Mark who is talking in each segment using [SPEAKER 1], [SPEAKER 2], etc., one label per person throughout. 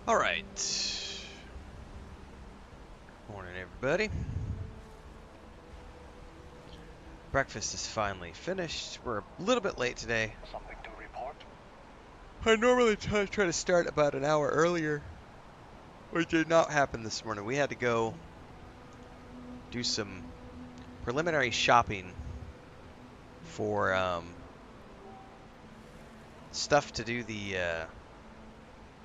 [SPEAKER 1] Alright. Morning, everybody. Breakfast is finally finished. We're a little bit late today.
[SPEAKER 2] Something to report?
[SPEAKER 1] I normally try to start about an hour earlier, which did not happen this morning. We had to go do some preliminary shopping for stuff to do the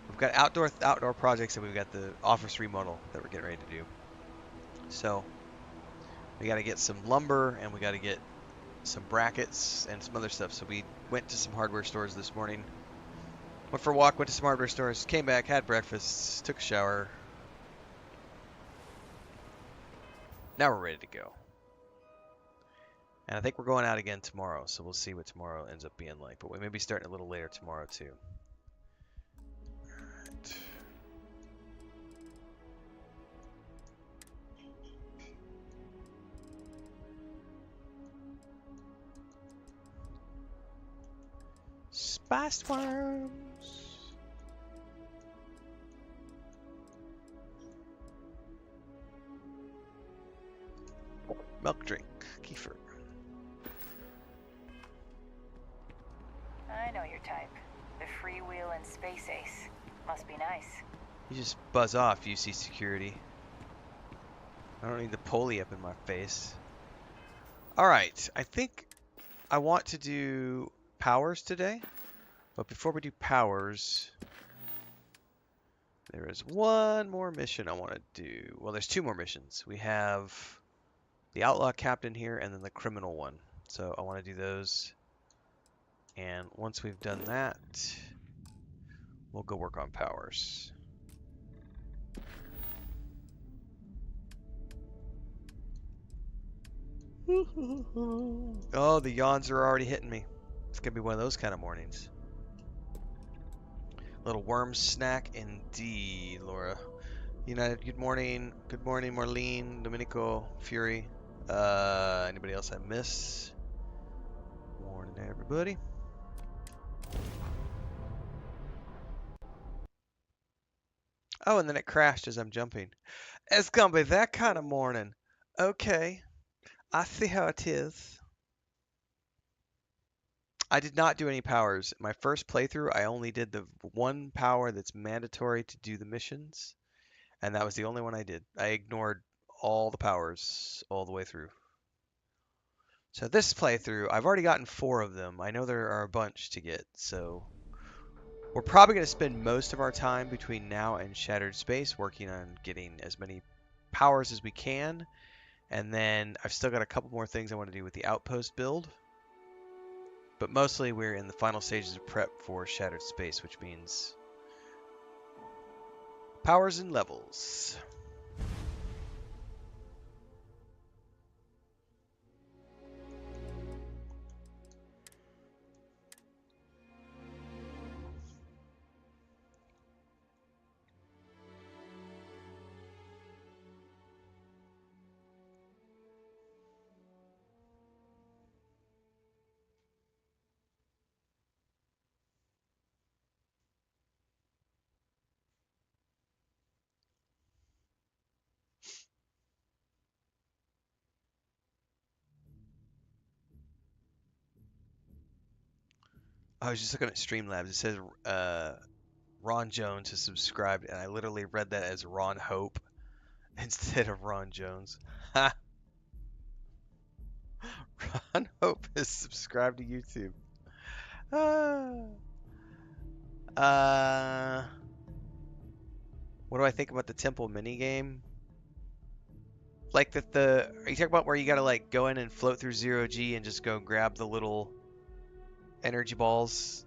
[SPEAKER 1] we've got outdoor projects, and we've got the office remodel that we're getting ready to do. So we got to get some lumber, and we got to get some brackets and some other stuff. So we went to some hardware stores this morning. Went for a walk, went to some hardware stores, came back, had breakfast, took a shower. Now we're ready to go. And I think we're going out again tomorrow, so we'll see what tomorrow ends up being like. But we may be starting a little later tomorrow too. Alright. Spiced worms. Milk drink, kefir.
[SPEAKER 3] I know your type. The freewheel and space ace. Must be nice.
[SPEAKER 1] You just buzz off, UC security. I don't need the pulley up in my face. Alright, I think I want to do powers today. But before we do powers, there is one more mission I want to do. Well, there's two more missions. We have the outlaw captain here and then the criminal one. So I want to do those. And once we've done that, we'll go work on powers. Oh, the yawns are already hitting me. It's going to be one of those kind of mornings. Little worm snack indeed, Laura. United, good morning. Good morning, Marlene, Domenico, Fury. Anybody else I miss? Morning, everybody. Oh, and then it crashed as I'm jumping. It's gonna be that kind of morning. Okay, I see how it is. I did not do any powers. My first playthrough, I only did the one power that's mandatory to do the missions, and that was the only one I did. I ignored all the powers all the way through. So this playthrough, I've already gotten 4 of them. I know there are a bunch to get, so we're probably going to spend most of our time between now and Shattered Space working on getting as many powers as we can. And then I've still got a couple more things I want to do with the Outpost build. But mostly we're in the final stages of prep for Shattered Space, which means powers and levels. I was just looking at Streamlabs. It says Ron Jones has subscribed, and I literally read that as Ron Hope instead of Ron Jones. Ron Hope is subscribed to YouTube. What do I think about the temple minigame? Like are you talking about where you gotta like go in and float through 0G and just go grab the little energy balls?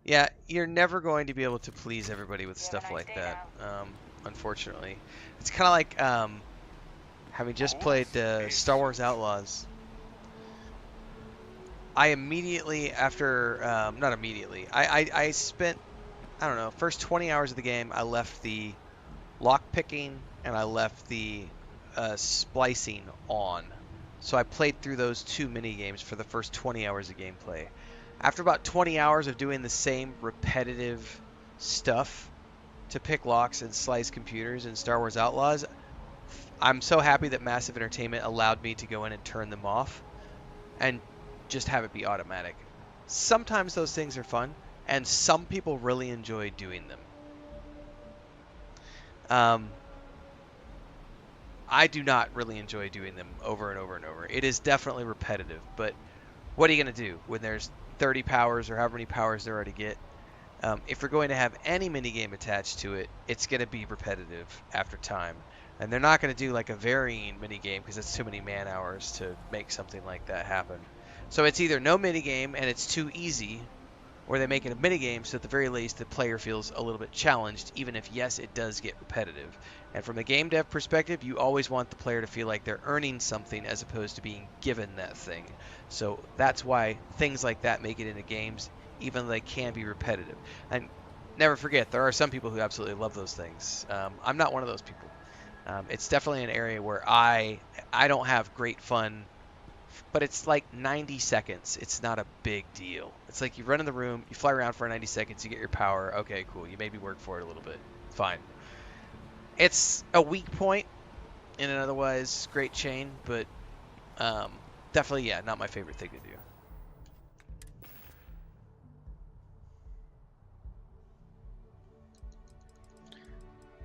[SPEAKER 1] Yeah, you're never going to be able to please everybody with stuff like that, unfortunately. It's kind of like having just played Star Wars Outlaws. I immediately, after, not immediately, I spent, I don't know, first 20 hours of the game, I left the lock picking and I left the splicing on. So I played through those 2 mini games for the first 20 hours of gameplay. After about 20 hours of doing the same repetitive stuff to pick locks and slice computers in Star Wars Outlaws, I'm so happy that Massive Entertainment allowed me to go in and turn them off and just have it be automatic. Sometimes those things are fun, and some people really enjoy doing them. I do not really enjoy doing them over and over and over. It is definitely repetitive, but what are you going to do when there's 30 powers or however many powers there are to get? If you're going to have any minigame attached to it, it's going to be repetitive after time. And they're not going to do like a varying minigame because it's too many man hours to make something like that happen. So it's either no minigame and it's too easy, or they make it a minigame so at the very least the player feels a little bit challenged, even if, yes, it does get repetitive. And from a game dev perspective, you always want the player to feel like they're earning something as opposed to being given that thing. So that's why things like that make it into games, even though they can be repetitive. And never forget, there are some people who absolutely love those things. I'm not one of those people. It's definitely an area where I don't have great fun, but it's like 90 seconds. It's not a big deal. It's like you run in the room, you fly around for 90 seconds, you get your power. Okay, cool. You maybe work for it a little bit. Fine. It's a weak point in an otherwise great chain, but definitely, yeah, not my favorite thing to do.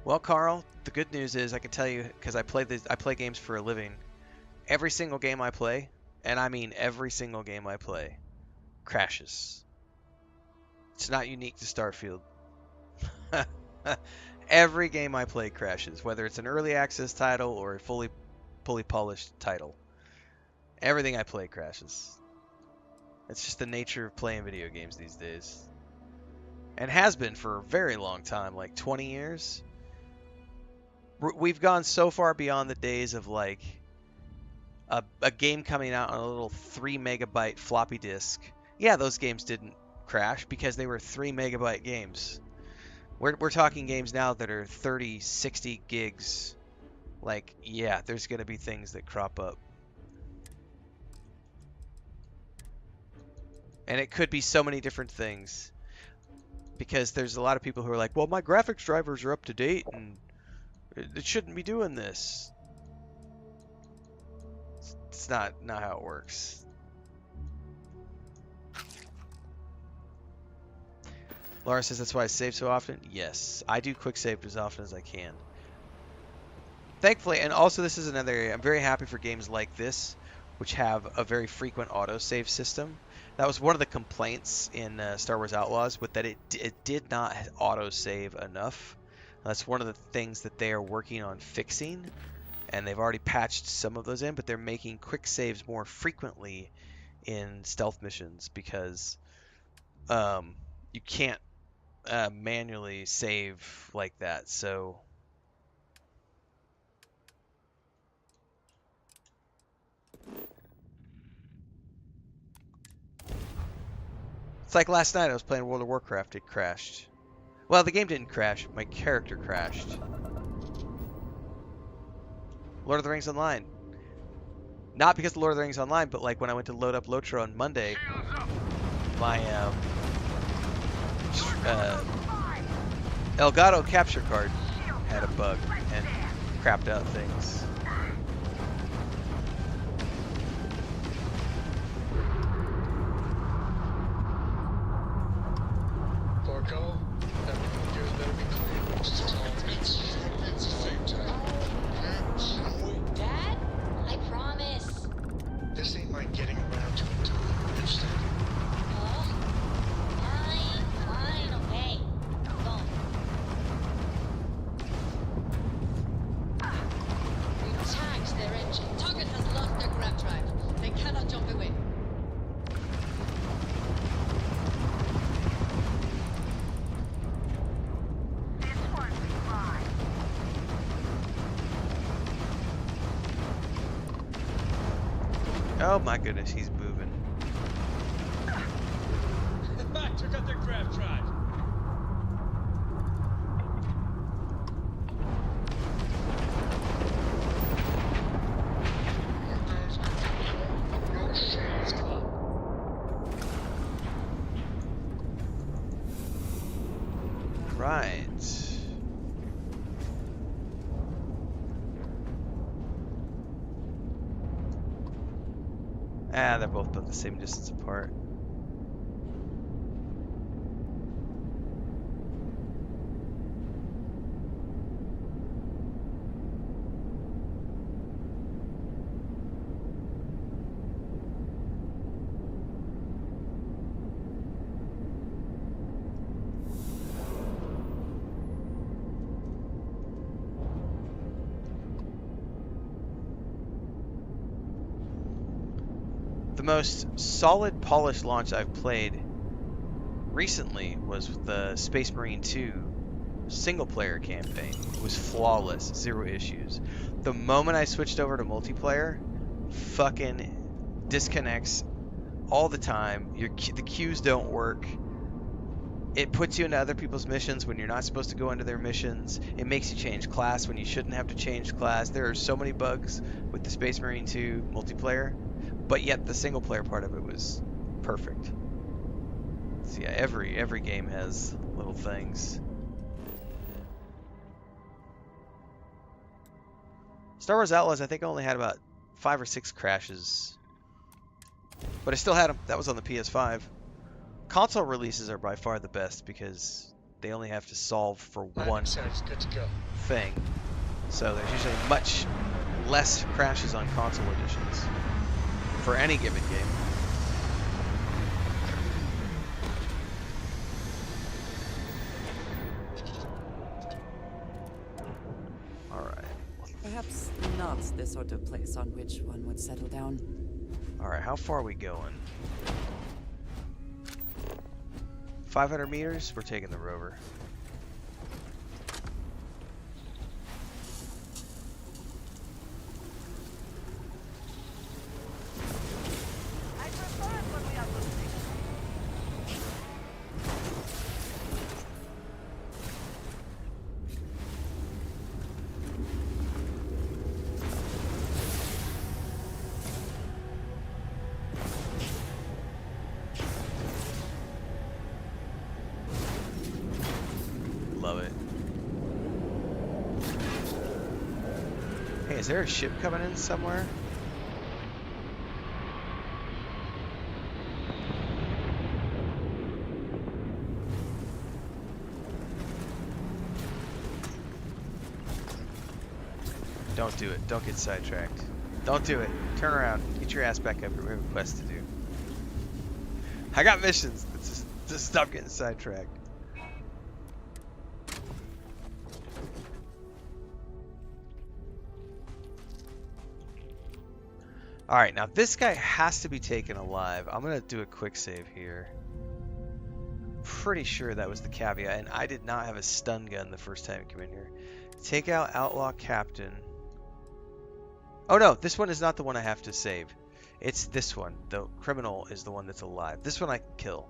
[SPEAKER 1] Well, Carl, the good news is I can tell you, because I play games for a living. Every single game I play, and I mean every single game I play, crashes. It's not unique to Starfield. Every game I play crashes, whether it's an early access title or a fully polished title. Everything I play crashes. It's just the nature of playing video games these days. And has been for a very long time, like 20 years. We've gone so far beyond the days of like a game coming out on a little 3 megabyte floppy disk. Yeah, those games didn't crash because they were 3 megabyte games. We're talking games now that are 30, 60 gigs. Like, yeah, there's going to be things that crop up. And it could be so many different things. Because there's a lot of people who are like, well, my graphics drivers are up to date and it shouldn't be doing this. It's not how it works. Laura says that's why I save so often. Yes, I do quick save as often as I can. Thankfully, and also this is another area, I'm very happy for games like this, which have a very frequent autosave system. That was one of the complaints in Star Wars Outlaws, with that it did not autosave enough. That's one of the things that they are working on fixing, and they've already patched some of those in, but they're making quick saves more frequently in stealth missions because you can't manually save like that. So it's like last night I was playing World of Warcraft, it crashed. Well, the game didn't crash, my character crashed. Lord of the Rings Online. Not because of Lord of the Rings Online, but like when I went to load up Lotro on Monday, my Elgato capture card had a bug and crapped out things.
[SPEAKER 2] Porco, everything here better be clear. It's a fake time.
[SPEAKER 4] Dad, I promise.
[SPEAKER 2] This ain't my getting around to it time, understand?
[SPEAKER 4] Oh, fine, okay. Go. We tagged their engine. Target has lost their grab drive. They cannot jump away.
[SPEAKER 1] Oh my goodness, he's moving.
[SPEAKER 2] Took out their grab drive.
[SPEAKER 1] Right. Ah, they're both about the same distance apart. The most solid, polished launch I've played recently was with the Space Marine 2 single-player campaign. It was flawless, zero issues. The moment I switched over to multiplayer, fucking disconnects all the time. The queues don't work. It puts you into other people's missions when you're not supposed to go into their missions. It makes you change class when you shouldn't have to change class. There are so many bugs with the Space Marine 2 multiplayer, but yet the single player part of it was perfect. So yeah, every game has little things. Star Wars Outlaws, I think I only had about 5 or 6 crashes, but I still had them. That was on the PS5. Console releases are by far the best because they only have to solve for one
[SPEAKER 2] It's good to go.
[SPEAKER 1] thing. So there's usually much less crashes on console editions for any given game. Alright.
[SPEAKER 5] Perhaps not the sort of place on which one would settle down.
[SPEAKER 1] Alright, how far are we going? 500 meters? We're taking the rover.
[SPEAKER 3] I prefer it when we are losing.
[SPEAKER 1] Love it. Hey, is there a ship coming in somewhere? Don't do it. Don't get sidetracked. Don't do it. Turn around. Get your ass back up here. We have a quest to do. I got missions. Just stop getting sidetracked. Alright, now this guy has to be taken alive. I'm going to do a quick save here. Pretty sure that was the caveat, and I did not have a stun gun the first time I came in here. Take out Outlaw Captain. Oh no, this one is not the one I have to save. It's this one. The criminal is the one that's alive. This one I can kill.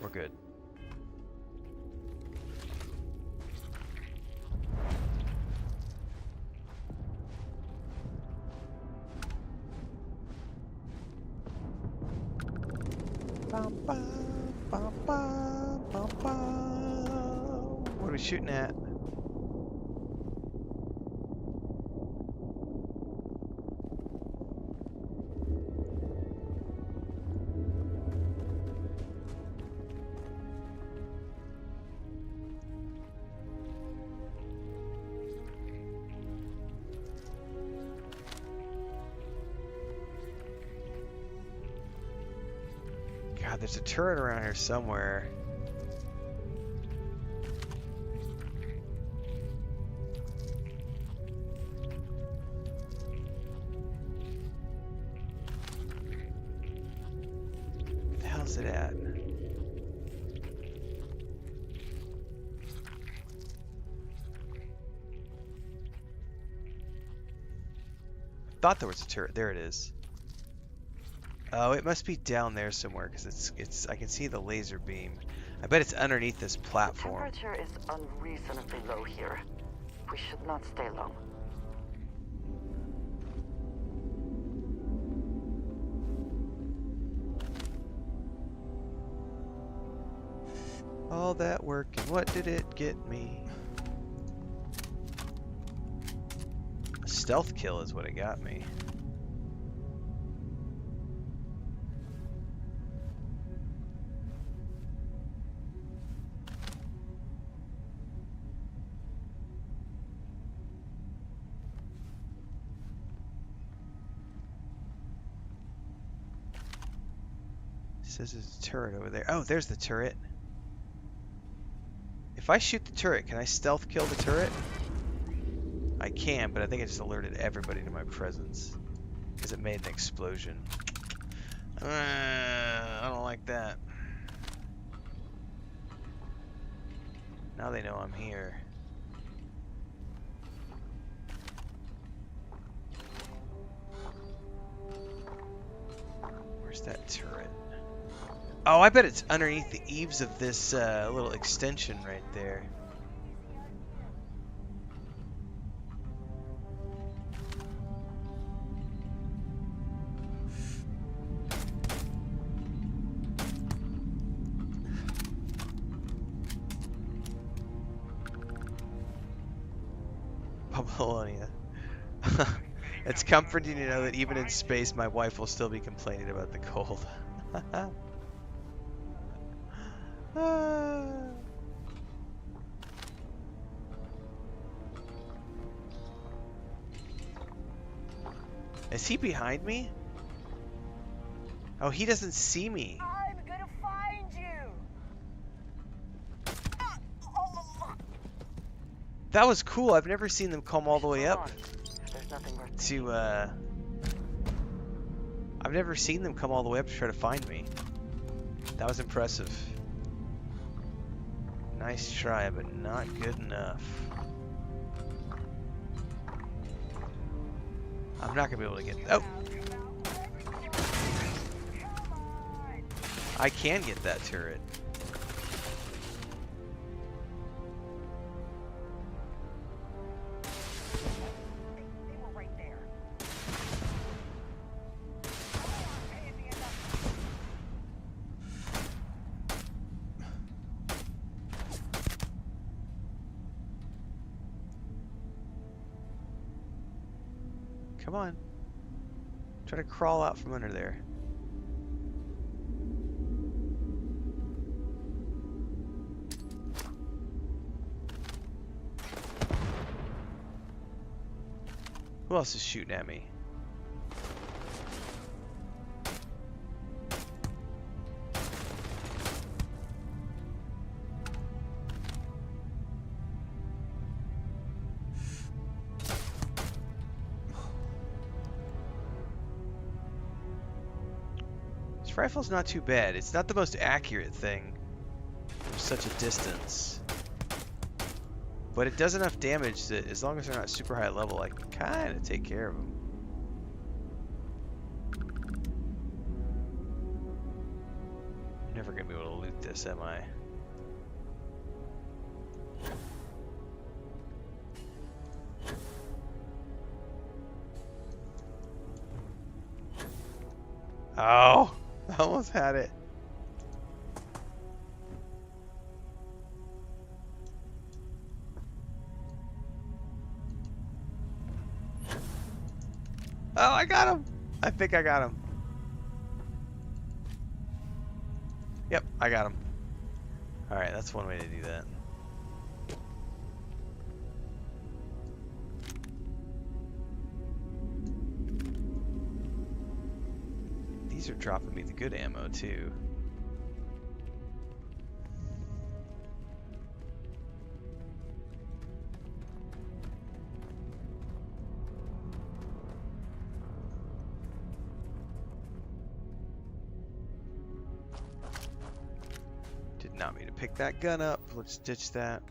[SPEAKER 1] We're good. What are we shooting at? God, there's a turret around here somewhere. Where the hell's it at? I thought there was a turret. There it is. Oh, it must be down there somewhere because it's I can see the laser beam. I bet it's underneath this platform.
[SPEAKER 5] Temperature is unreasonably low here. We should not stay long.
[SPEAKER 1] All that work and what did it get me? A stealth kill is what it got me. Says there's a turret over there. Oh, there's the turret. If I shoot the turret, can I stealth kill the turret? I can, but I think it just alerted everybody to my presence. Because it made an explosion. I don't like that. Now they know I'm here. Where's that turret? Oh, I bet it's underneath the eaves of this little extension right there. Babylonia. It's comforting to know that even in space, my wife will still be complaining about the cold. Is he behind me? Oh, he doesn't see me.
[SPEAKER 3] I'm gonna find you.
[SPEAKER 1] That was cool. I've never seen them come all the way up
[SPEAKER 5] There's nothing worth
[SPEAKER 1] to, I've never seen them come all the way up to try to find me. That was impressive. Nice try, but not good enough. I'm not gonna be able to get. Oh, I can get that turret.
[SPEAKER 3] They were right there.
[SPEAKER 1] Come on. Try to crawl out from under there. Who else is shooting at me? This rifle's not too bad. It's not the most accurate thing from such a distance. But it does enough damage that as long as they're not super high level, I can kind of take care of them. I'm never going to be able to loot this, am I? Oh, I almost had it. Oh, I got him. I think I got him. Yep, I got him. Alright, that's one way to do that. These are dropping me the good ammo, too. Did not mean to pick that gun up. Let's ditch that.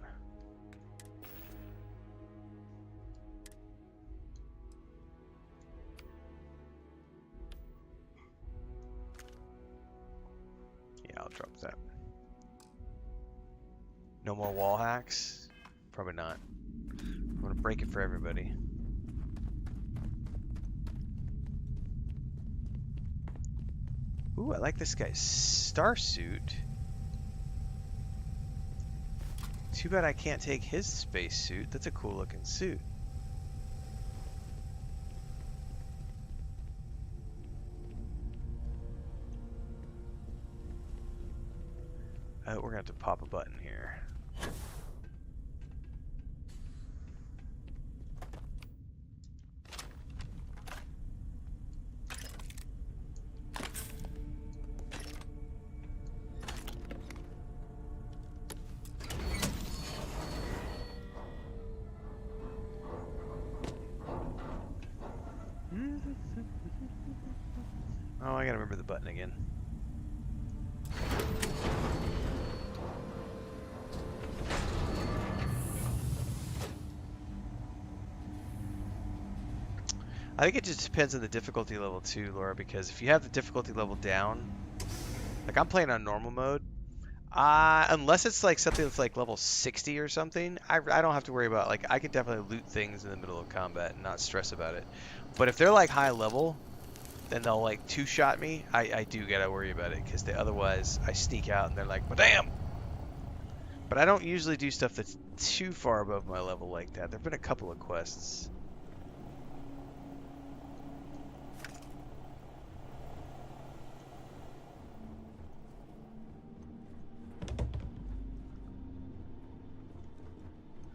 [SPEAKER 1] Yeah, I'll drop that. No more wall hacks? Probably not. I'm gonna break it for everybody. Ooh, I like this guy's starsuit. Too bad I can't take his spacesuit. That's a cool looking suit. We're gonna have to pop a button here. Oh, I gotta remember the button again. I think it just depends on the difficulty level too, Laura, because if you have the difficulty level down, like I'm playing on normal mode, unless it's like something that's like level 60 or something, I don't have to worry about, like, I can definitely loot things in the middle of combat and not stress about it. But if they're like high level, then they'll like two-shot me, I do gotta worry about it, because otherwise I sneak out and they're like, well, damn! But I don't usually do stuff that's too far above my level like that. There've been a couple of quests.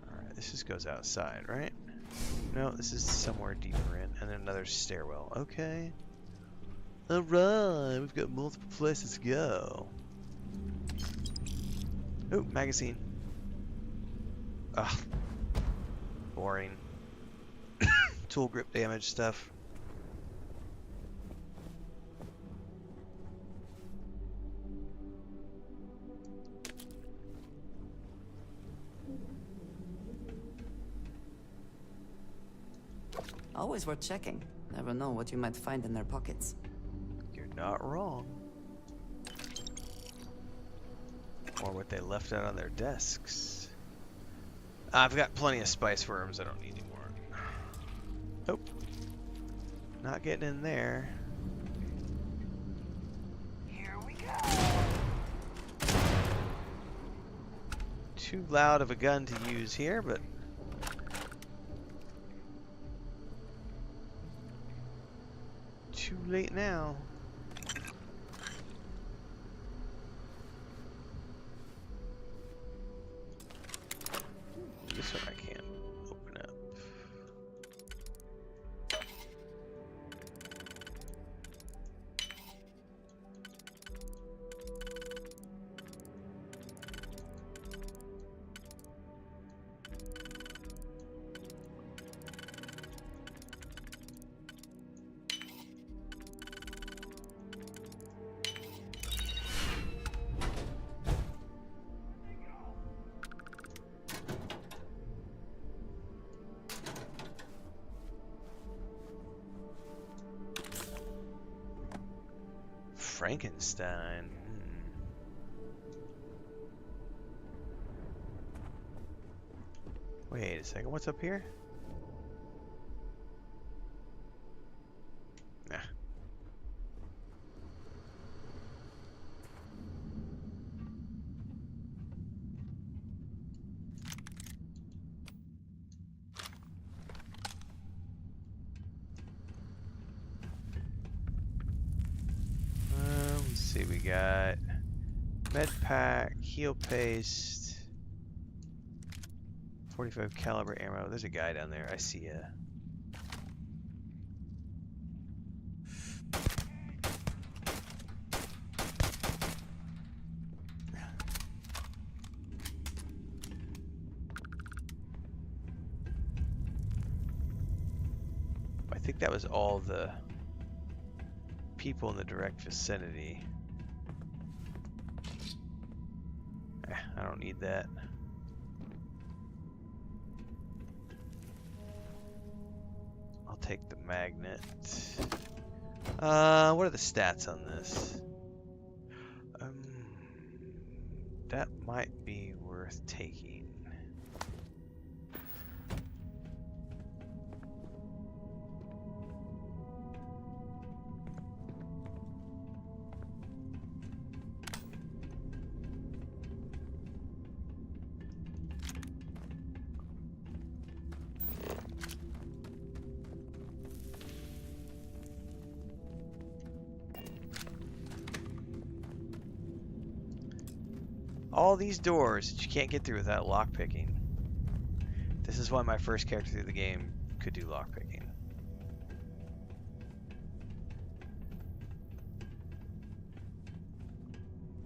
[SPEAKER 1] Alright, this just goes outside, right? No, this is somewhere deeper in, and then another stairwell. Okay. Alright, we've got multiple places to go. Oh, magazine. Ugh. Boring. Tool grip damage stuff.
[SPEAKER 5] Always worth checking. Never know what you might find in their pockets.
[SPEAKER 1] You're not wrong. Or what they left out on their desks. I've got plenty of spice worms. I don't need any more. Oh. Not getting in there.
[SPEAKER 3] Here we go.
[SPEAKER 1] Too loud of a gun to use here, but too late now. This one I can't open up. Frankenstein. Wait a second, what's up here? Nah. Let's see, we got med pack, heal paste, 45 caliber ammo. There's a guy down there. I see ya. I think that was all the people in the direct vicinity. I don't need that. I'll take the magnet. What are the stats on this? That might be worth taking. All these doors that you can't get through without lockpicking. This is why my first character through the game could do lockpicking.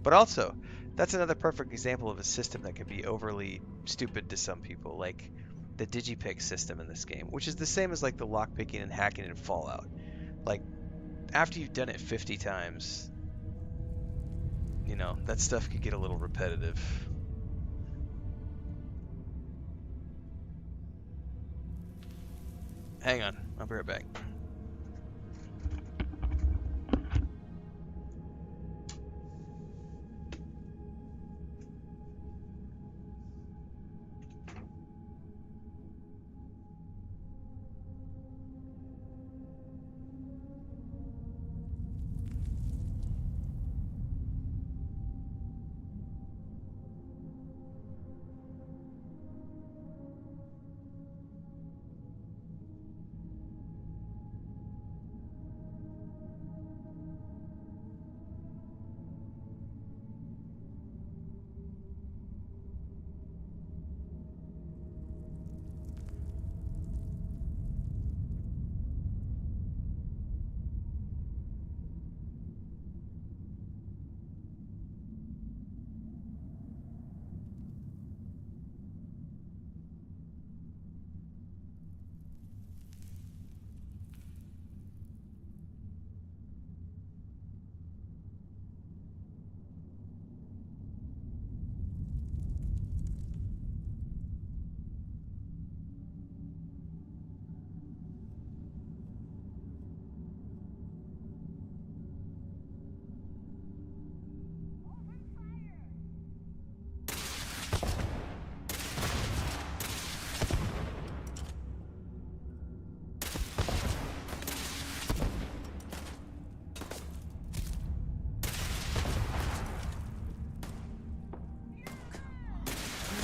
[SPEAKER 1] But also, that's another perfect example of a system that can be overly stupid to some people, like the digipick system in this game, which is the same as like the lockpicking and hacking in Fallout. Like, after you've done it 50 times, you know, that stuff could get a little repetitive. Hang on, I'll be right back.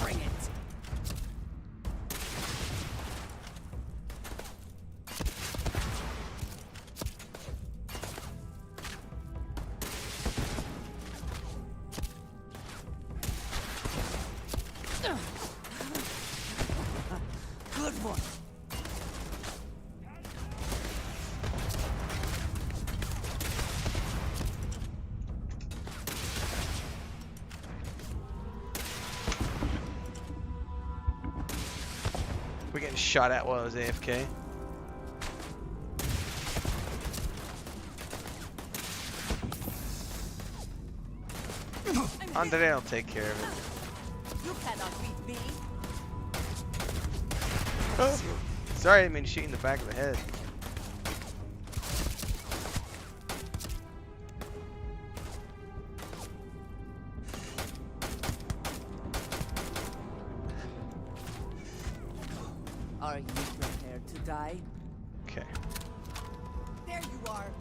[SPEAKER 5] Bring it. Good one.
[SPEAKER 1] We're getting shot at while I was AFK. Andre will take care of it.
[SPEAKER 5] You cannot beat me.
[SPEAKER 1] Oh, sorry, I didn't mean to shoot you in the back of the head.
[SPEAKER 5] Are you prepared to die?
[SPEAKER 1] Okay.
[SPEAKER 5] There you are.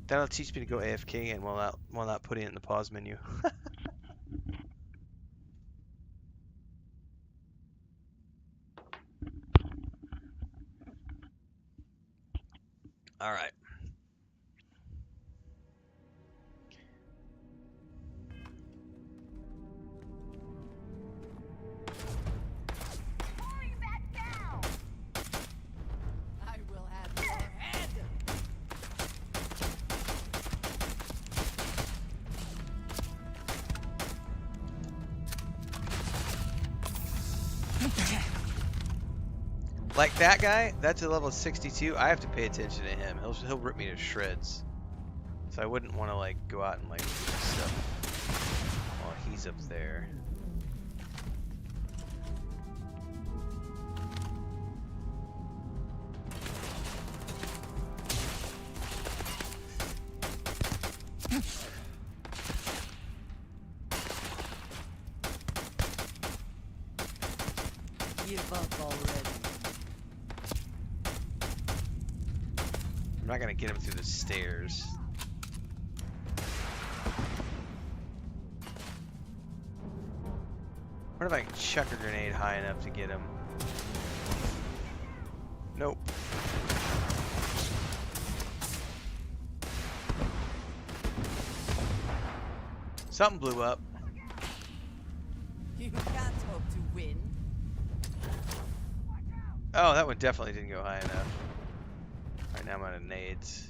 [SPEAKER 1] That'll teach me to go AFK again while not putting it in the pause menu. All right.
[SPEAKER 5] I will have your head.
[SPEAKER 1] Like that guy, that's a level 62. I have to pay attention to him. He'll rip me to shreds. So I wouldn't want to like go out and like do stuff while he's up there.
[SPEAKER 5] Give up already.
[SPEAKER 1] I'm not gonna get him through the stairs. What if I can chuck a grenade high enough to get him? Nope. Something blew up.
[SPEAKER 5] You can't hope to win.
[SPEAKER 1] Oh, that one definitely didn't go high enough. Right now I'm out of nades.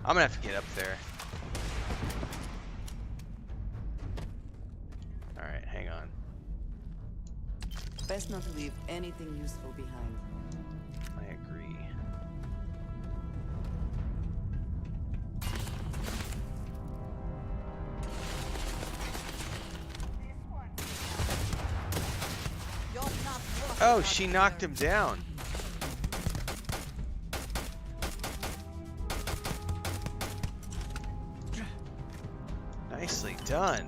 [SPEAKER 1] I'm gonna have to get up there. Alright, hang on.
[SPEAKER 5] Best not to leave anything useful behind.
[SPEAKER 1] I agree.
[SPEAKER 5] You're not
[SPEAKER 1] Oh, she knocked him down. Nicely done.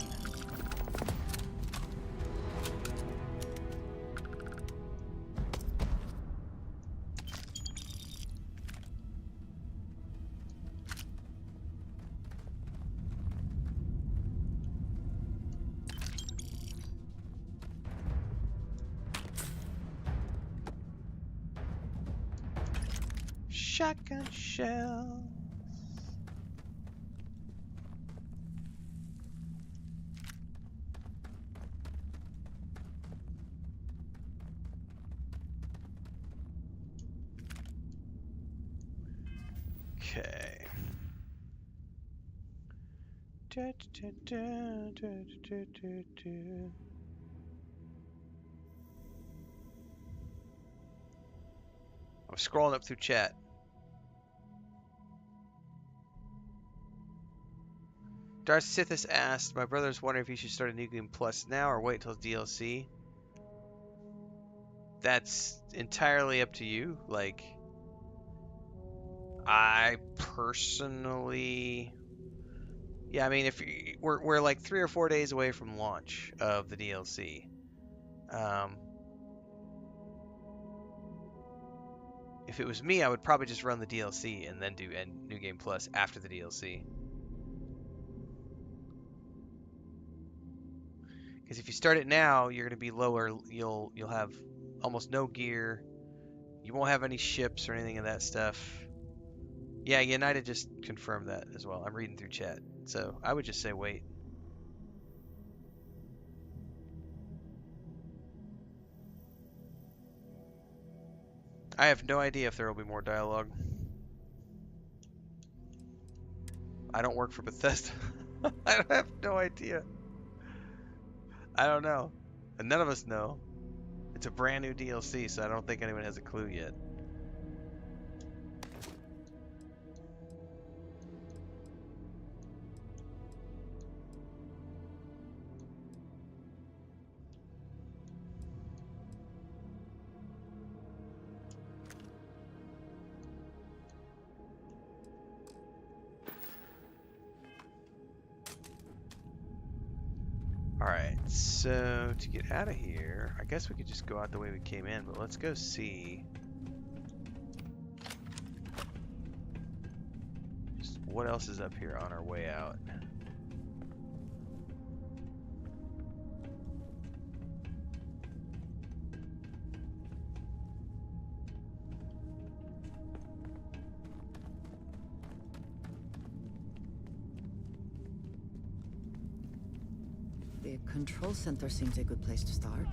[SPEAKER 1] Shotgun shells. Okay. I'm scrolling up through chat. Darth Sithis asked, my brother's wondering if he should start a New Game Plus now or wait till DLC. That's entirely up to you. Like, I personally, yeah, I mean, if we're like 3 or 4 days away from launch of the DLC. If it was me, I would probably just run the DLC and then do New Game Plus after the DLC. Because if you start it now, you're going to be lower. You'll have almost no gear. You won't have any ships or anything of that stuff. Yeah, United just confirmed that as well. I'm reading through chat. So I would just say wait. I have no idea if there will be more dialogue. I don't work for Bethesda. I have no idea. I don't know. And none of us know. It's a brand new DLC, so I don't think anyone has a clue yet. Alright, so to get out of here, I guess we could just go out the way we came in, but let's go see just what else is up here on our way out.
[SPEAKER 5] The control center seems a good place to start.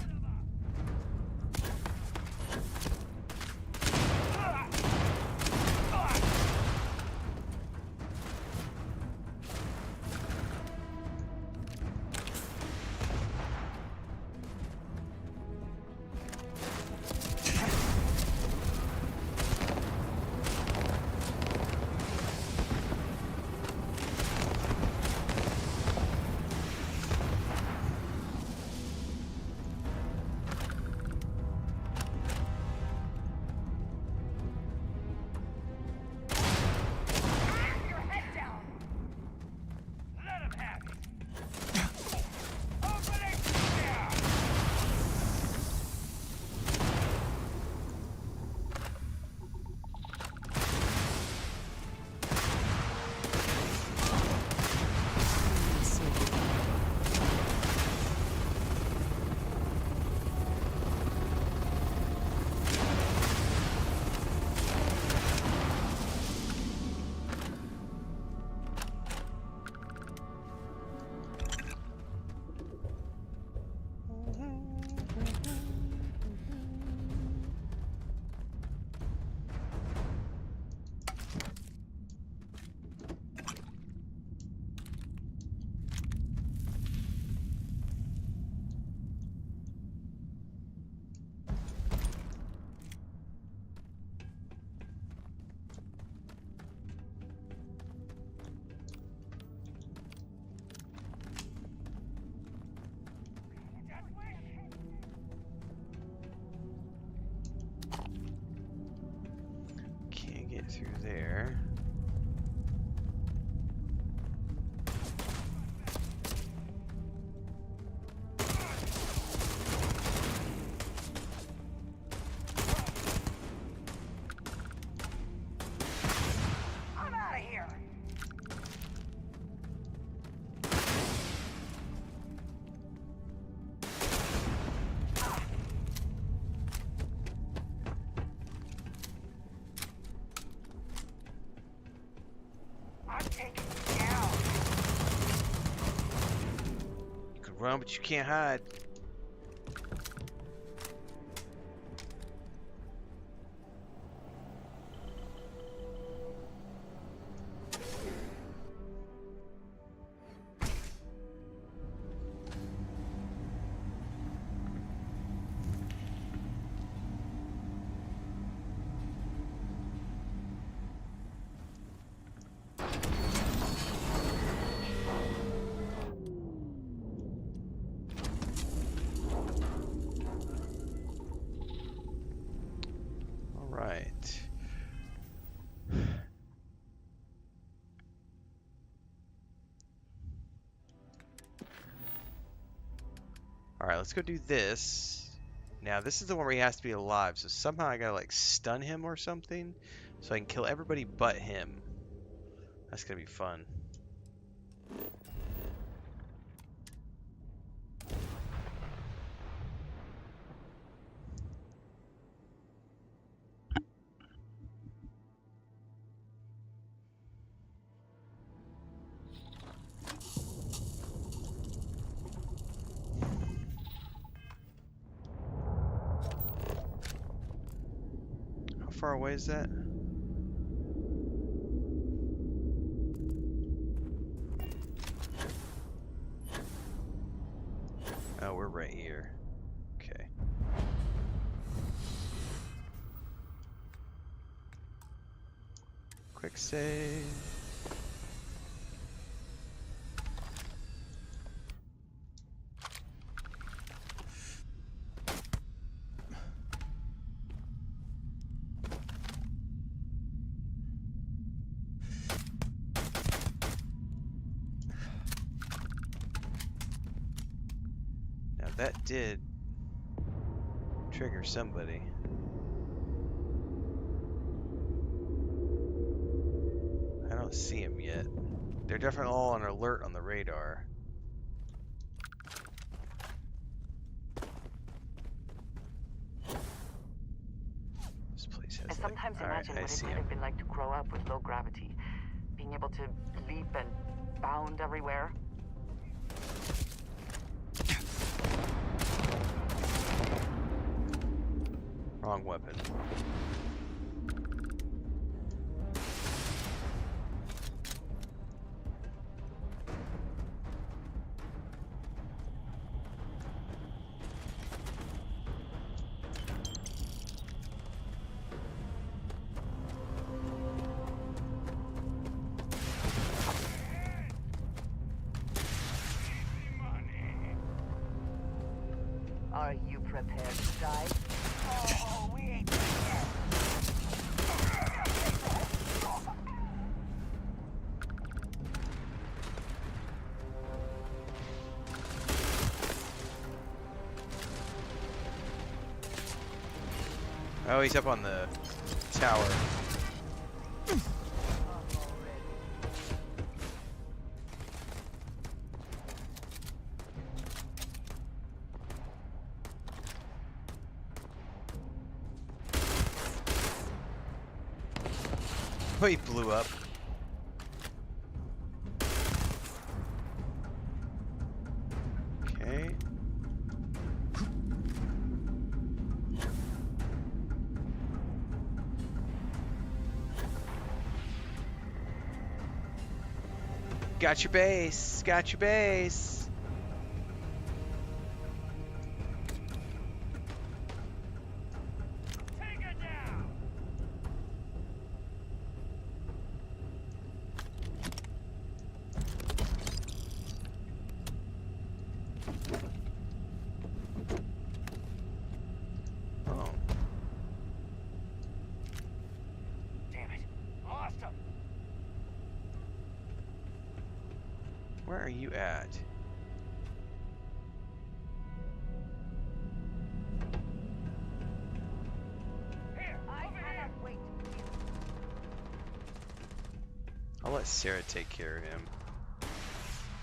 [SPEAKER 1] Run, but you can't hide. Right. Alright, let's go do this. Now, this is the one where he has to be alive, so somehow I gotta, like, stun him or something, so I can kill everybody but him. That's gonna be fun. How far away is that? Oh, we're right here. Okay. Quick save. Now that did trigger somebody. I don't see him yet. They're definitely all on alert on the radar. This place
[SPEAKER 6] I
[SPEAKER 1] has like...
[SPEAKER 6] sometimes
[SPEAKER 1] Alright,
[SPEAKER 6] imagine
[SPEAKER 1] I
[SPEAKER 6] what it
[SPEAKER 1] see
[SPEAKER 6] might
[SPEAKER 1] him.
[SPEAKER 6] have been like to grow up with low gravity, being able to leap and bound everywhere.
[SPEAKER 1] Wrong weapon.
[SPEAKER 6] Are you prepared to die? Oh, we ain't there yet.
[SPEAKER 1] Oh, he's up on the tower. Oh, he blew up. Okay. Got your base. Got your base.
[SPEAKER 2] Take it down!
[SPEAKER 1] Oh.
[SPEAKER 2] Damn it. Awesome!
[SPEAKER 1] Where are you at?
[SPEAKER 2] Here,
[SPEAKER 6] I
[SPEAKER 2] over here!
[SPEAKER 6] cannot wait.
[SPEAKER 1] I'll let Sarah take care of him.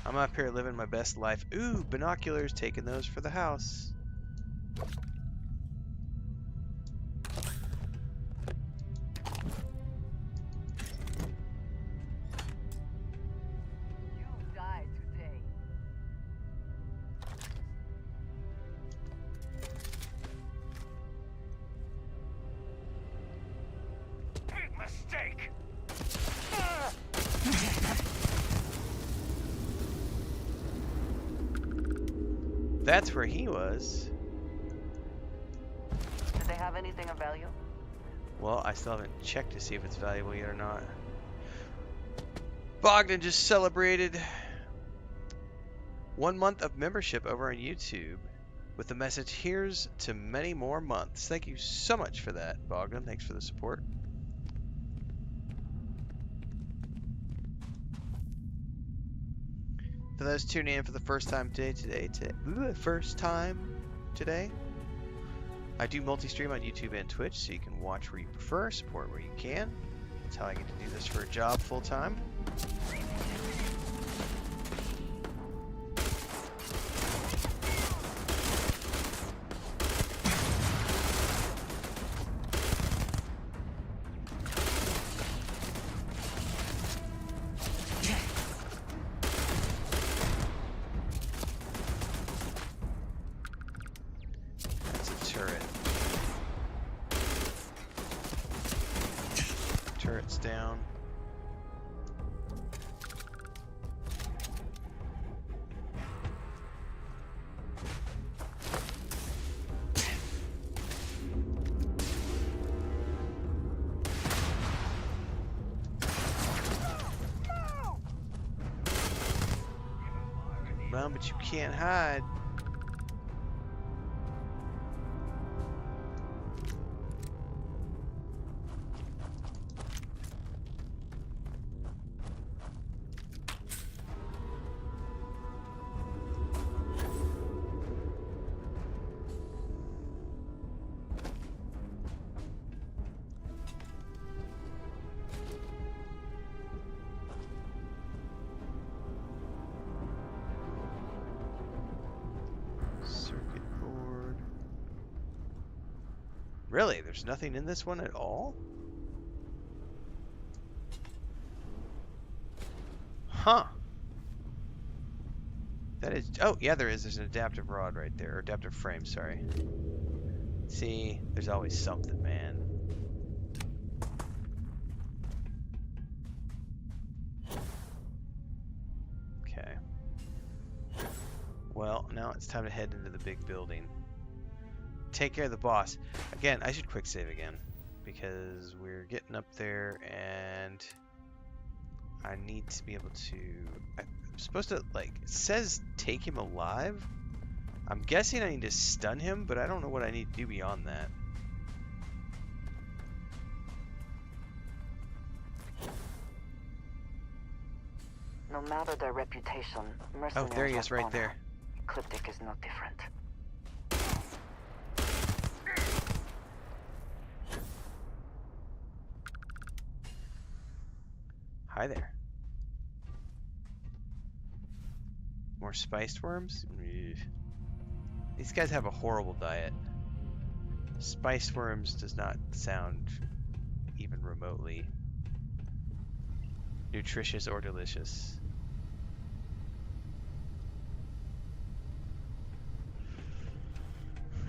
[SPEAKER 1] I'm up here living my best life. Ooh, binoculars, taking those for the house.
[SPEAKER 6] You die today.
[SPEAKER 1] That's where he was.
[SPEAKER 6] Did they have anything of value?
[SPEAKER 1] Well, I still haven't checked to see if it's valuable yet or not. Bogdan just celebrated 1 month of membership over on YouTube with the message, "Here's to many more months." Thank you so much for that, Bogdan. Thanks for the support. For those tuning in for the first time today, I do multi-stream on YouTube and Twitch, so you can watch where you prefer, support where you can. That's how I get to do this for a job full time. That's a turret. Turret's down. Run, but you can't hide. Circuit board. Really? There's nothing in this one at all? Huh. That is... Oh, yeah, there is. There's an adaptive rod right there. Or adaptive frame, sorry. See? There's always something, man. Okay. Well, now it's time to head into the big building. Take care of the boss. Again, I should quick save again. Because we're getting up there and... I need to be able to... I'm supposed to, like, it says take him alive. I'm guessing I need to stun him, but I don't know what I need to do beyond that.
[SPEAKER 6] No matter their reputation,
[SPEAKER 1] Oh,
[SPEAKER 6] mercenaries
[SPEAKER 1] there he is,
[SPEAKER 6] have
[SPEAKER 1] right
[SPEAKER 6] honor.
[SPEAKER 1] there.
[SPEAKER 6] Ecliptic is no different.
[SPEAKER 1] Hi there. More spiced worms? Ugh. These guys have a horrible diet. Spiced worms does not sound even remotely nutritious or delicious.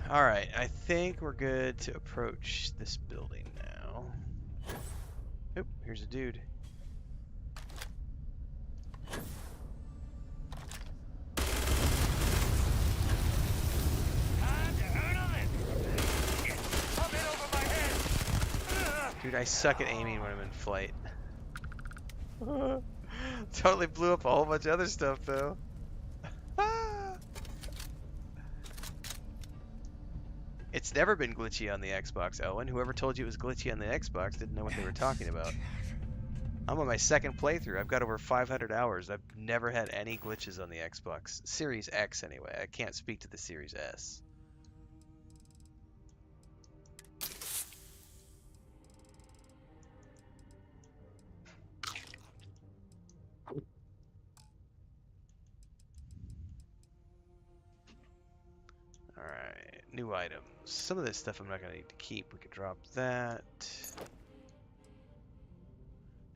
[SPEAKER 1] Alright, I think we're good to approach this building now. Oop, here's a dude. Dude, I suck at aiming when I'm in flight. Totally blew up a whole bunch of other stuff, though. It's never been glitchy on the Xbox, Owen. Whoever told you it was glitchy on the Xbox didn't know what they were talking about. I'm on my second playthrough. I've got over 500 hours. I've never had any glitches on the Xbox. Series X, anyway. I can't speak to the Series S. Alright, new items. Some of this stuff I'm not going to need to keep. We could drop that.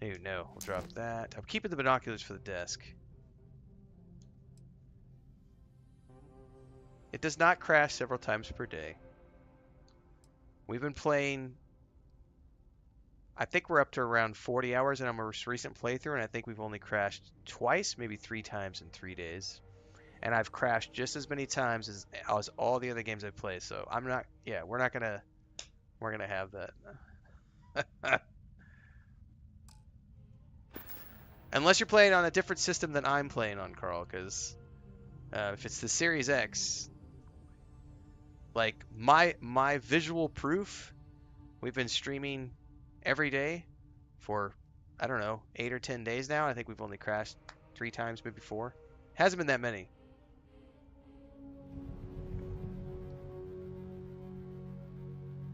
[SPEAKER 1] No, we'll drop that. I'm keeping the binoculars for the desk. It does not crash several times per day. We've been playing... I think we're up to around 40 hours in our most recent playthrough, and I think we've only crashed twice, maybe 3 times in 3 days. and I've crashed just as many times as all the other games I've played. So I'm not. Yeah, we're gonna have that. Unless you're playing on a different system than I'm playing on, Carl, because if it's the Series X, like my visual proof, we've been streaming every day for I don't know 8 or 10 days now. I think we've only crashed 3 times, maybe 4. Hasn't been that many.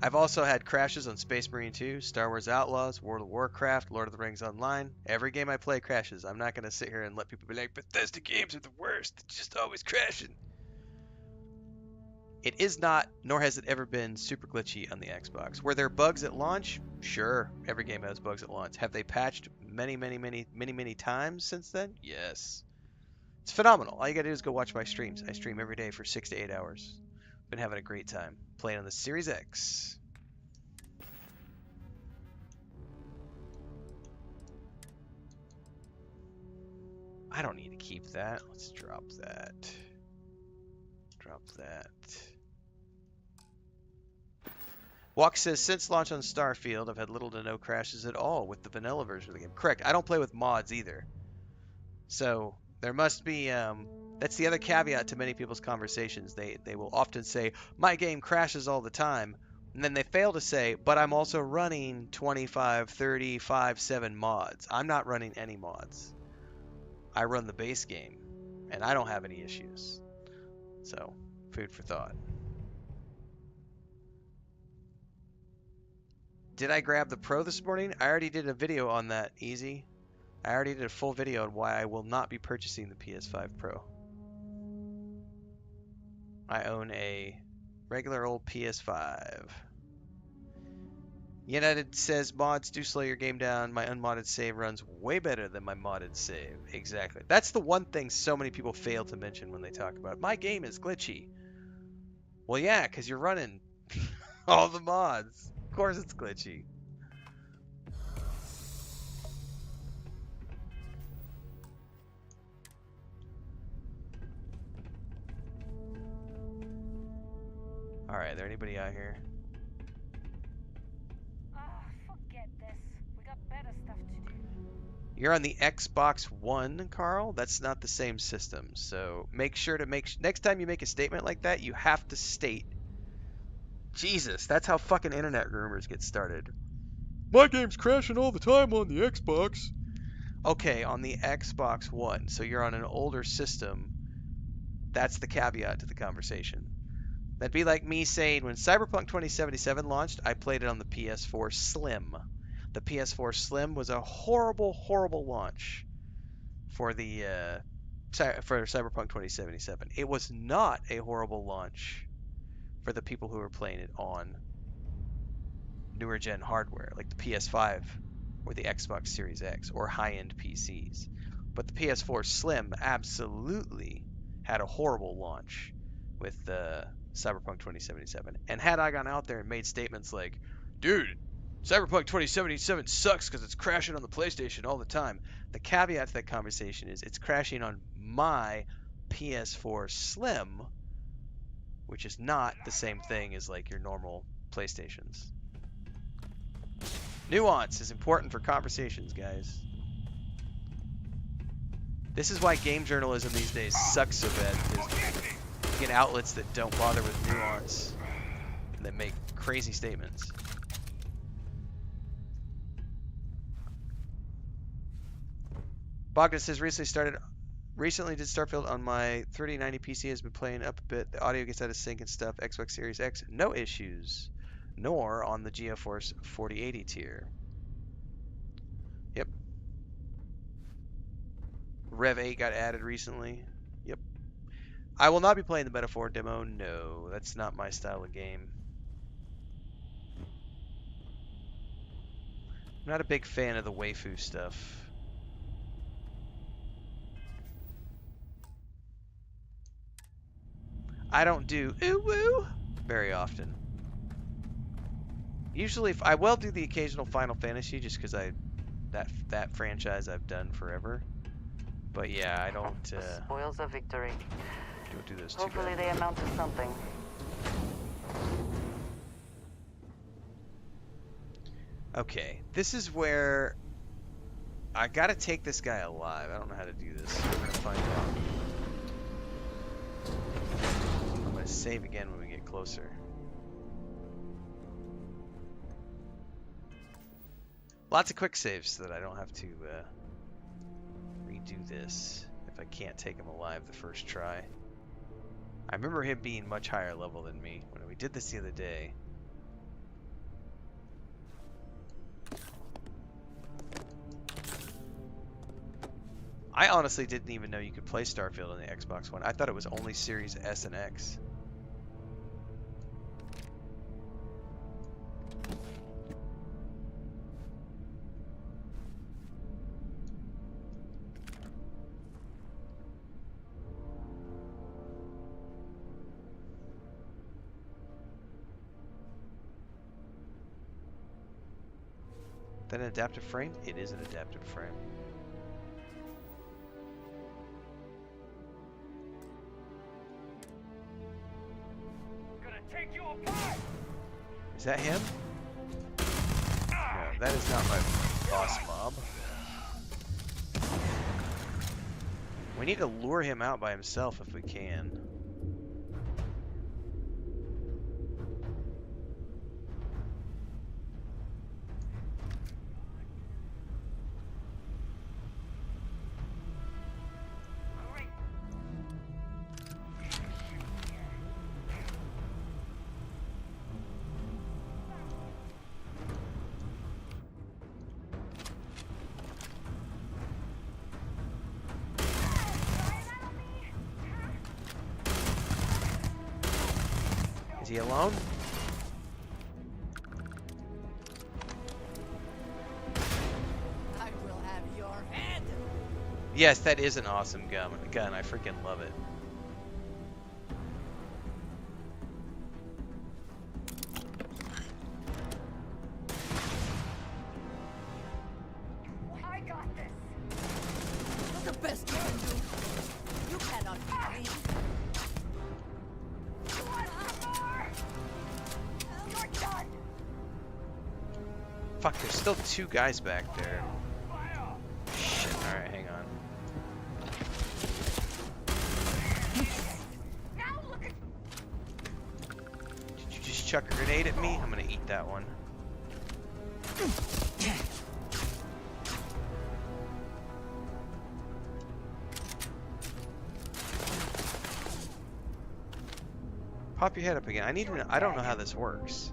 [SPEAKER 1] I've also had crashes on Space Marine 2, Star Wars Outlaws, World of Warcraft, Lord of the Rings Online. Every game I play crashes. I'm not going to sit here and let people be like, Bethesda games are the worst. It's just always crashing. It is not, nor has it ever been super glitchy on the Xbox. Were there bugs at launch? Sure. Every game has bugs at launch. Have they patched many times since then? Yes. It's phenomenal. All you got to do is go watch my streams. I stream every day for 6 to 8 hours. Been having a great time playing on the Series X. I don't need to keep that. Let's drop that. Drop that. Walk says, since launch on Starfield, I've had little to no crashes at all with the vanilla version of the game. Correct. I don't play with mods either. So there must be, that's the other caveat to many people's conversations. They will often say, my game crashes all the time. And then they fail to say, but I'm also running 25, 30, 5, 7 mods. I'm not running any mods. I run the base game, and I don't have any issues. So, food for thought. Did I grab the Pro this morning? I already did a video on that, Easy. I already did a full video on why I will not be purchasing the PS5 Pro. I own a regular old PS5. United says mods do slow your game down. My unmodded save runs way better than my modded save. Exactly. That's the one thing so many people fail to mention when they talk about my game is glitchy. Well, yeah, because you're running all the mods. Of course it's glitchy. Alright, there anybody out here?
[SPEAKER 3] Forget this. We got better stuff to do.
[SPEAKER 1] You're on the Xbox One, Carl? That's not the same system. So make sure to next time you make a statement like that, you have to state. Jesus, that's how fucking internet rumors get started. My game's crashing all the time on the Xbox. Okay, on the Xbox One. So you're on an older system. That's the caveat to the conversation. That'd be like me saying when Cyberpunk 2077 launched, I played it on the PS4 Slim. The PS4 Slim was a horrible, horrible launch for the for Cyberpunk 2077. It was not a horrible launch for the people who were playing it on newer gen hardware, like the PS5 or the Xbox Series X or high-end PCs. But the PS4 Slim absolutely had a horrible launch with Cyberpunk 2077. And had I gone out there and made statements like, dude, Cyberpunk 2077 sucks because it's crashing on the PlayStation all the time. The caveat to that conversation is it's crashing on my PS4 Slim, which is not the same thing as like your normal PlayStations. Nuance is important for conversations, guys. This is why game journalism these days sucks so bad, because you get outlets that don't bother with nuance and that make crazy statements. Bogdan says recently did Starfield on my 3090 PC, has been playing up a bit. The audio gets out of sync and stuff. Xbox Series X, no issues. Nor on the GeForce 4080 tier. Yep. Rev 8 got added recently. Yep. I will not be playing the Metaphor demo. No, that's not my style of game. I'm not a big fan of the waifu stuff. I don't do ooh woo very often. Usually, I will do the occasional Final Fantasy just because that franchise I've done forever. But yeah, I don't
[SPEAKER 6] The spoils of victory.
[SPEAKER 1] do this too
[SPEAKER 6] Hopefully
[SPEAKER 1] bad.
[SPEAKER 6] they amount to something.
[SPEAKER 1] Okay, this is where I gotta take this guy alive. I don't know how to do this. I'm gonna find out. I'm gonna save again when we get closer. Lots of quick saves so that I don't have to redo this if I can't take him alive the first try. I remember him being much higher level than me when we did this the other day. I honestly didn't even know you could play Starfield on the Xbox One. I thought it was only Series S and X. That an adaptive frame? It is an adaptive frame.
[SPEAKER 7] Gonna take you apart!
[SPEAKER 1] Is that him? No, that is not my boss mob. We need to lure him out by himself if we can. Is he alone?
[SPEAKER 4] I will have your head.
[SPEAKER 1] Yes, that is an awesome gun. I freaking love it.
[SPEAKER 3] I got this.
[SPEAKER 4] The best you can do. You cannot beat me.
[SPEAKER 3] You want some more? You're done.
[SPEAKER 1] Fuck, there's still two guys back there. Shit, alright, hang on.
[SPEAKER 3] Now look at
[SPEAKER 1] Did you just chuck a grenade at me? I'm gonna eat that one. Pop your head up again. I don't know how this works.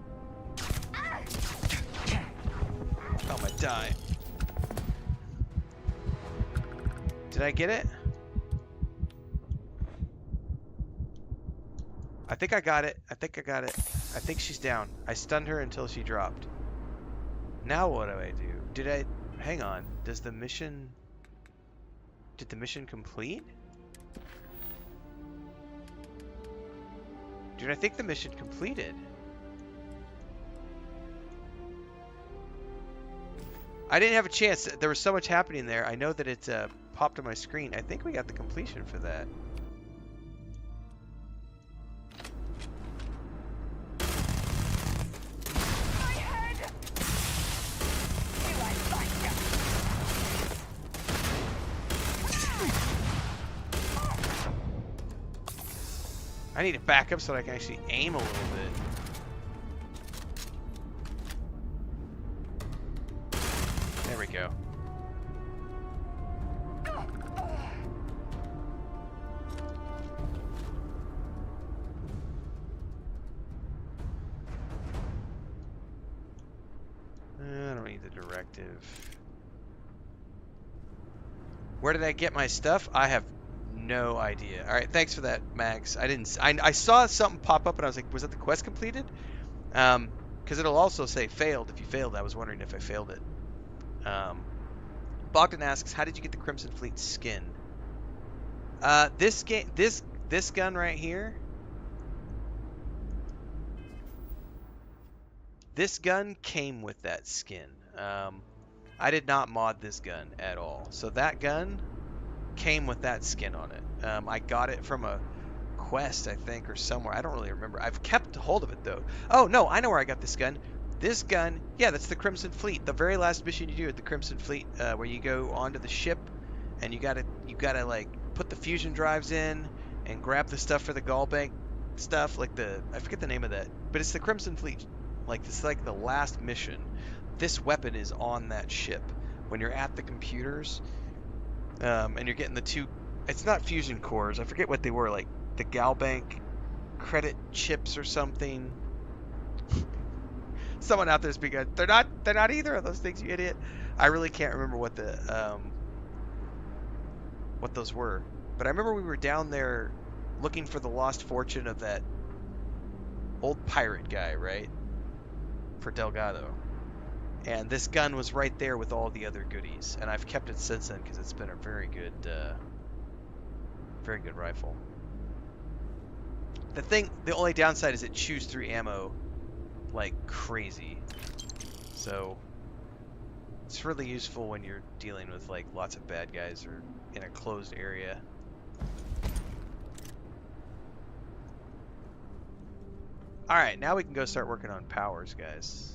[SPEAKER 1] Oh my die. Did I get it? I think I got it. I think she's down. I stunned her until she dropped. Now what do? Hang on. Did the mission complete? Dude, I think the mission completed. I didn't have a chance. There was so much happening there. I know that it popped on my screen. I think we got the completion for that.
[SPEAKER 3] my head. You like ya.
[SPEAKER 1] I need to back up so that I can actually aim a little bit. There we go. I don't need the directive. Where did I get my stuff? I have no idea. All right, thanks for that, Max. I saw something pop up and I was like, was that the quest completed? Because it'll also say failed if you failed. I was wondering if I failed it. Bogdan asks, how did you get the Crimson Fleet skin? This gun right here. This gun came with that skin. I did not mod this gun at all. So that gun came with that skin on it. I got it from a quest, I think, or somewhere. I don't really remember. I've kept hold of it though. Oh no, I know where I got this gun. This gun, yeah, that's the Crimson Fleet. The very last mission you do at the Crimson Fleet, where you go onto the ship, and you gotta like put the fusion drives in and grab the stuff for the Gallbank stuff, like I forget the name of that, but it's the Crimson Fleet. Like this is like the last mission. This weapon is on that ship when you're at the computers, and you're getting the two. It's not fusion cores. I forget what they were, like the Gallbank credit chips or something. Someone out there speaking. They're not either of those things, you idiot. I really can't remember what those were. But I remember we were down there looking for the lost fortune of that old pirate guy, right? For Delgado. And this gun was right there with all the other goodies. And I've kept it since then because it's been a very good rifle. The only downside is it chews through ammo like crazy. So it's really useful when you're dealing with like lots of bad guys or in a closed area. Alright, now we can go start working on powers, guys.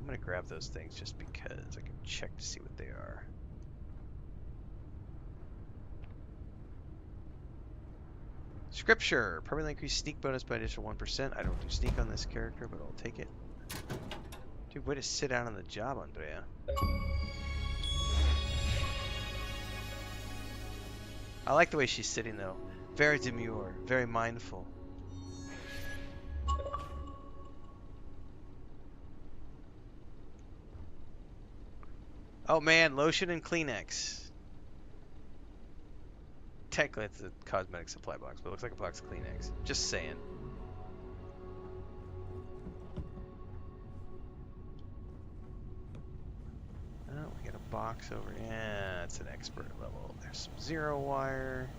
[SPEAKER 1] I'm gonna grab those things just because I can check to see what they are. Scripture. Permanently increase sneak bonus by additional 1%. I don't do sneak on this character, but I'll take it. Dude, way to sit down on the job, Andrea. I like the way she's sitting, though. Very demure, very mindful. Oh man, lotion and Kleenex. Technically it's a cosmetic supply box, but it looks like a box of Kleenex. Just saying. Oh, we got a box over. Yeah, it's an expert level. There's some zero wire.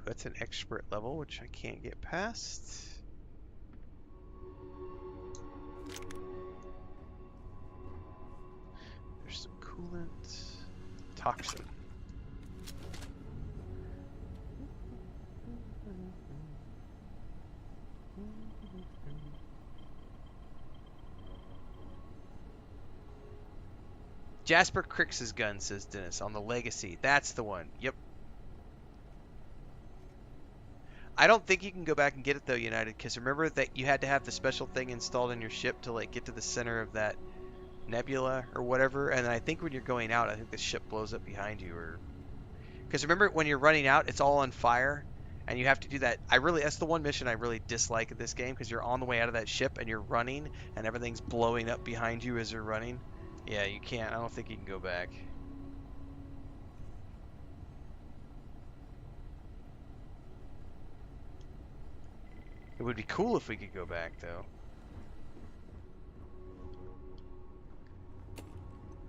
[SPEAKER 1] That's an expert level, which I can't get past. There's some coolant. Toxin. Jasper Crix's gun, says Dennis, on the Legacy. That's the one. Yep. I don't think you can go back and get it though, United, because remember that you had to have the special thing installed in your ship to like get to the center of that nebula or whatever, and I think when you're going out, I think the ship blows up behind you, or because remember when you're running out, it's all on fire, and you have to do that. That's the one mission I really dislike of this game, because you're on the way out of that ship and you're running, and everything's blowing up behind you as you're running. Yeah, you can't. I don't think you can go back. It would be cool if we could go back, though.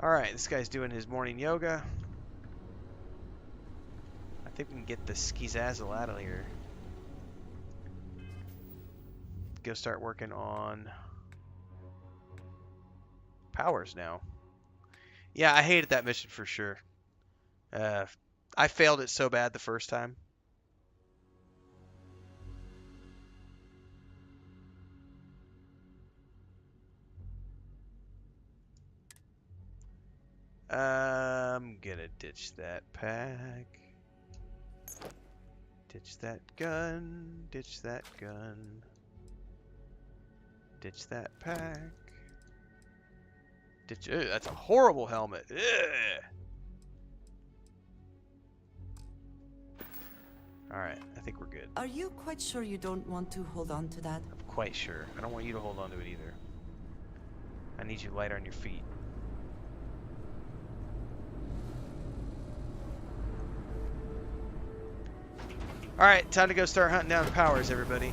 [SPEAKER 1] Alright, this guy's doing his morning yoga. I think we can get the skizazzle out of here. Go start working on powers now. Yeah, I hated that mission for sure. I failed it so bad the first time. I'm gonna ditch that pack. Ditch that gun. Ditch that gun. Ditch that pack. Ditch. Ew, that's a horrible helmet. Alright, I think we're good.
[SPEAKER 5] Are you quite sure you don't want to hold on to that?
[SPEAKER 1] I'm quite sure. I don't want you to hold on to it either. I need you light on your feet. Alright, time to go start hunting down powers, everybody.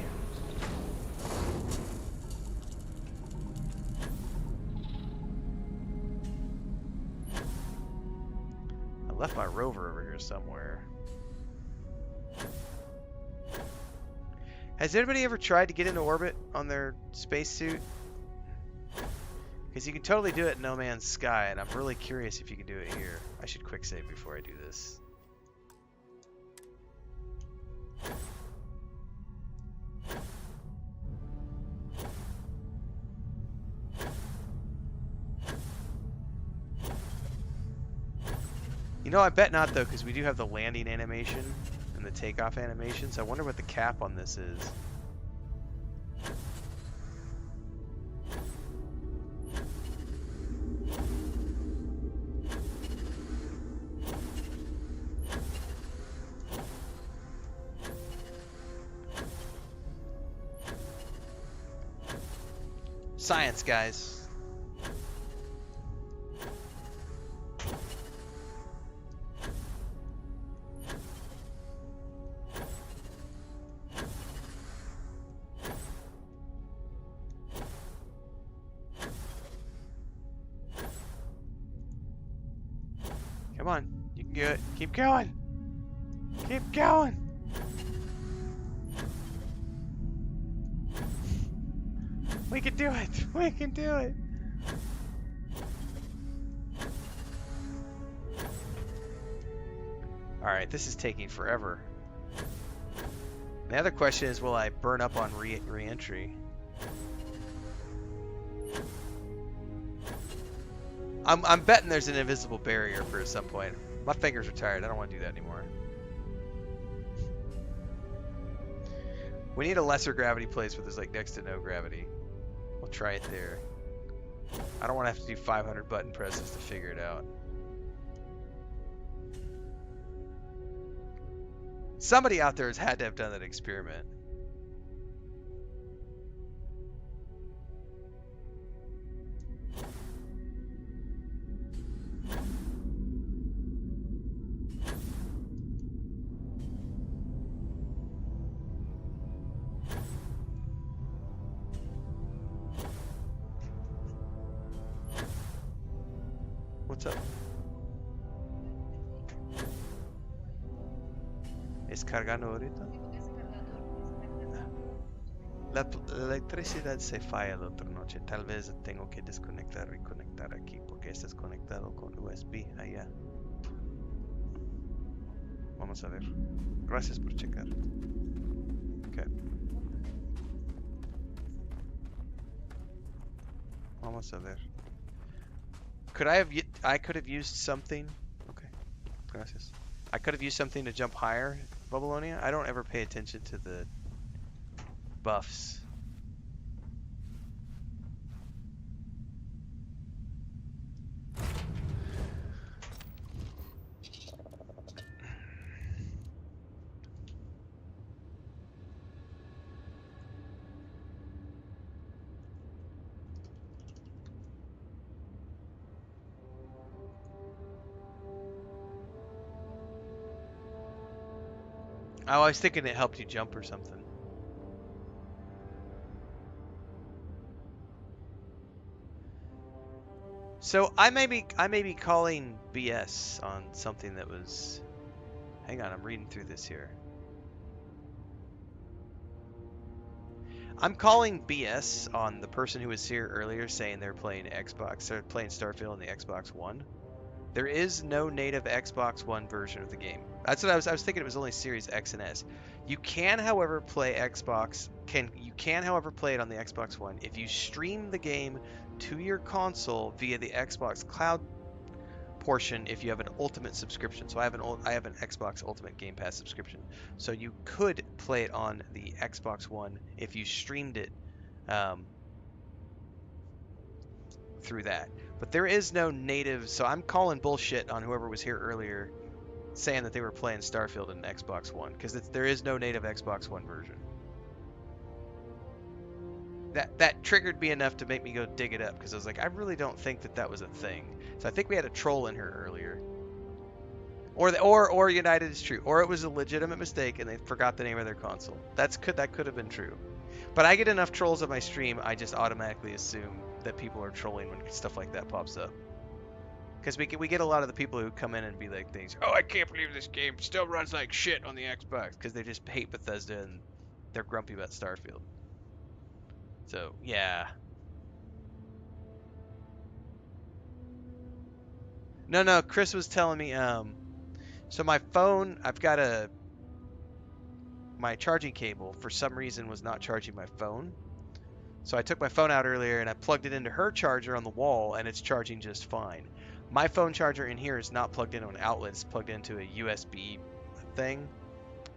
[SPEAKER 1] Left my rover over here somewhere. Has anybody ever tried to get into orbit on their spacesuit? Because you can totally do it in No Man's Sky, and I'm really curious if you can do it here. I should quick save before I do this. You know, I bet not though, because we do have the landing animation and the takeoff animation, so I wonder what the cap on this is. Science, guys. Come on, you can do it. Keep going. Keep going. We can do it. We can do it. All right, this is taking forever. The other question is, will I burn up on re-entry? I'm betting there's an invisible barrier for at some point. My fingers are tired. I don't want to do that anymore. We need a lesser gravity place where there's like next to no gravity. We'll try it there. I don't want to have to do 500 button presses to figure it out. Somebody out there has had to have done that experiment. What's up? ¿Es cargando ahorita? La electricidad se falla la otra noche. Tal vez tengo que desconectar y conectar aquí porque estás conectado con USB allá. Vamos a ver. Gracias por checar. Okay. Vamos a ver. I could have used something. Okay. Gracias. I could have used something to jump higher, Babylonia. I don't ever pay attention to the buffs. I was thinking it helped you jump or something. So I may be calling BS on something that was. Hang on, I'm reading through this here. I'm calling BS on the person who was here earlier saying they're playing Starfield on the Xbox One. There is no native Xbox One version of the game. That's what I was thinking. It was only Series X and S. You can, however, play it on the Xbox One if you stream the game to your console via the Xbox Cloud portion. If you have an Ultimate subscription, so I have an Xbox Ultimate Game Pass subscription, so you could play it on the Xbox One if you streamed it through that. But there is no native, so I'm calling bullshit on whoever was here earlier saying that they were playing Starfield in Xbox One, because there is no native Xbox One version. That triggered me enough to make me go dig it up, because I was like, I really don't think that was a thing. So I think we had a troll in here earlier. Or United is true, or it was a legitimate mistake and they forgot the name of their console. That could have been true. But I get enough trolls on my stream, I just automatically assume that people are trolling when stuff like that pops up. Because we get a lot of the people who come in and be like things. Oh, I can't believe this game still runs like shit on the Xbox because they just hate Bethesda and they're grumpy about Starfield. So yeah. No. Chris was telling me. So my phone, I've got my charging cable for some reason was not charging my phone. So I took my phone out earlier and I plugged it into her charger on the wall and it's charging just fine. My phone charger in here is not plugged in on an outlet, it's plugged into a USB thing.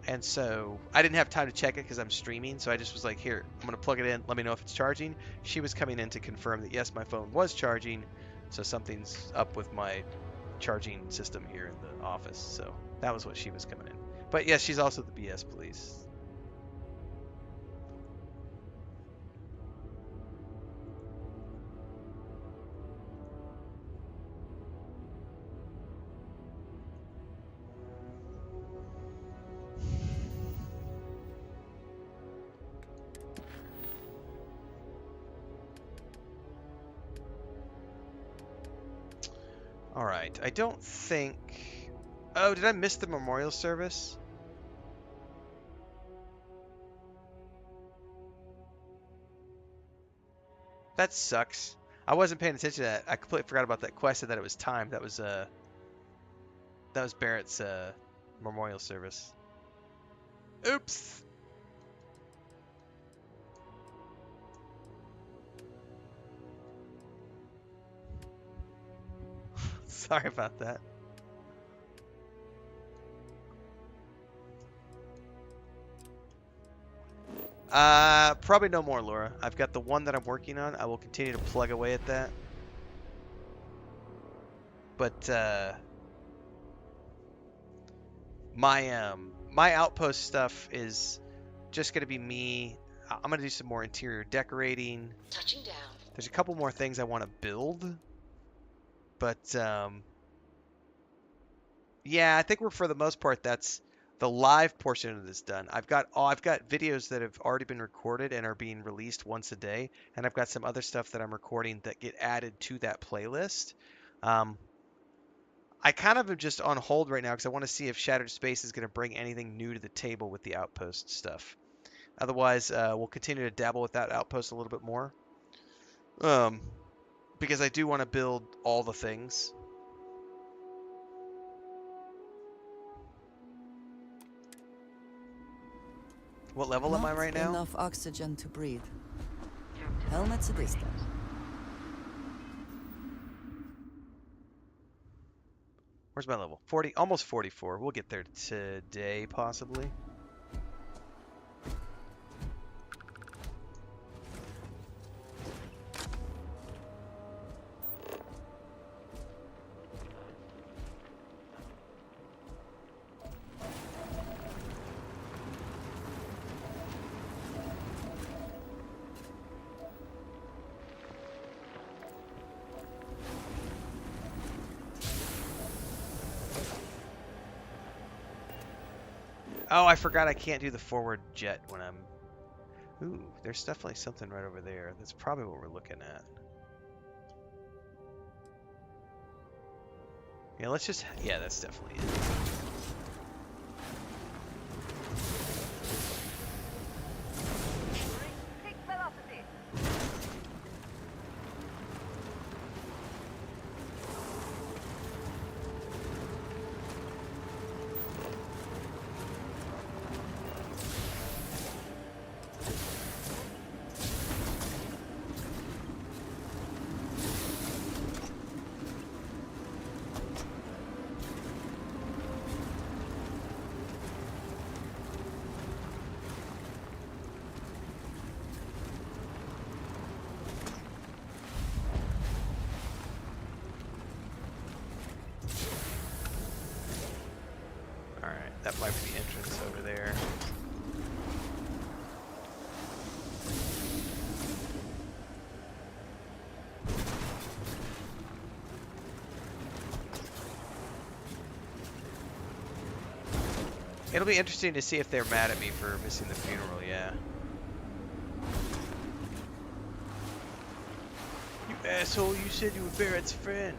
[SPEAKER 1] And so I didn't have time to check it because I'm streaming. So I just was like, here, I'm going to plug it in. Let me know if it's charging. She was coming in to confirm that, yes, my phone was charging. So something's up with my charging system here in the office. So that was what she was coming in. But yes, she's also the BS police. All right, I don't think... Oh, did I miss the memorial service? That sucks. I wasn't paying attention to that. I completely forgot about that quest and that it was timed. That was Barrett's memorial service. Oops. Sorry about that. Probably no more, Laura. I've got the one that I'm working on. I will continue to plug away at that. But my outpost stuff is just gonna be me. I'm gonna do some more interior decorating.
[SPEAKER 4] Touching down.
[SPEAKER 1] There's a couple more things I want to build, but yeah, I think we're for the most part that's the live portion of this done. I've got videos that have already been recorded and are being released once a day, and I've got some other stuff that I'm recording that get added to that playlist. I kind of am just on hold right now because I want to see if Shattered Space is going to bring anything new to the table with the Outpost stuff. Otherwise, we'll continue to dabble with that Outpost a little bit more. Because I do want to build all the things. What level am I right now?
[SPEAKER 5] Enough oxygen to breathe. Helmets a distance.
[SPEAKER 1] Where's my level? 40, almost 44. We'll get there today, possibly. Oh, I forgot I can't do the forward jet when I'm... Ooh, there's definitely something right over there. That's probably what we're looking at. Yeah, let's just... Yeah, that's definitely it.
[SPEAKER 3] Peak velocity.
[SPEAKER 1] That might be the entrance over there. It'll be interesting to see if they're mad at me for missing the funeral, yeah. You asshole, you said you were Barrett's friend.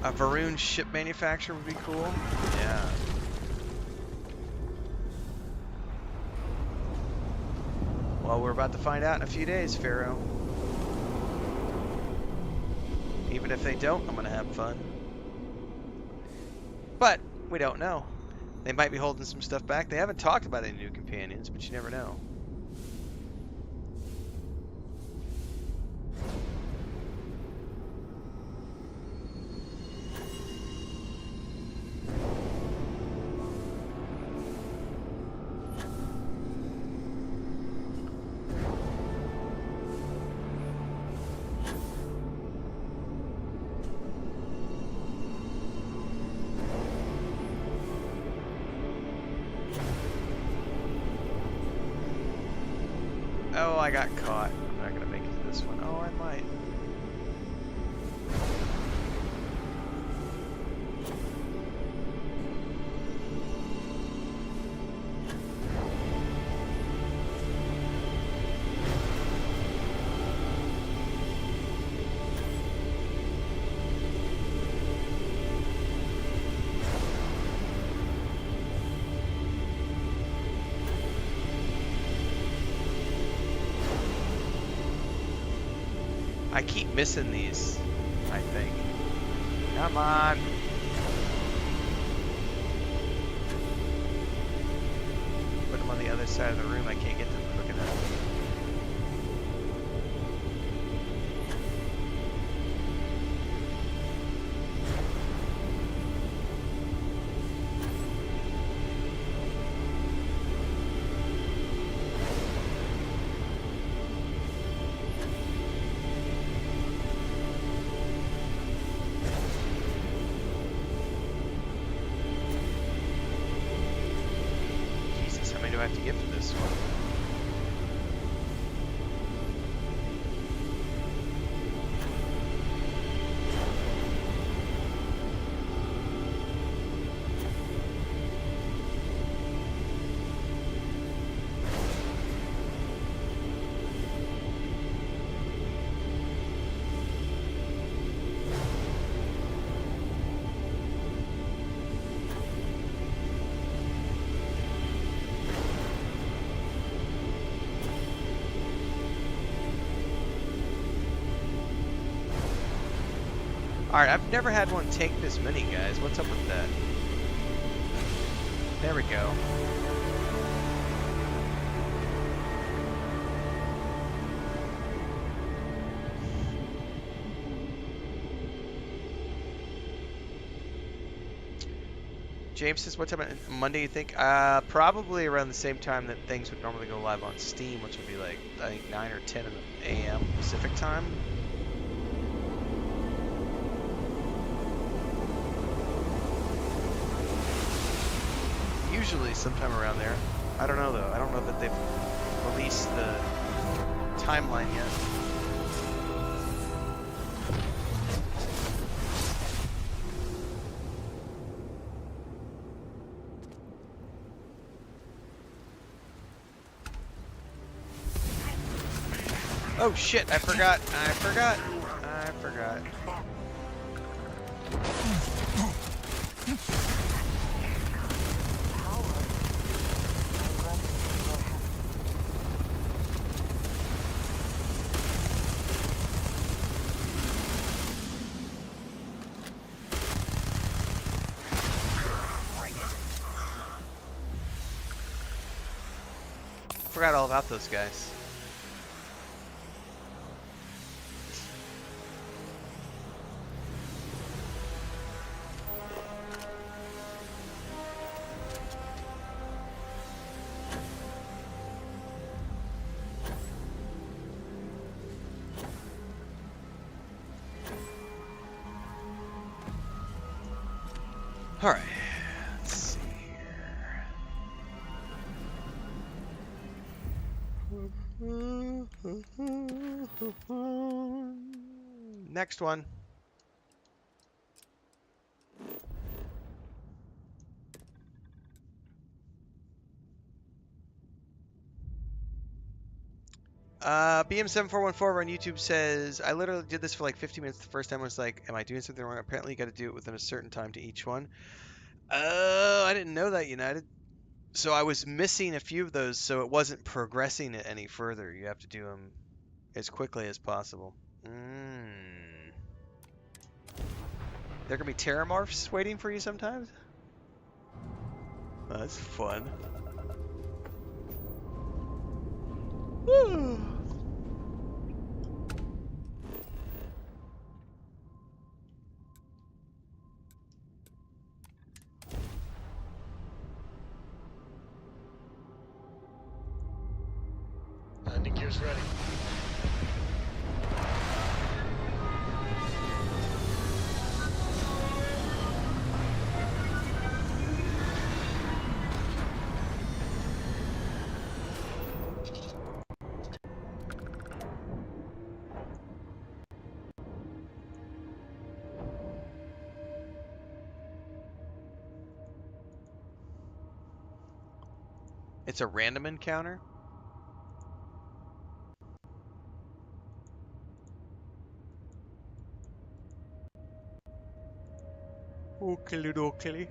[SPEAKER 1] A Varun ship manufacturer would be cool. Yeah. Well, we're about to find out in a few days, Pharaoh. Even if they don't, I'm gonna have fun. But we don't know. They might be holding some stuff back. They haven't talked about any new companions, but you never know. Oh, I got caught. I'm not gonna make it to this one. Oh, I might. I keep missing these, I think. Come on. Put them on the other side of the room. I can't get them quick enough. Do I have to get for this one? Alright, I've never had one take this many, guys. What's up with that? There we go. James says, what time on Monday you think? Probably around the same time that things would normally go live on Steam, which would be like, I think 9 or 10 a.m. Pacific time. Usually sometime around there. I don't know though. I don't know that they've released the timeline yet. Oh shit, I forgot. I forgot. Forgot all about those guys. All right. Let's see here. Next one. BM7414 on YouTube says, I literally did this for like 15 minutes the first time. I was like, am I doing something wrong? Apparently you got to do it within a certain time to each one. I didn't know that, United. So I was missing a few of those, so it wasn't progressing it any further. You have to do them as quickly as possible. There can be terramorphs waiting for you sometimes? Oh, that's fun. Woo!
[SPEAKER 2] Landing gear's ready.
[SPEAKER 1] It's a random encounter? Oakley dokley.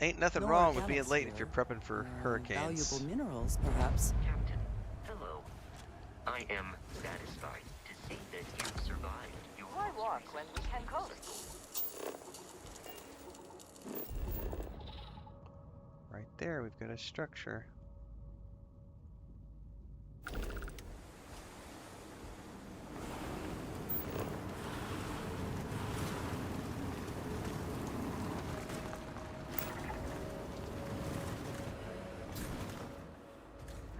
[SPEAKER 1] Ain't nothing
[SPEAKER 5] No
[SPEAKER 1] wrong with being
[SPEAKER 5] organics
[SPEAKER 1] late if you're
[SPEAKER 5] here.
[SPEAKER 1] prepping for hurricanes.
[SPEAKER 5] Valuable minerals, perhaps.
[SPEAKER 8] Captain, hello. I am satisfied to see that you survived your
[SPEAKER 3] Why walk when we can coast?
[SPEAKER 1] Right there, we've got a structure.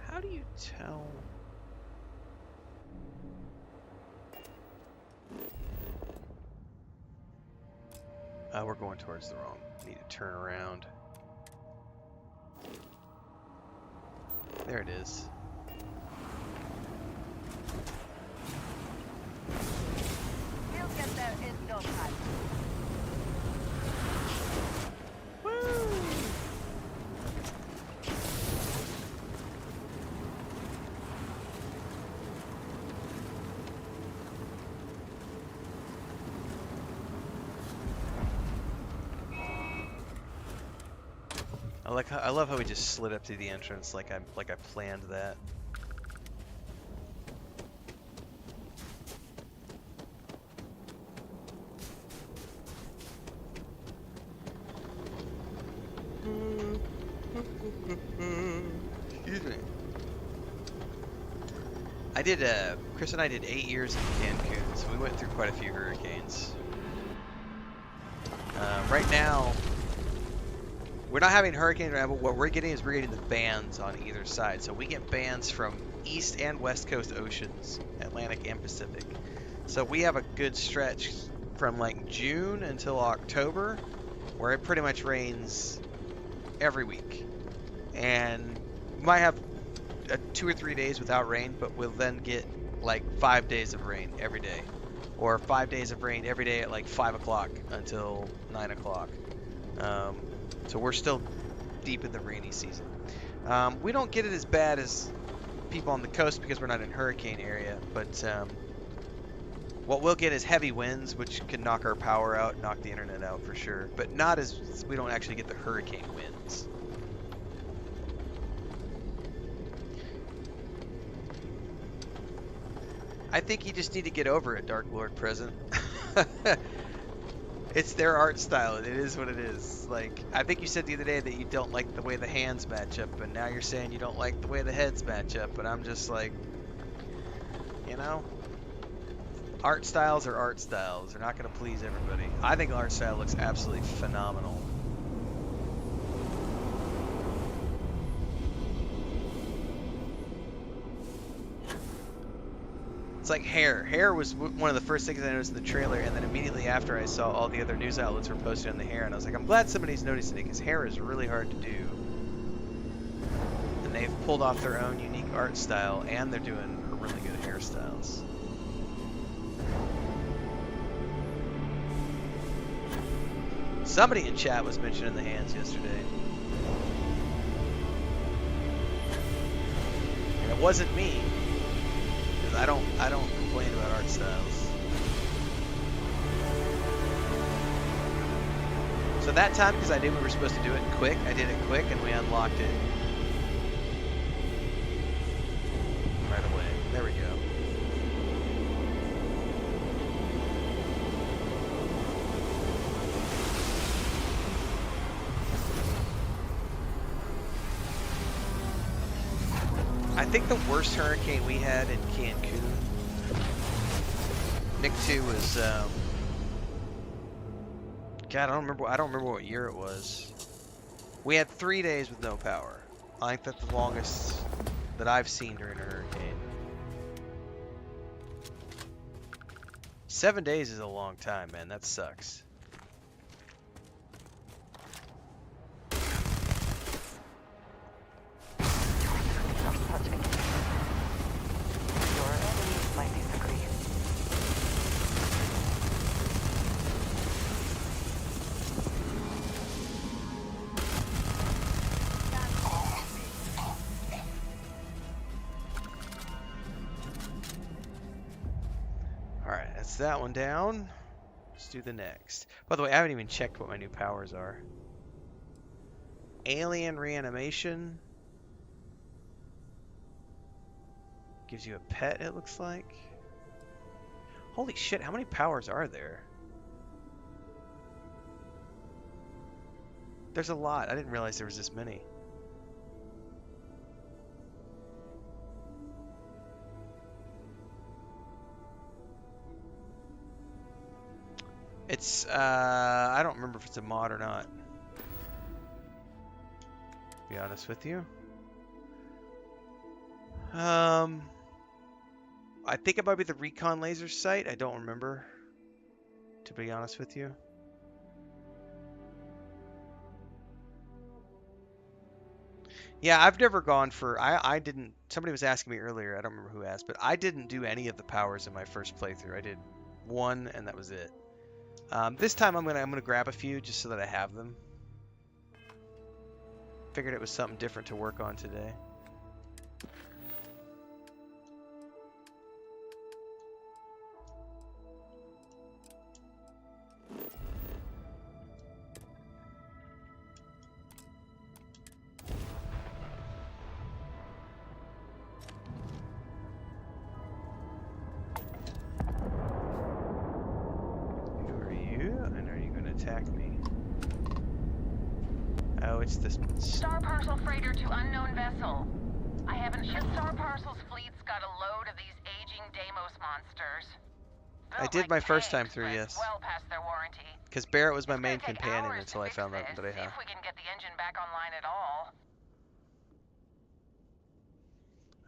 [SPEAKER 1] How do you tell? We're going towards the wrong. Need to turn around. There it is.
[SPEAKER 3] We'll get there in no time.
[SPEAKER 1] I love how we just slid up to the entrance like I planned that. Excuse me. Chris and I did 8 years in Cancun, so we went through quite a few hurricanes. Right now, we're not having hurricanes right now, but what we're getting is we're getting the bands on either side. So we get bands from east and west coast oceans, Atlantic and Pacific. So we have a good stretch from like June until October where it pretty much rains every week. And we might have 2 or 3 days without rain, but we'll then get like 5 days of rain every day. Or 5 days of rain every day at like 5 o'clock until 9 o'clock. So we're still deep in the rainy season. We don't get it as bad as people on the coast because we're not in hurricane area, but what we'll get is heavy winds, which can knock our power out, knock the internet out for sure, but not as, we don't actually get the hurricane winds. I think you just need to get over it, Dark Lord Present. It's their art style, and it is what it is. Like, I think you said the other day that you don't like the way the hands match up, and now you're saying you don't like the way the heads match up, and I'm just like, you know? Art styles are art styles. They're not going to please everybody. I think the art style looks absolutely phenomenal. it's like hair. Hair was one of the first things I noticed in the trailer, and then immediately after I saw all the other news outlets were posting on the hair, and I was like, I'm glad somebody's noticing it, because hair is really hard to do. And they've pulled off their own unique art style, and they're doing really good hairstyles. Somebody in chat was mentioning the hands yesterday. And it wasn't me. Because I don't complain about art styles. So that time, because I knew we were supposed to do it quick, I did it quick and we unlocked it right away. There we go. I think the worst hurricane we had in Cancun, Nick 2 was, God, I don't remember what year it was. We had 3 days with no power. I think that's the longest that I've seen during a hurricane. 7 days is a long time, man. That sucks.
[SPEAKER 6] Don't touch me. Your enemies might disagree.
[SPEAKER 1] Alright, that's that one down. Let's do the next. By the way, I haven't even checked what my new powers are. Alien reanimation. Gives you a pet, it looks like. Holy shit, how many powers are there? There's a lot. I didn't realize there was this many. It's, I don't remember if it's a mod or not. To be honest with you. I think it might be the recon laser sight. I don't remember, to be honest with you. Yeah, I've never gone for, I didn't, somebody was asking me earlier, I don't remember who asked, but I didn't do any of the powers in my first playthrough. I did one and that was it. This time I'm gonna grab a few just so that I have them. Figured it was something different to work on today. It's this
[SPEAKER 3] Star Parcel freighter to unknown vessel. I haven't shipped Star Parcel's fleet's got a load of these aging Deimos monsters.
[SPEAKER 1] I did my first time through, yes.
[SPEAKER 3] Well past their warranty.
[SPEAKER 1] Because Barrett was my main companion until I found out that I
[SPEAKER 3] See if we can get the engine back online at all.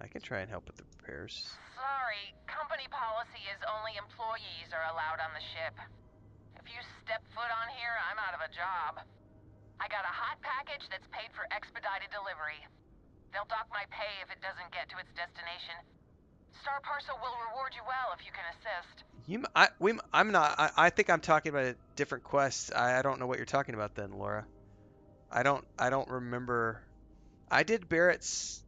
[SPEAKER 1] I can try and help with the repairs.
[SPEAKER 3] Sorry, company policy is only employees are allowed on the ship. If you step foot on here, I'm out of a job. I got a hot package that's paid for expedited delivery. They'll dock my pay if it doesn't get to its destination. Star Parcel will reward you well if you can assist.
[SPEAKER 1] I'm not. I think I'm talking about a different quest. I don't know what you're talking about then, Laura. I don't remember. I did Barrett's.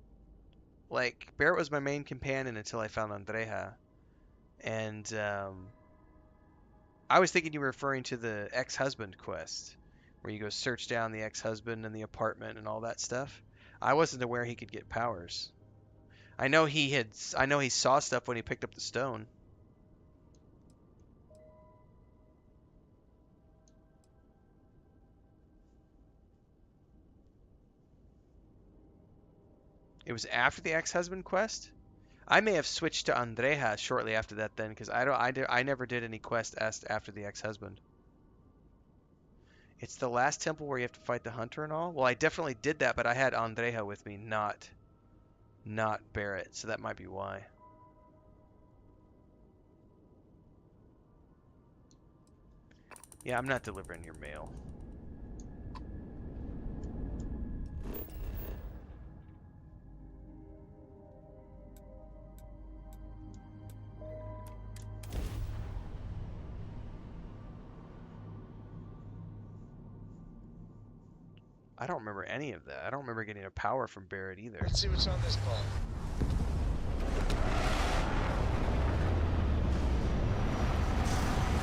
[SPEAKER 1] Like Barrett was my main companion until I found Andreja, and I was thinking you were referring to the ex-husband quest, where you go search down the ex-husband and the apartment and all that stuff. I wasn't aware he could get powers. I know he saw stuff when he picked up the stone. It was after the ex-husband quest? I may have switched to Andreja shortly after that then, because I never did any quest after the ex-husband. It's the last temple where you have to fight the hunter and all? Well, I definitely did that, but I had Andreja with me, not Barrett, so that might be why. Yeah, I'm not delivering your mail. I don't remember any of that. I don't remember getting a power from Barrett either.
[SPEAKER 2] Let's see what's on this call.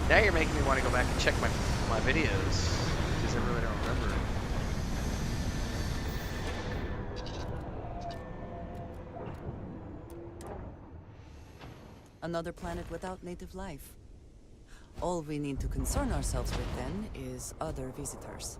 [SPEAKER 1] Now you're making me want to go back and check my videos, because I really don't remember.
[SPEAKER 5] Another planet without native life. All we need to concern ourselves with then is other visitors.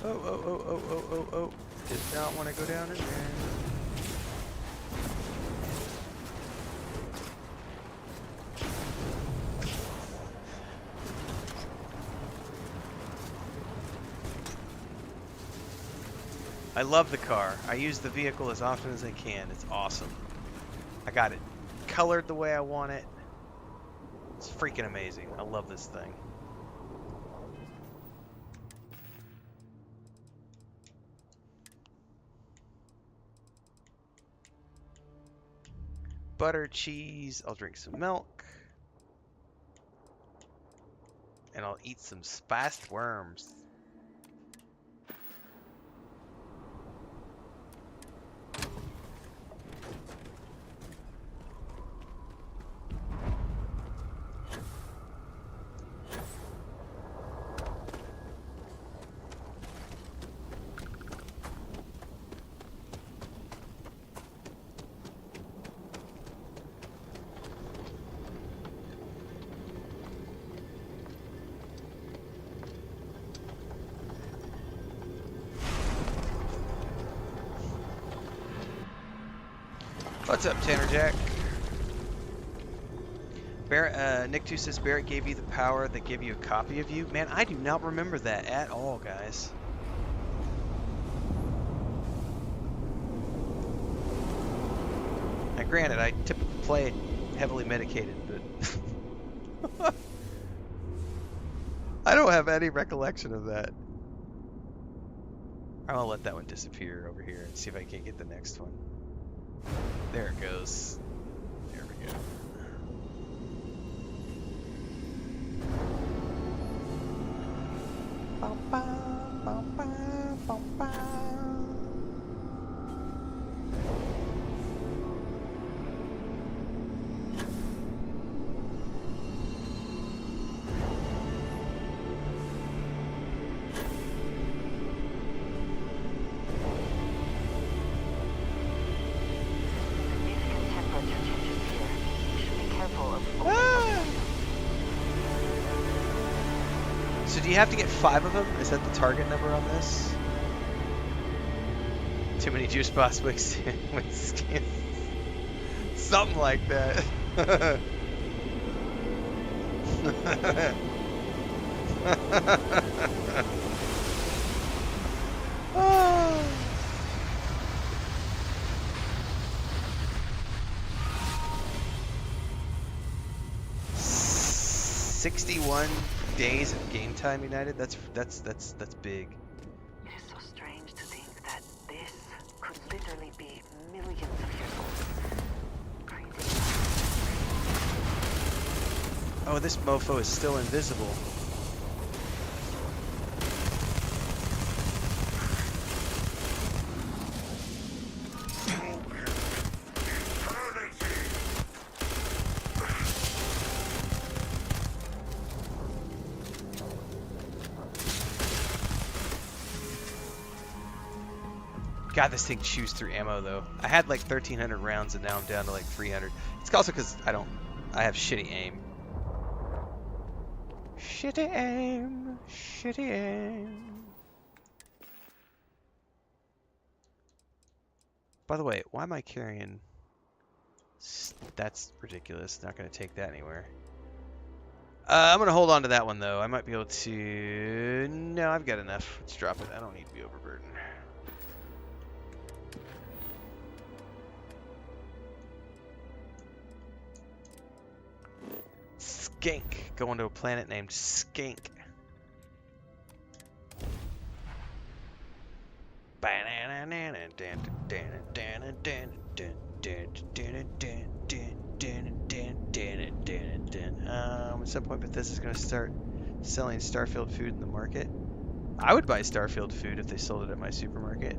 [SPEAKER 1] Oh. Did not want to go down in there. I love the car. I use the vehicle as often as I can. It's awesome. I got it colored the way I want it. It's freaking amazing. I love this thing. Butter, cheese. I'll drink some milk. And I'll eat some spiced worms. What's up, Tanner Jack? Barrett, Nick2 says Barrett gave you the power that gave you a copy of you. Man, I do not remember that at all, guys. Now, granted, I typically play heavily medicated, but I don't have any recollection of that. I'll let that one disappear over here and see if I can't get the next one. There it goes. There we go. Bum, bum, bum, bum, bum, bum. So do you have to get 5 of them? Is that the target number on this? Too many juice box wicks. Something like that. Oh. 61 days of game time, United. That's big.
[SPEAKER 6] It is so strange to think that this could literally be millions of years old. Crazy.
[SPEAKER 1] Oh, this mofo is still invisible. God, this thing chews through ammo though. I had like 1,300 rounds and now I'm down to like 300. It's also because I have shitty aim. Shitty aim. Shitty aim. By the way, why am I carrying... That's ridiculous. Not going to take that anywhere. I'm going to hold on to that one, though. I might be able to... No, I've got enough. Let's drop it. I don't need to be overburdened. Skink. Going to a planet named Skink. At some point Bethesda's going to start selling Starfield food in the market. I would buy Starfield food if they sold it at my supermarket.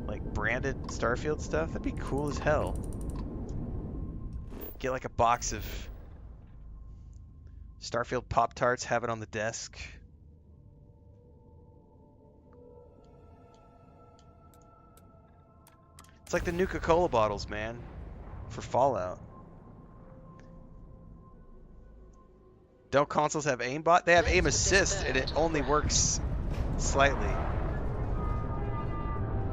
[SPEAKER 1] Like branded Starfield stuff. That'd be cool as hell. Get like a box of Starfield Pop-Tarts, have it on the desk. It's like the Nuka-Cola bottles, man, for Fallout. Don't consoles have aimbot? They have aim assist, and it only works slightly.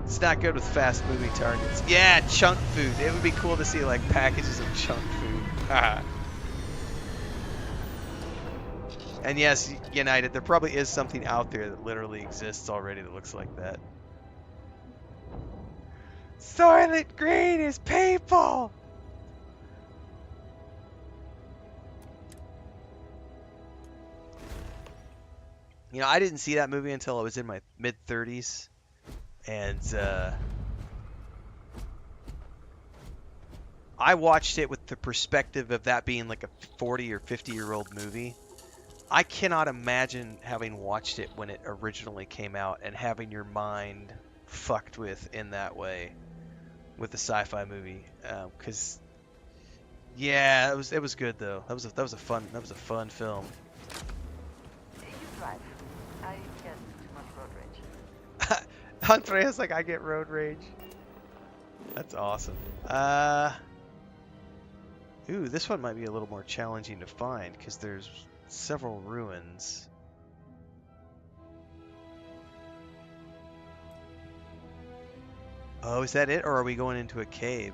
[SPEAKER 1] It's not good with fast-moving targets. Yeah, chunk food. It would be cool to see like packages of chunk food. And yes, United, there probably is something out there that literally exists already that looks like that. Silent Green is people! You know, I didn't see that movie until I was in my mid-30s. And, I watched it with the perspective of that being like a 40 or 50-year-old movie. I cannot imagine having watched it when it originally came out and having your mind fucked with in that way with the sci-fi movie. Because, yeah, it was good though. That was a fun film.
[SPEAKER 6] You drive. I get too much road rage.
[SPEAKER 1] Andrea's like, I get road rage. That's awesome. Ooh, this one might be a little more challenging to find because there's several ruins. Oh, is that it? Or are we going into a cave?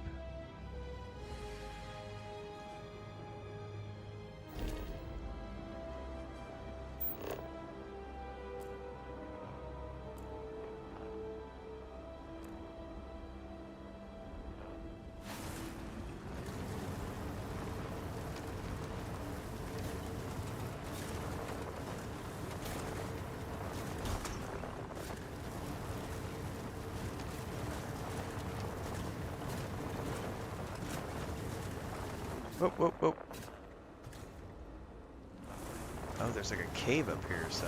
[SPEAKER 1] Whoop, whoop, whoop. Oh, there's like a cave up here, so.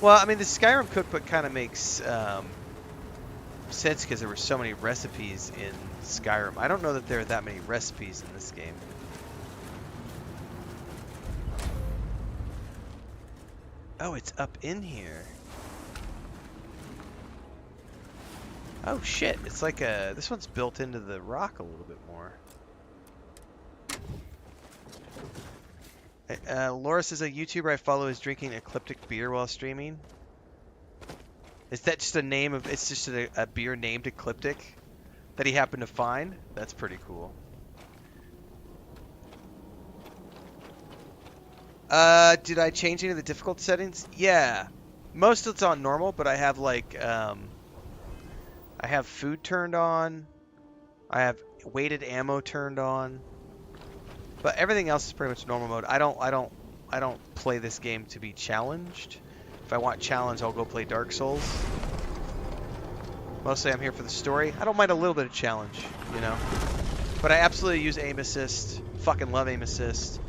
[SPEAKER 1] Well, I mean, the Skyrim cookbook kind of makes sense because there were so many recipes in Skyrim. I don't know that there are that many recipes in this game. Oh, it's up in here. Oh shit, it's like this one's built into the rock a little bit more. Laura says a YouTuber I follow is drinking ecliptic beer while streaming. Is that just a name of, it's just a beer named Ecliptic that he happened to find? That's pretty cool. Did I change any of the difficult settings? Yeah. Most of it's on normal, but I have like, I have food turned on. I have weighted ammo turned on. But everything else is pretty much normal mode. I don't play this game to be challenged. If I want challenge, I'll go play Dark Souls. Mostly I'm here for the story. I don't mind a little bit of challenge, you know. But I absolutely use aim assist. Fucking love aim assist.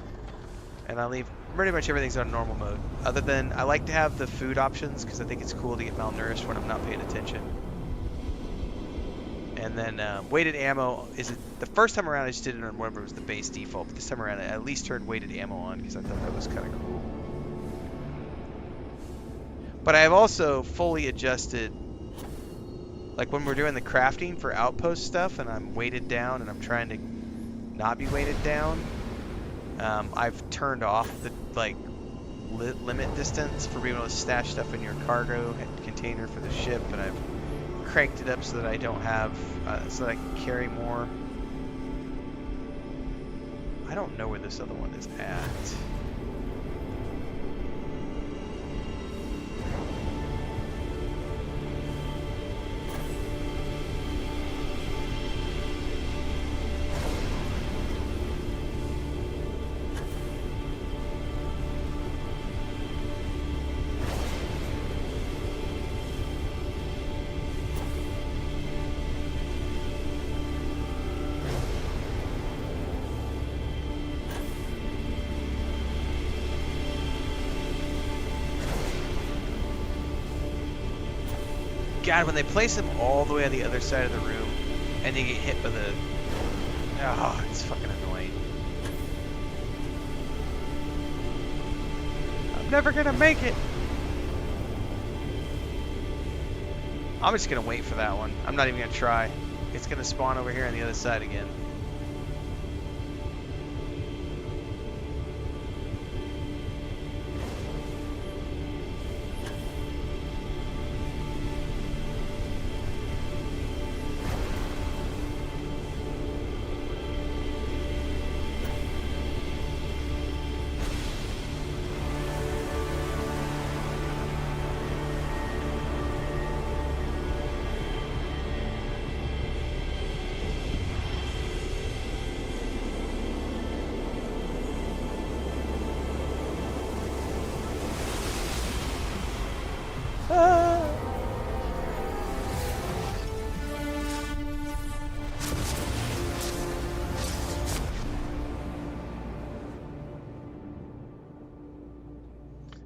[SPEAKER 1] And I leave pretty much everything's on normal mode. Other than I like to have the food options because I think it's cool to get malnourished when I'm not paying attention. And then weighted ammo is the first time around I just did it on whatever was the base default. But this time around I at least turned weighted ammo on because I thought that was kind of cool. But I've also fully adjusted, like when we're doing the crafting for Outpost stuff and I'm weighted down and I'm trying to not be weighted down, I've turned off the limit distance for being able to stash stuff in your cargo container for the ship, and I've cranked it up so that I don't have, so that I can carry more. I don't know where this other one is at. God, when they place them all the way on the other side of the room and they get hit by the... Oh, it's fucking annoying. I'm never gonna make it! I'm just gonna wait for that one. I'm not even gonna try. It's gonna spawn over here on the other side again.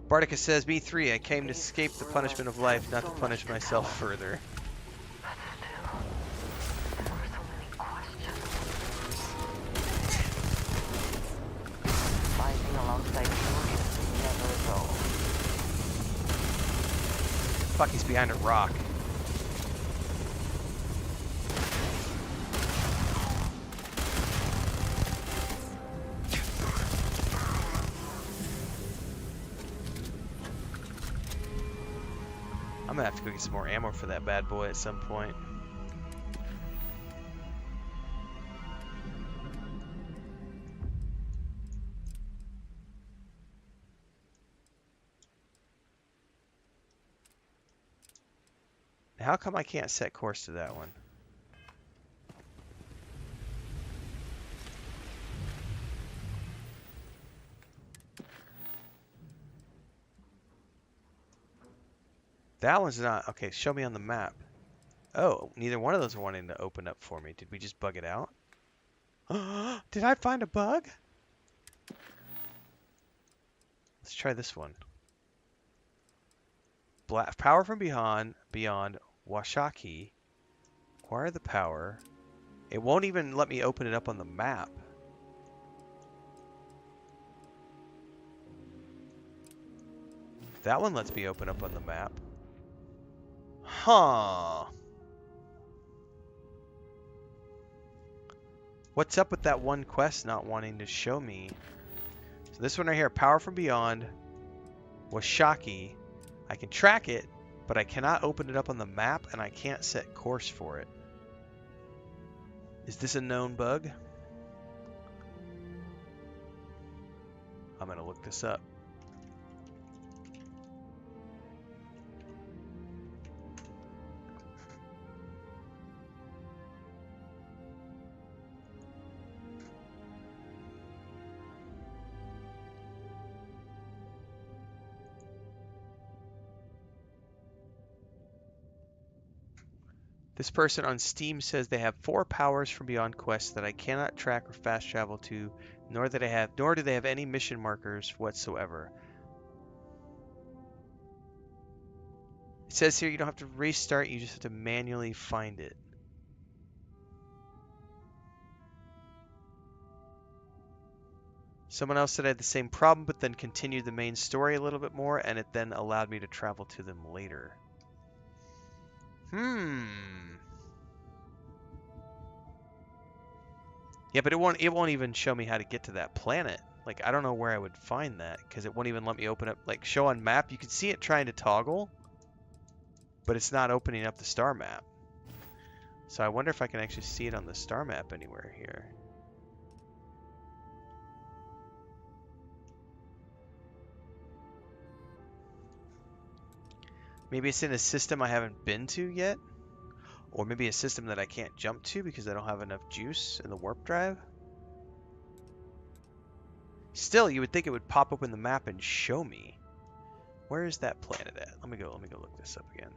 [SPEAKER 1] Barticus says, Me 3, I came to escape the punishment of life, not to punish myself further.
[SPEAKER 6] But still, there were so many questions. Fighting alongside you is never resolved.
[SPEAKER 1] Fuck, he's behind a rock. I'm gonna have to go get some more ammo for that bad boy at some point. How come I can't set course to that one? That one's not... Okay, show me on the map. Oh, neither one of those are wanting to open up for me. Did we just bug it out? Did I find a bug? Let's try this one. Power from beyond Washaki. Acquire the power. It won't even let me open it up on the map. That one lets me open up on the map. Huh. What's up with that one quest not wanting to show me? So this one right here, Power from Beyond, Washaki. I can track it, but I cannot open it up on the map, and I can't set course for it. Is this a known bug? I'm gonna look this up. This person on Steam says they have 4 powers from Beyond quests that I cannot track or fast travel to, nor do they have any mission markers whatsoever. It says here you don't have to restart, you just have to manually find it. Someone else said I had the same problem, but then continued the main story a little bit more, and it then allowed me to travel to them later. Yeah, but it won't even show me how to get to that planet. Like, I don't know where I would find that, because it won't even let me open up, like, show on map. You can see it trying to toggle, but it's not opening up the star map. So I wonder if I can actually see it on the star map anywhere here. Maybe it's in a system I haven't been to yet. Or maybe a system that I can't jump to because I don't have enough juice in the warp drive. Still, you would think it would pop open the map and show me. Where is that planet at? Let me go look this up again.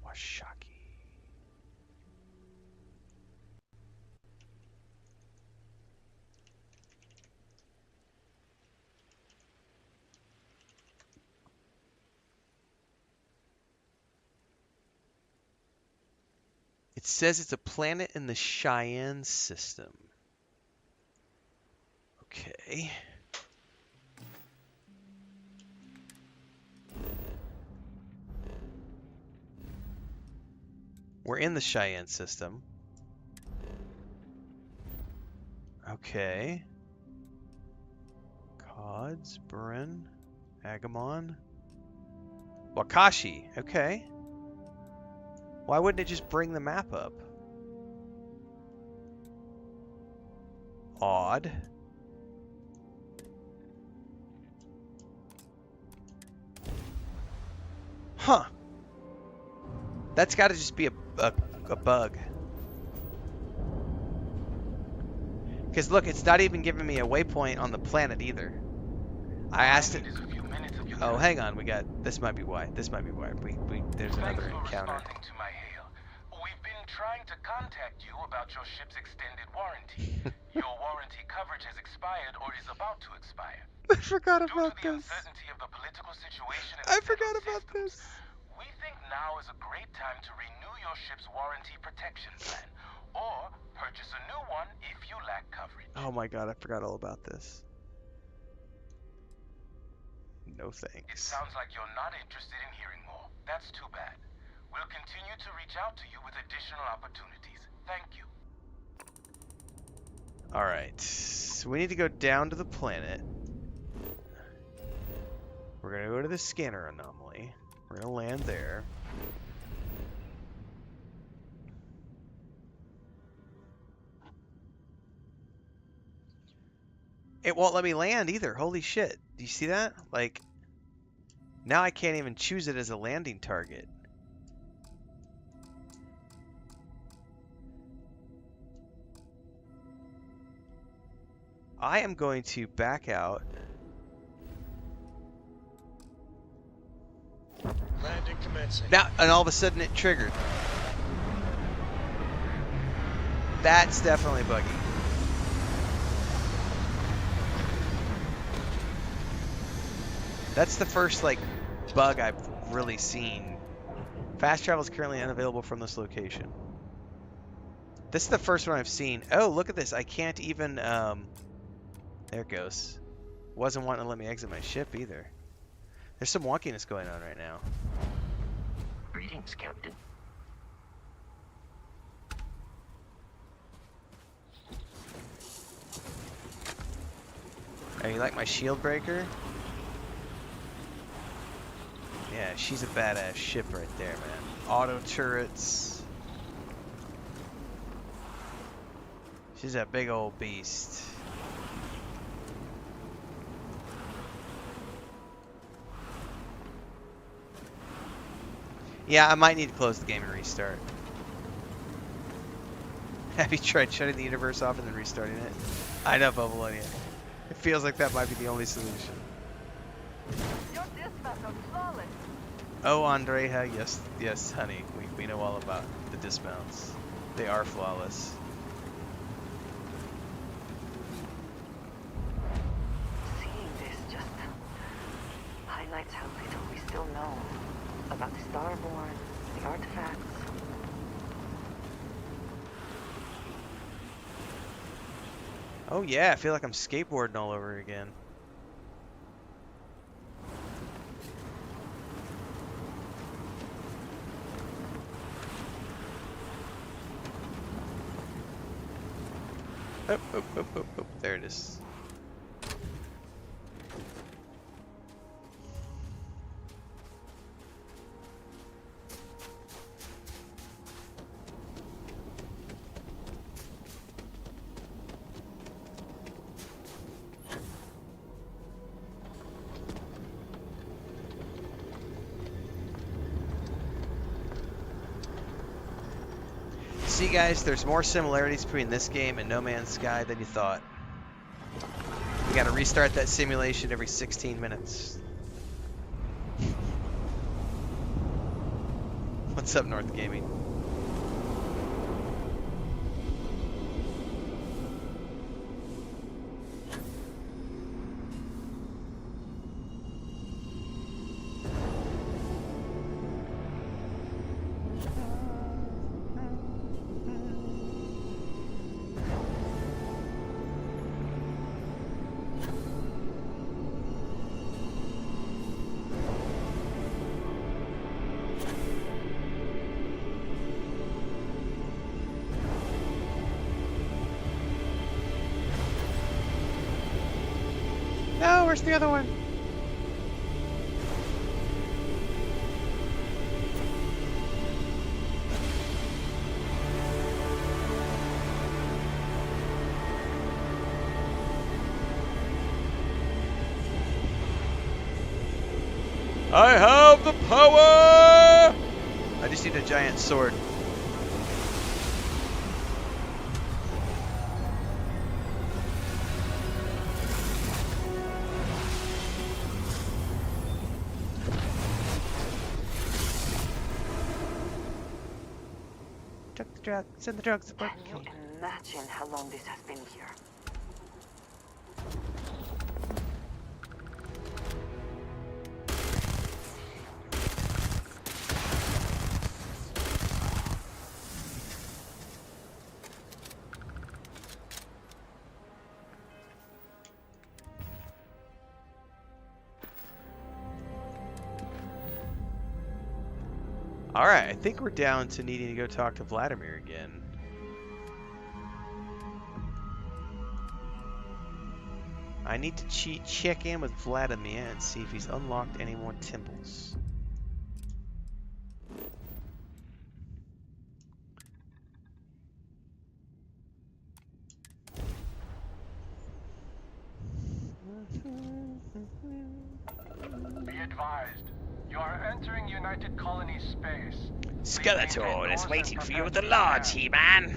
[SPEAKER 1] Washaki. It says it's a planet in the Cheyenne system. Okay. We're in the Cheyenne system. Okay. Cods, Burin, Agamon. Wakashi. Okay. Why wouldn't it just bring the map up? Odd. Huh. That's got to just be a bug. Because look, it's not even giving me a waypoint on the planet either. I asked it. Oh, hang on. This might be why. There's another encounter.
[SPEAKER 7] We've been trying to contact you about your ship's extended warranty. Your warranty coverage has expired or is about to expire.
[SPEAKER 1] I forgot about
[SPEAKER 7] Due to the
[SPEAKER 1] this.
[SPEAKER 7] uncertainty of the political situation in
[SPEAKER 1] I
[SPEAKER 7] the
[SPEAKER 1] forgot
[SPEAKER 7] federal
[SPEAKER 1] about
[SPEAKER 7] systems,
[SPEAKER 1] this.
[SPEAKER 7] we think now is a great time to renew your ship's warranty protection plan, or purchase a new one if you lack coverage.
[SPEAKER 1] Oh my god, I forgot all about this. No
[SPEAKER 7] It
[SPEAKER 1] thanks.
[SPEAKER 7] sounds like you're not interested in hearing more. That's too bad. We'll continue to reach out to you with additional opportunities. Thank you.
[SPEAKER 1] Alright, so we need to go down to the planet. We're going to go to the scanner anomaly. We're going to land there. It won't let me land either. Holy shit. Do you see that? Like, now I can't even choose it as a landing target. I am going to back out.
[SPEAKER 2] Landing commencing.
[SPEAKER 1] Now, and all of a sudden it triggered. That's definitely buggy. That's the first, like, bug I've really seen. Fast travel is currently unavailable from this location. This is the first one I've seen. Oh, look at this. I can't even, there it goes. Wasn't wanting to let me exit my ship either. There's some wonkiness going on right now.
[SPEAKER 8] Greetings, Captain.
[SPEAKER 1] Oh, you like my shield breaker? Yeah, she's a badass ship right there, man. Auto turrets. She's a big old beast. Yeah, I might need to close the game and restart. Have you tried shutting the universe off and then restarting it? I know, Bubble, yeah. It feels like that might be the only solution.
[SPEAKER 6] Your dispatch was flawless.
[SPEAKER 1] Oh, Andreja, yes, yes, honey. We know all about the dismounts. They are flawless.
[SPEAKER 6] Seeing this just highlights how little we still know about the Starborn, the artifacts.
[SPEAKER 1] Oh yeah, I feel like I'm skateboarding all over again. Oh, oh, oh, oh, oh, there it is. See guys, there's more similarities between this game and No Man's Sky than you thought. We gotta restart that simulation every 16 minutes. What's up, North Gaming? No, where's the other one? I have the power! I just need a giant sword. Chuck the drug, send the drugs to
[SPEAKER 6] Can
[SPEAKER 1] Burger
[SPEAKER 6] you
[SPEAKER 1] King.
[SPEAKER 6] imagine how long this has been here?
[SPEAKER 1] Alright, I think we're down to needing to go talk to Vladimir again. I need to check in with Vladimir and see if he's unlocked any more temples.
[SPEAKER 7] Be advised, you are entering United Colony space.
[SPEAKER 1] Skeletor is waiting for you with the large He-Man.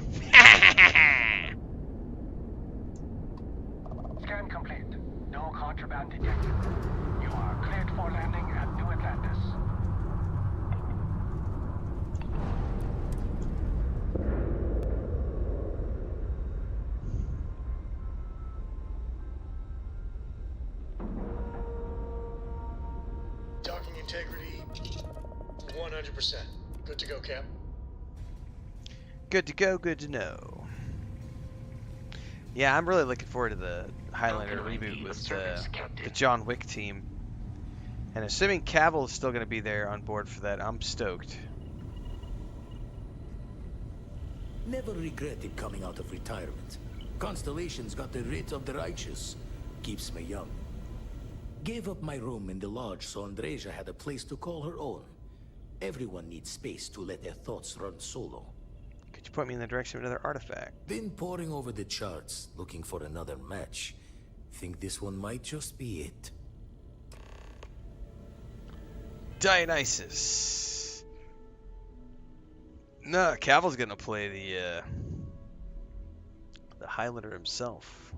[SPEAKER 7] Scan complete. No contraband detected. You are cleared for landing at New Atlantis.
[SPEAKER 2] Docking integrity, 100%. Good to go, Cap.
[SPEAKER 1] Good to go, good to know. Yeah, I'm really looking forward to the Highlander
[SPEAKER 8] How can I
[SPEAKER 1] reboot
[SPEAKER 8] be of
[SPEAKER 1] with
[SPEAKER 8] service,
[SPEAKER 1] the
[SPEAKER 8] Captain?
[SPEAKER 1] John Wick team. And assuming Cavill is still going to be there on board for that, I'm stoked.
[SPEAKER 9] Never regretted coming out of retirement. Constellation's got the writ of the righteous. Keeps me young. Gave up my room in the lodge so Andreja had a place to call her own. Everyone needs space to let their thoughts run solo.
[SPEAKER 1] Could you point me in the direction of another artifact?
[SPEAKER 9] Been poring over the charts, looking for another match. Think this one might just be it.
[SPEAKER 1] Dionysus. No, Cavill's gonna play the Highlander himself.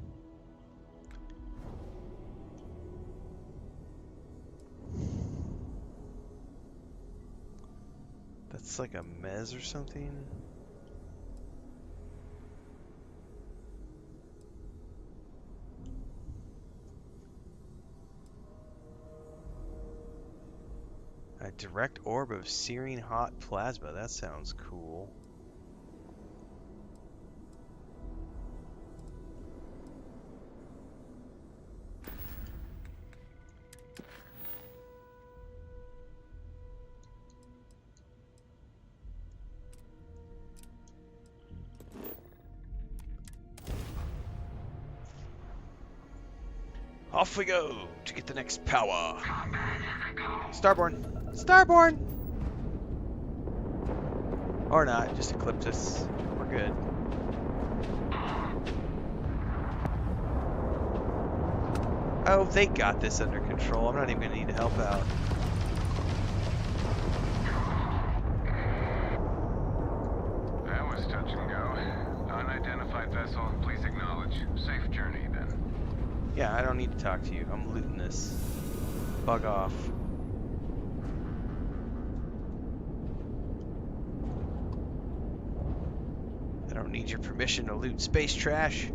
[SPEAKER 1] That's like a mez or something. A direct orb of searing hot plasma. That sounds cool. Off we go to get the next power. Starborn! Starborn! Or not, just Ecliptus. We're good. Oh, they got this under control. I'm not even gonna need to help out.
[SPEAKER 7] That was touch and go. Unidentified vessel, please acknowledge. Safe journey, then.
[SPEAKER 1] Yeah, I don't need to talk to you. I'm looting this. Bug off. I don't need your permission to loot space trash.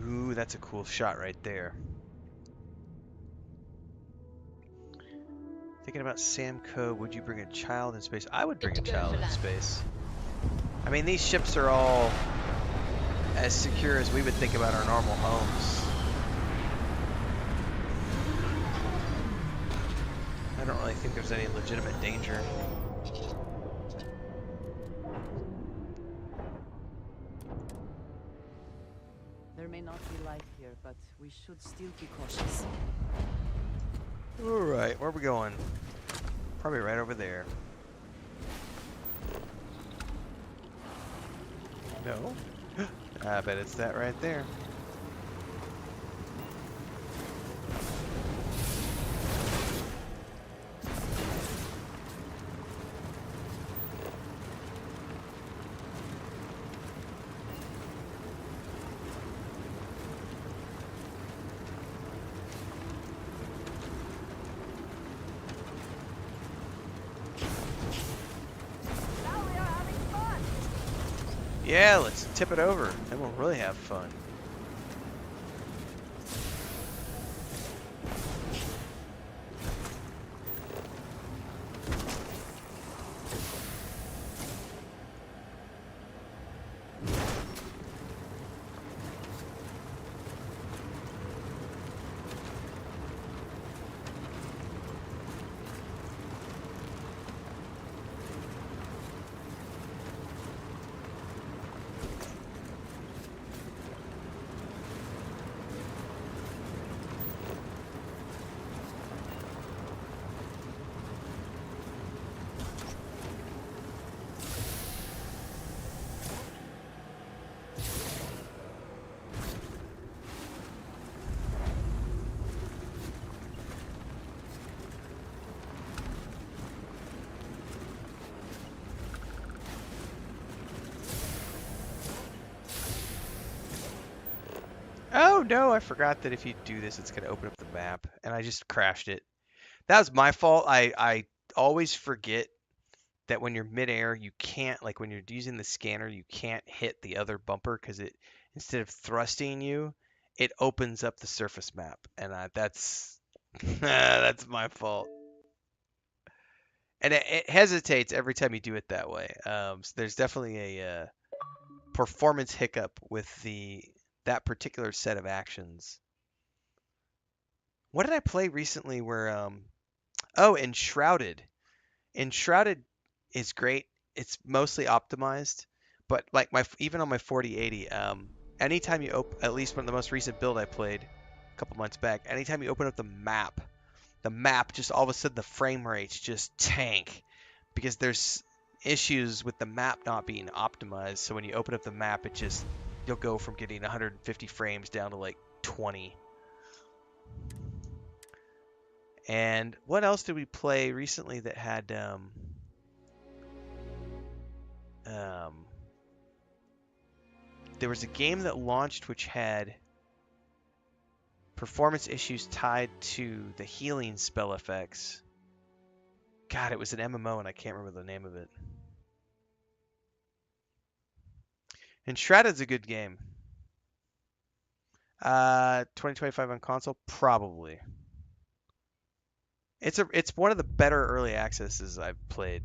[SPEAKER 1] Ooh, that's a cool shot right there. Thinking about Samco, would you bring a child in space? I would bring a child in space. I mean, these ships are all as secure as we would think about our normal homes. I don't really think there's any legitimate danger.
[SPEAKER 5] There may not be life here, but we should still be cautious.
[SPEAKER 1] Alright, where are we going? Probably right over there. No? I bet it's that right there. Yeah, let's tip it over. Then we'll really have fun. Oh no, I forgot that if you do this, it's going to open up the map, and I just crashed it. That was my fault. I always forget that when you're midair, you can't, like when you're using the scanner, you can't hit the other bumper because it, instead of thrusting you, it opens up the surface map, and that's that's my fault. And it hesitates every time you do it that way. So there's definitely a performance hiccup with that particular set of actions. What did I play recently where oh, Enshrouded. Enshrouded is great. It's mostly optimized, but like even on my 4080, anytime you open, at least when the most recent build I played a couple months back, anytime you open up the map just all of a sudden the frame rates just tank because there's issues with the map not being optimized. So when you open up the map, you'll go from getting 150 frames down to like 20. And what else did we play recently that had there was a game that launched which had performance issues tied to the healing spell effects. God, it was an MMO and I can't remember the name of it. And Shrouded's a good game. 2025 on console, probably. It's one of the better early accesses I've played.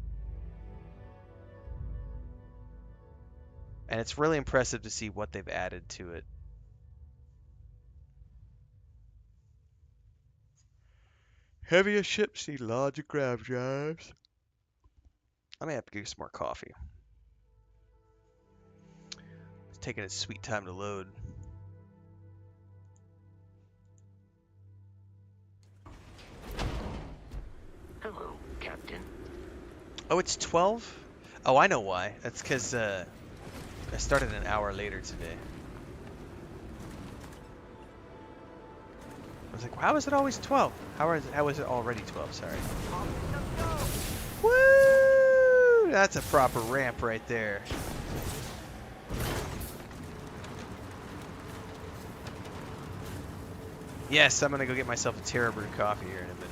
[SPEAKER 1] And it's really impressive to see what they've added to it. Heavier ships need larger grav drives. I may have to get some more coffee. It's taking its sweet time to load.
[SPEAKER 8] Hello, Captain.
[SPEAKER 1] Oh, it's 12? Oh, I know why. That's because I started an hour later today. I was like, how is it always 12? How is it already 12? Sorry. Woo! That's a proper ramp right there. Yes, I'm gonna go get myself a Terra Brew coffee here in a minute.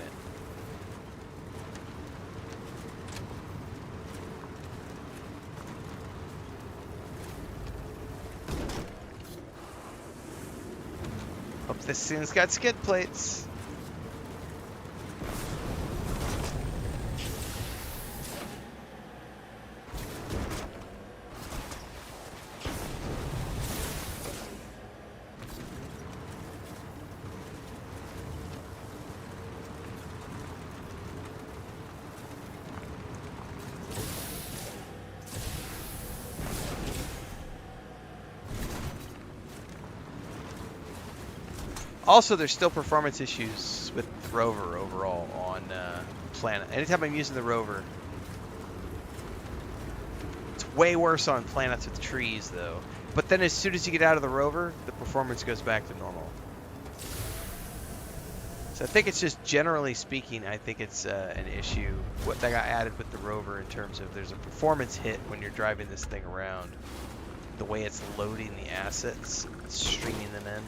[SPEAKER 1] Hope this thing's got skid plates. Also, there's still performance issues with the rover overall on planet. Anytime I'm using the rover, it's way worse on planets with trees, though. But then as soon as you get out of the rover, the performance goes back to normal. So I think it's just, generally speaking, I think it's an issue what that got added with the rover in terms of there's a performance hit when you're driving this thing around. The way it's loading the assets, streaming them in.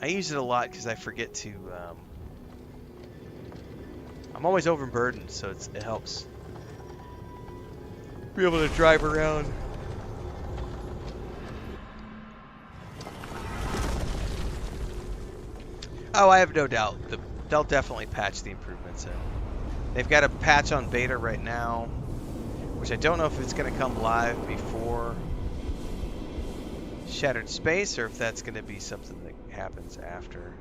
[SPEAKER 1] I use it a lot because I forget to, I'm always overburdened, so it helps be able to drive around. Oh, I have no doubt. They'll definitely patch the improvements in. They've got a patch on beta right now, which I don't know if it's going to come live before Shattered Space, or if that's going to be something that happens after.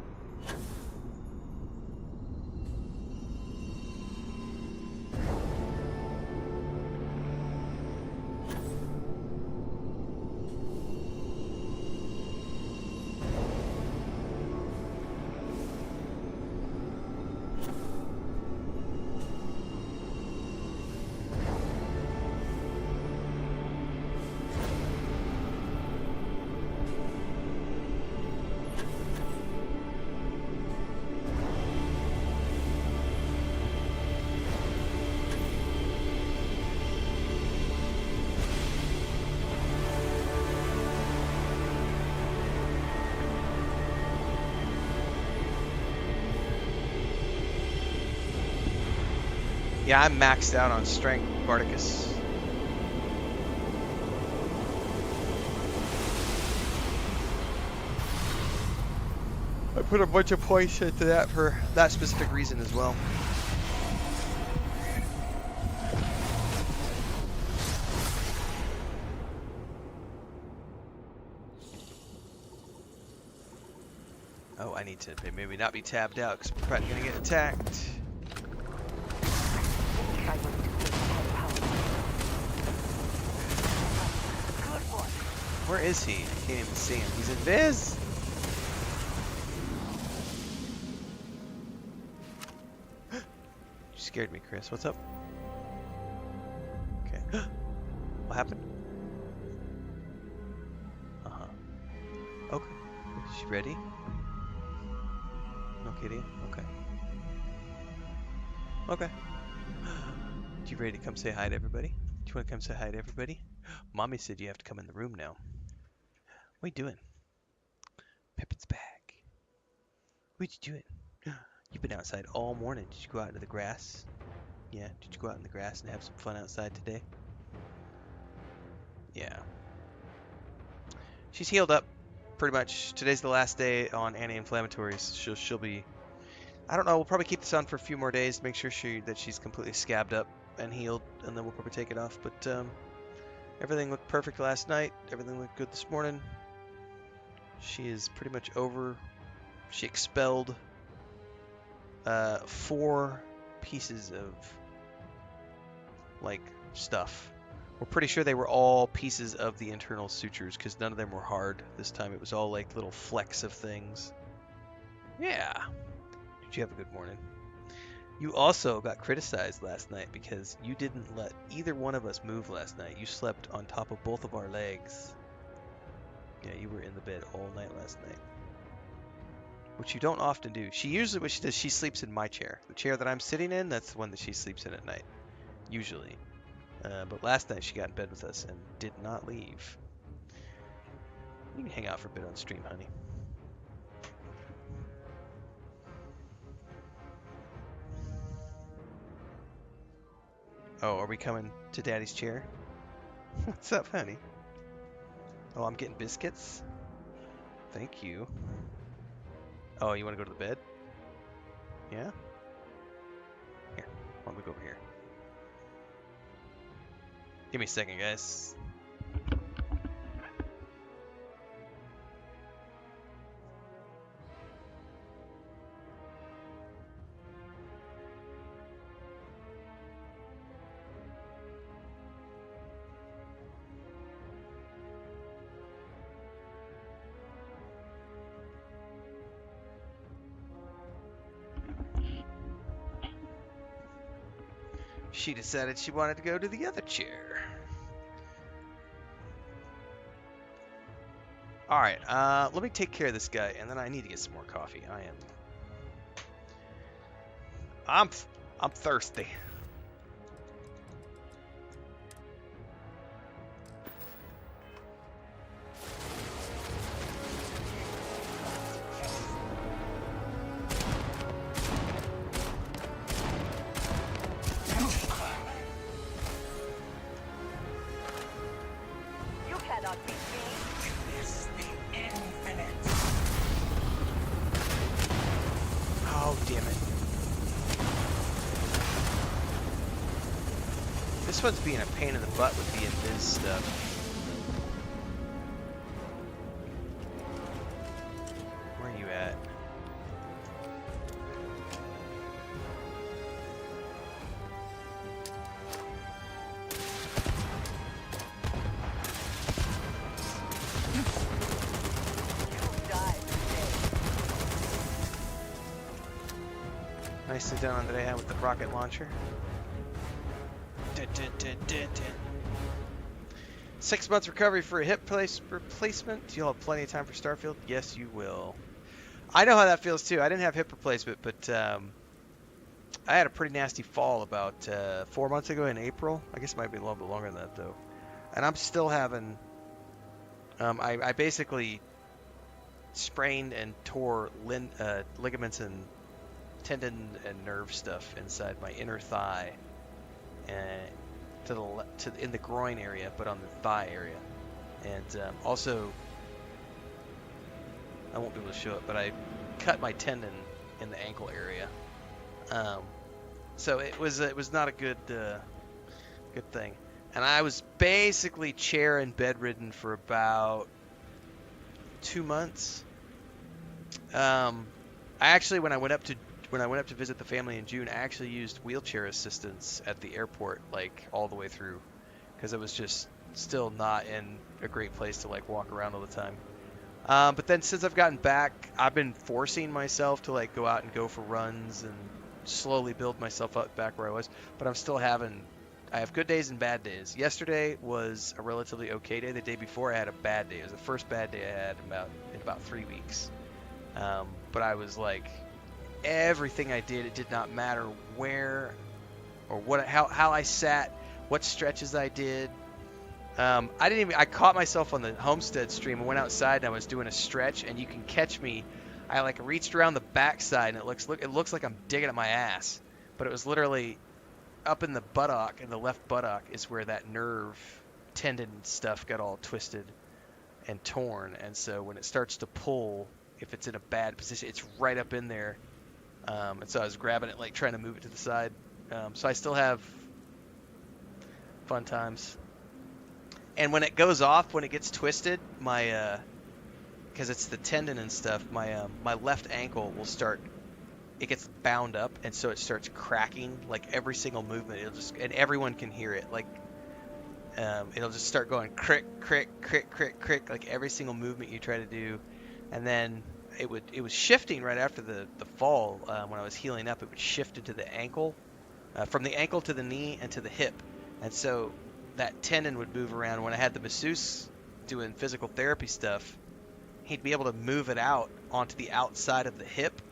[SPEAKER 1] Yeah, I'm maxed out on strength, Spartacus. I put a bunch of points into that for that specific reason as well. Oh, I need to maybe not be tabbed out because we're probably going to get attacked. Where is he? I can't even see him. He's invis! You scared me, Chris. What's up? Okay. What happened? Uh-huh. Okay. Is she ready? No kidding? Okay. Okay. You ready to come say hi to everybody? Do you want to come say hi to everybody? Mommy said you have to come in the room now. What are you doing? Pippin's back. What you doing? You've been outside all morning. Did you go out into the grass? Yeah, did you go out in the grass and have some fun outside today? Yeah. She's healed up, pretty much. Today's the last day on anti-inflammatories. She'll be... I don't know, we'll probably keep this on for a few more days to make sure that she's completely scabbed up and healed, and then we'll probably take it off. But everything looked perfect last night. Everything looked good this morning. She is pretty much over. She expelled 4 pieces of, like, stuff. We're pretty sure they were all pieces of the internal sutures, because none of them were hard this time. It was all, like, little flecks of things. Yeah. Did you have a good morning? You also got criticized last night because you didn't let either one of us move last night. You slept on top of both of our legs. Yeah, you were in the bed all night last night. Which you don't often do. She usually, what she does, she sleeps in my chair. The chair that I'm sitting in, that's the one that she sleeps in at night. Usually. But last night she got in bed with us and did not leave. You can hang out for a bit on stream, honey. Oh, are we coming to Daddy's chair? What's up, honey? Oh, I'm getting biscuits? Thank you. Oh, you want to go to the bed? Yeah? Here, why don't we go over here? Give me a second, guys. She decided she wanted to go to the other chair. Alright, let me take care of this guy, and then I need to get some more coffee. I'm thirsty. This one's being a pain in the butt with the invis stuff. Where are you at? Nicely done on the day with the rocket launcher. 6 months recovery for a hip replacement. You'll have plenty of time for Starfield. Yes, you will. I know how that feels too. I didn't have hip replacement, but I had a pretty nasty fall about 4 months ago in April. I guess it might be a little bit longer than that though. And I'm still having. I basically sprained and tore ligaments and tendon and nerve stuff inside my inner thigh. In the groin area, but on the thigh area, and also I won't be able to show it, but I cut my tendon in the ankle area. So it was not a good thing, and I was basically chair and bedridden for about 2 months. I actually, when I went up to visit the family in June, I actually used wheelchair assistance at the airport, like all the way through, because it was just still not in a great place to like walk around all the time. But then since I've gotten back, I've been forcing myself to like go out and go for runs and slowly build myself up back where I was. But I'm still having, I have good days and bad days. Yesterday was a relatively okay day. The day before I had a bad day. It was the first bad day I had in about 3 weeks. But I was like, everything I did, it did not matter where or how I sat, what stretches I did. I caught myself on the Homestead stream and went outside and I was doing a stretch and you can catch me. I like reached around the backside and it looks like I'm digging at my ass, but it was literally up in the buttock, in the left buttock is where that nerve tendon stuff got all twisted and torn. And so when it starts to pull, if it's in a bad position, it's right up in there. And so I was grabbing it, like trying to move it to the side. So I still have fun times. And when it goes off, when it gets twisted, because it's the tendon and stuff, my left ankle will start, it gets bound up, and so it starts cracking, like every single movement, and everyone can hear it, like, it'll just start going crick, crick, crick, crick, crick, like every single movement you try to do, and then it was shifting right after the fall, when I was healing up, it would shift into the ankle, from the ankle to the knee and to the hip, and so that tendon would move around. When I had the masseuse doing physical therapy stuff, he'd be able to move it out onto the outside of the hip,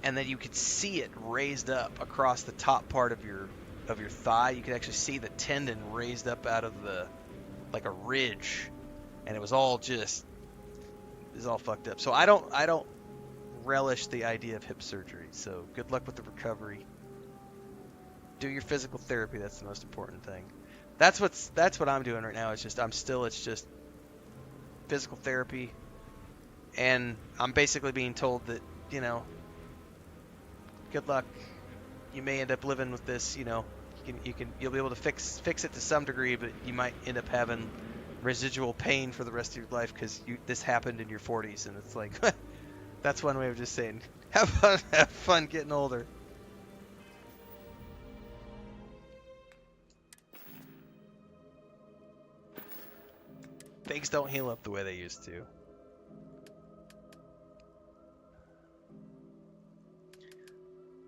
[SPEAKER 1] and then you could see it raised up across the top part of your thigh. You could actually see the tendon raised up out of like a ridge, and it was all fucked up. So I don't relish the idea of hip surgery. So good luck with the recovery. Do your physical therapy. That's the most important thing. That's what I'm doing right now. It's just physical therapy, and I'm basically being told that, good luck. You may end up living with this. You'll be able to fix it to some degree, but you might end up having residual pain for the rest of your life because this happened in your 40s, and it's like that's one way of just saying have fun getting older. Things don't heal up the way they used to.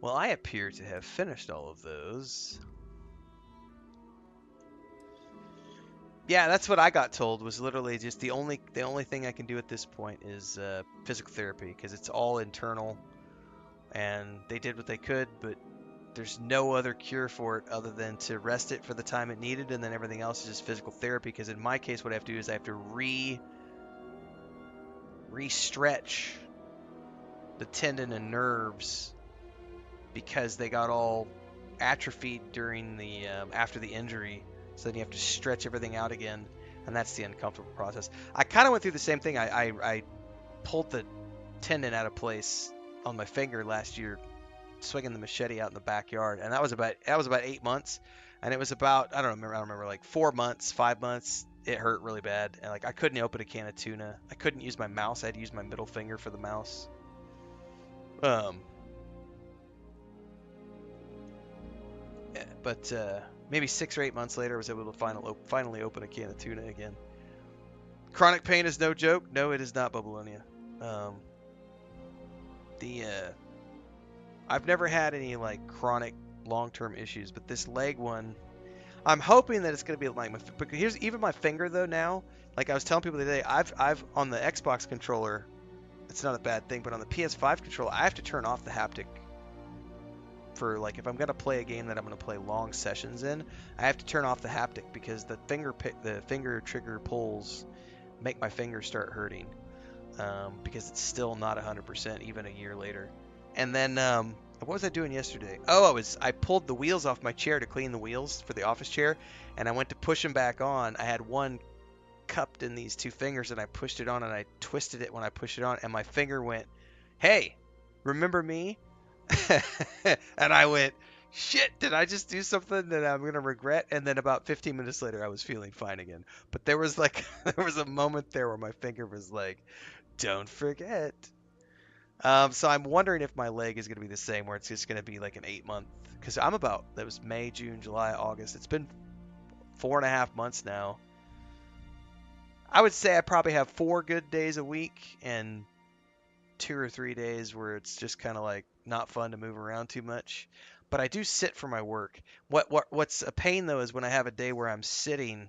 [SPEAKER 1] Well, I appear to have finished all of those. Yeah, that's what I got told, was literally just the only thing I can do at this point is physical therapy, because it's all internal, and they did what they could, but there's no other cure for it other than to rest it for the time it needed, and then everything else is just physical therapy. Because in my case, what I have to do is I have to re-stretch the tendon and nerves because they got all atrophied during the after the injury. So then you have to stretch everything out again, and that's the uncomfortable process. I kind of went through the same thing. I pulled the tendon out of place on my finger last year, swinging the machete out in the backyard, and that was about 8 months, and it was about I don't remember like 4 months, 5 months. It hurt really bad, and like I couldn't open a can of tuna. I couldn't use my mouse. I had to use my middle finger for the mouse. But maybe 6 or 8 months later, I was able to finally open a can of tuna again. Chronic pain is no joke. No, it is not, Babylonia. I've never had any like chronic long-term issues, but this leg one, I'm hoping that it's gonna be like but here's even my finger though now. Like I was telling people the other day, I've on the Xbox controller, it's not a bad thing, but on the PS5 controller, I have to turn off the haptic for like if I'm gonna play a game that I'm gonna play long sessions in, I have to turn off the haptic because the finger trigger pulls make my finger start hurting, because it's still not 100% even a year later. And then, what was I doing yesterday? Oh, I pulled the wheels off my chair to clean the wheels for the office chair, and I went to push them back on. I had one cupped in these 2 fingers, and I pushed it on, and I twisted it when I pushed it on, and my finger went, "Hey, remember me?" And I went, "Shit, did I just do something that I'm gonna regret?" And then about 15 minutes later, I was feeling fine again. But there was a moment there where my finger was like, "Don't forget." So I'm wondering if my leg is going to be the same, where it's just going to be like an 8 month, because that was May, June, July, August. It's been 4.5 months now. I would say I probably have 4 good days a week and 2 or 3 days where it's just kind of like not fun to move around too much. But I do sit for my work. What's a pain though is when I have a day where I'm sitting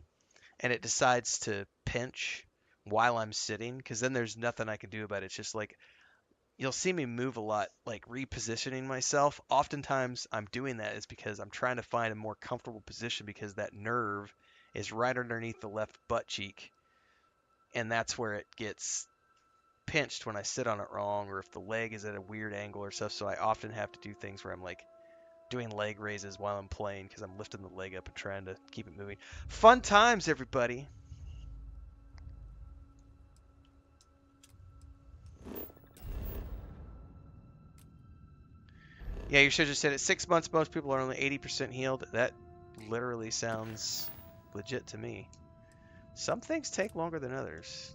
[SPEAKER 1] and it decides to pinch while I'm sitting, because then there's nothing I can do about it. It's just like you'll see me move a lot, like repositioning myself. Oftentimes I'm doing that is because I'm trying to find a more comfortable position because that nerve is right underneath the left butt cheek, and that's where it gets pinched when I sit on it wrong or if the leg is at a weird angle or stuff. So I often have to do things where I'm like doing leg raises while I'm playing because I'm lifting the leg up and trying to keep it moving. Fun times, everybody. Yeah, you should have just said it. 6 months, most people are only 80% healed. That literally sounds legit to me. Some things take longer than others.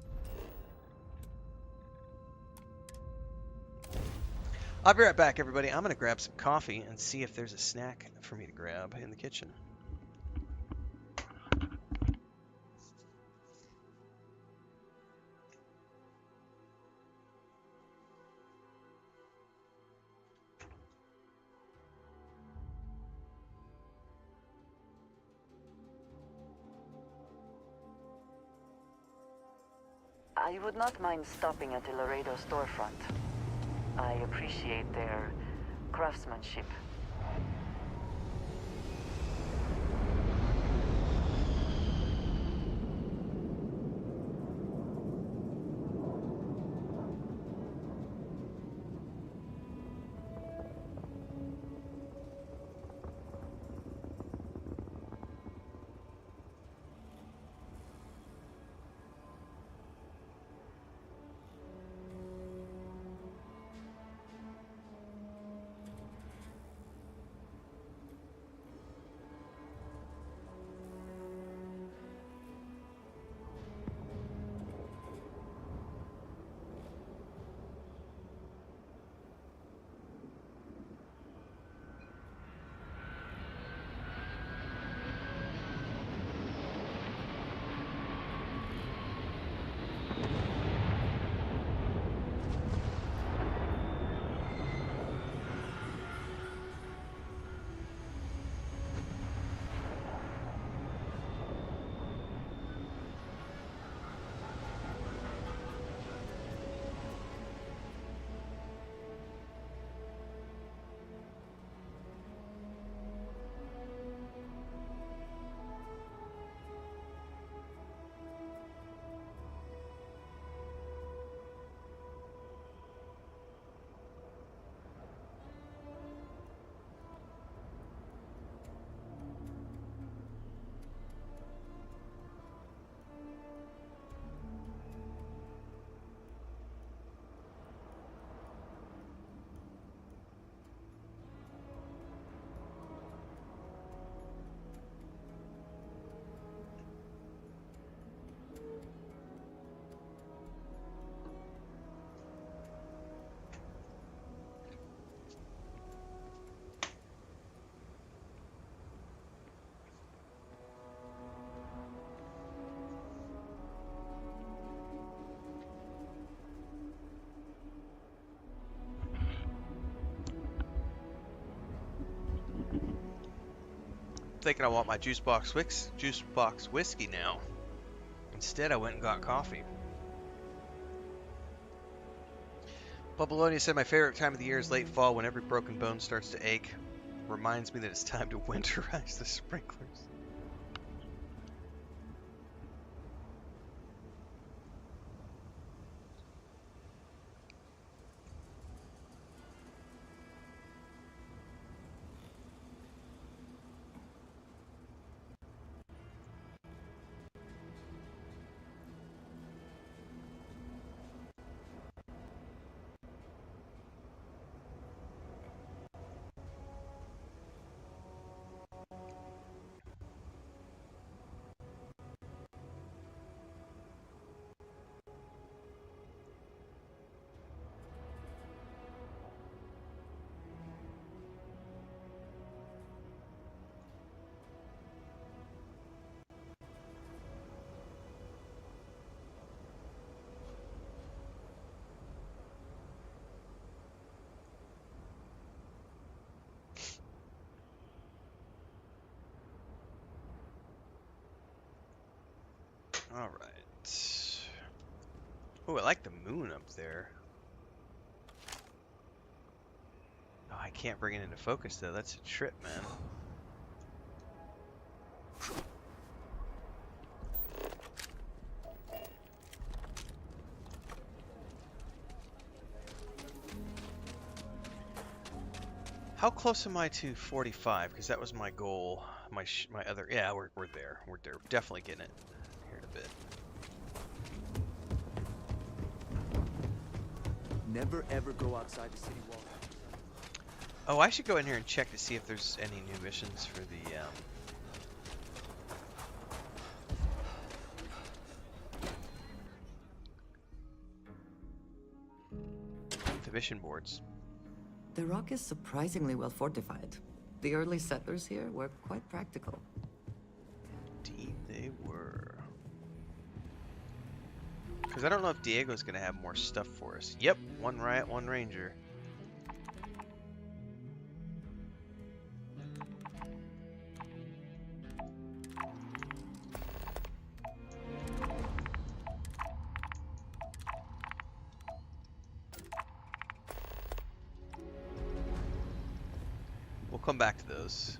[SPEAKER 1] I'll be right back, everybody. I'm going to grab some coffee and see if there's a snack for me to grab in the kitchen.
[SPEAKER 6] I would not mind stopping at the Laredo storefront. I appreciate their craftsmanship. Thinking I want my juice box whiskey now. Instead, I went and got coffee. Babylonia said my favorite time of the year is late fall when every broken bone starts to ache. Reminds me that it's time to winterize the sprinklers.
[SPEAKER 1] Alright. Oh, I like the moon up there. Oh, I can't bring it into focus though. That's a trip, man. How close am I to 45? Because that was my goal. My other... Yeah, we're there. We're there. Definitely getting it here in a bit.
[SPEAKER 10] Never ever go outside the city wall.
[SPEAKER 1] Oh, I should go in here and check to see if there's any new missions for the mission boards.
[SPEAKER 5] The rock is surprisingly well fortified. The early settlers here were quite practical.
[SPEAKER 1] Indeed they were. Because I don't know if Diego's going to have more stuff for us. Yep, one riot, one ranger. We'll come back to those.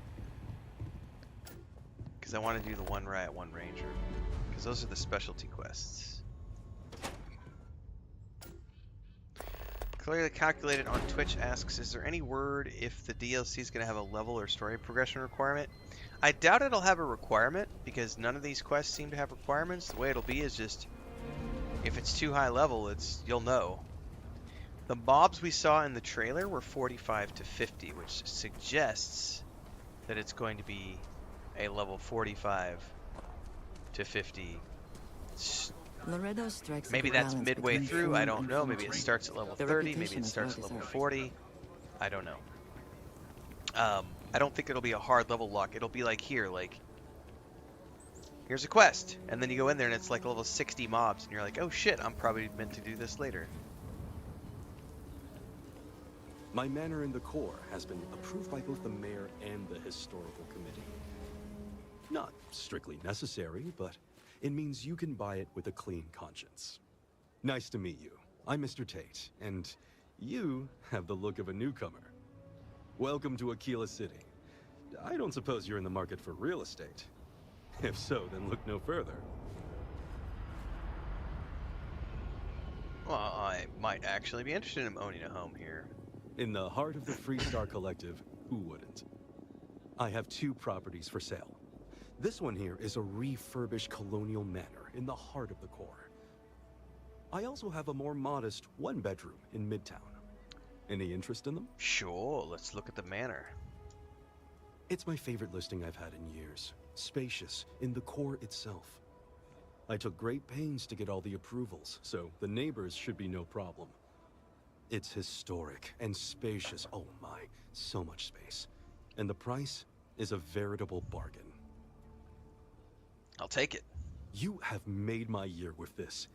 [SPEAKER 1] Because I want to do the one riot, one ranger. Because those are the specialty quests. Clearly calculated on Twitch asks, is there any word if the DLC is going to have a level or story progression requirement? I doubt it'll have a requirement because none of these quests seem to have requirements. The way it'll be is just if it's too high level, you'll know. The mobs we saw in the trailer were 45 to 50, which suggests that it's going to be a level 45 to 50.
[SPEAKER 5] Laredo strikes
[SPEAKER 1] Maybe
[SPEAKER 5] a good
[SPEAKER 1] that's
[SPEAKER 5] balance
[SPEAKER 1] midway
[SPEAKER 5] between
[SPEAKER 1] through,
[SPEAKER 5] form
[SPEAKER 1] I don't
[SPEAKER 5] and
[SPEAKER 1] know. Maybe it
[SPEAKER 5] function.
[SPEAKER 1] starts at level
[SPEAKER 5] The
[SPEAKER 1] 30, maybe
[SPEAKER 5] reputation
[SPEAKER 1] it
[SPEAKER 5] is
[SPEAKER 1] starts
[SPEAKER 5] well
[SPEAKER 1] at level
[SPEAKER 5] deserved.
[SPEAKER 1] 40. I don't know. I don't think it'll be a hard level lock. It'll be like here, like, here's a quest, and then you go in there and it's like level 60 mobs, and you're like, oh shit, I'm probably meant to do this later.
[SPEAKER 11] My manor in the core has been approved by both the mayor and the historical committee. Not strictly necessary, but it means you can buy it with a clean conscience. Nice to meet you. I'm Mr. Tate, and you have the look of a newcomer. Welcome to Aquila City. I don't suppose you're in the market for real estate. If so, then look no further.
[SPEAKER 1] Well, I might actually be interested in owning a home here.
[SPEAKER 11] In the heart of the Freestar Collective, who wouldn't? I have 2 properties for sale. This one here is a refurbished colonial manor in the heart of the core. I also have a more modest 1-bedroom in Midtown. Any interest in them?
[SPEAKER 1] Sure, let's look at the manor.
[SPEAKER 11] It's my favorite listing I've had in years. Spacious, in the core itself. I took great pains to get all the approvals, so the neighbors should be no problem. It's historic and spacious. Oh my, so much space. And the price is a veritable bargain.
[SPEAKER 1] I'll take it.
[SPEAKER 11] You have made my year with this.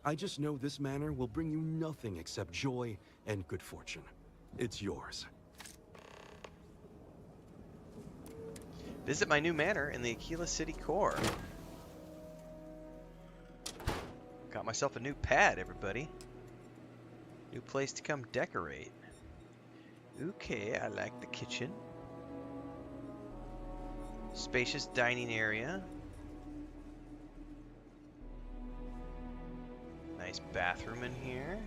[SPEAKER 11] I just know this manor will bring you nothing except joy and good fortune. It's yours.
[SPEAKER 1] Visit my new manor in the Aquila City core. Got myself a new pad, everybody. New place to come decorate. Okay, I like the kitchen. Spacious dining area. Nice bathroom in here.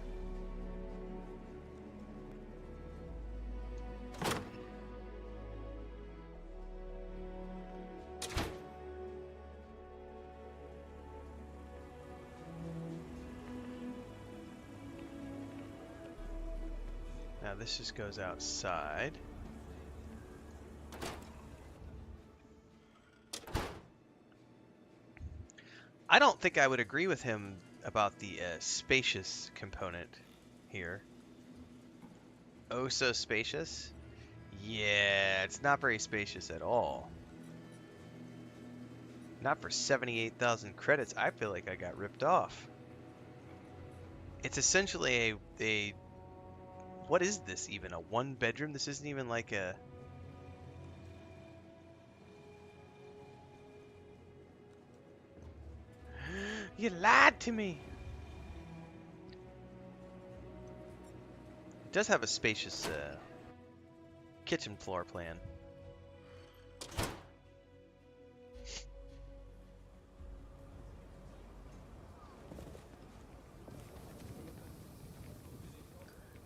[SPEAKER 1] Now this just goes outside. I don't think I would agree with him about the spacious component here. Oh, so spacious? Yeah, it's not very spacious at all. Not for 78,000 credits. I feel like I got ripped off. It's essentially a what is this even? A 1-bedroom? This isn't even like a... You lied to me. It does have a spacious kitchen floor plan.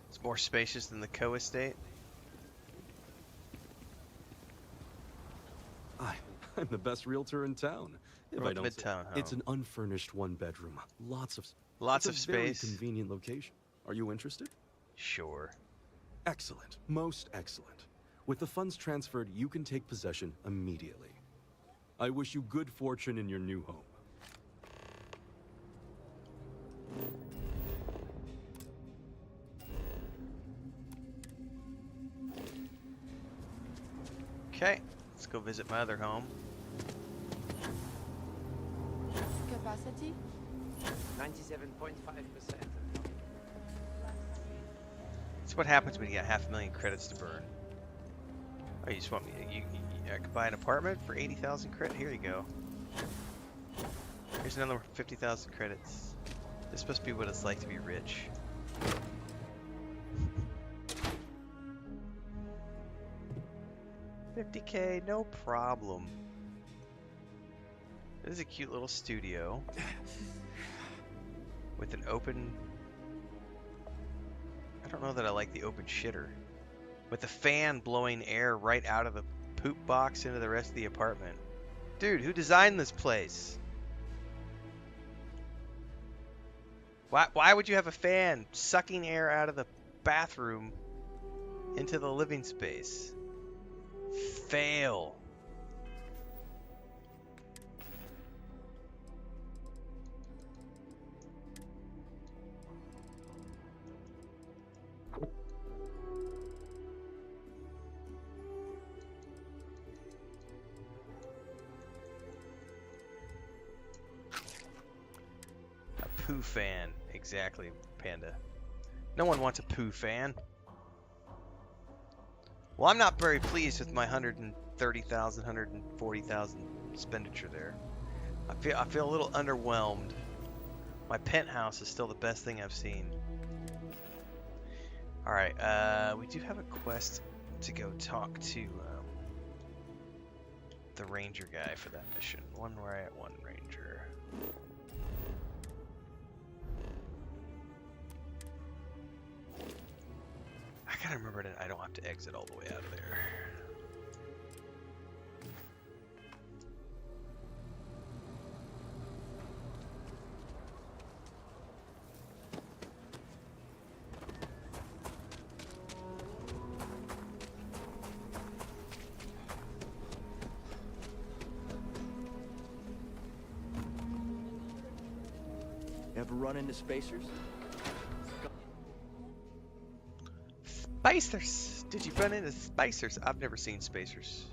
[SPEAKER 1] It's more spacious than the co-estate.
[SPEAKER 11] I'm the best realtor in town. If I don't say-
[SPEAKER 1] Midtown
[SPEAKER 11] It's
[SPEAKER 1] home.
[SPEAKER 11] an unfurnished one-bedroom. Lots of
[SPEAKER 1] Lots
[SPEAKER 11] it's
[SPEAKER 1] of
[SPEAKER 11] a very
[SPEAKER 1] space.
[SPEAKER 11] convenient location. Are you interested?
[SPEAKER 1] Sure.
[SPEAKER 11] Excellent. Most excellent. With the funds transferred, you can take possession immediately. I wish you good fortune in your new home.
[SPEAKER 1] Okay, let's go visit my other home.
[SPEAKER 10] Capacity? 97.5%.
[SPEAKER 1] That's what happens when you got 500,000 credits to burn. Oh, you just want me I could buy an apartment for 80,000 credits? Here you go. Here's another 50,000 credits. This is supposed to be what it's like to be rich. $50K, no problem. This is a cute little studio with an open... I don't know that I like the open shitter. With a fan blowing air right out of the poop box into the rest of the apartment. Dude, who designed this place? Why would you have a fan sucking air out of the bathroom into the living space? Fail. A poo fan. Exactly, Panda. No one wants a poo fan. Well, I'm not very pleased with my 130,000, 140,000 expenditure there. I feel a little underwhelmed. My penthouse is still the best thing I've seen. All right, we do have a quest to go talk to the ranger guy for that mission. One right, one ranger. I gotta remember that I don't have to exit all the way out of there.
[SPEAKER 10] Ever run into spacers?
[SPEAKER 1] Spacers! Did you run into spacers? I've never seen spacers.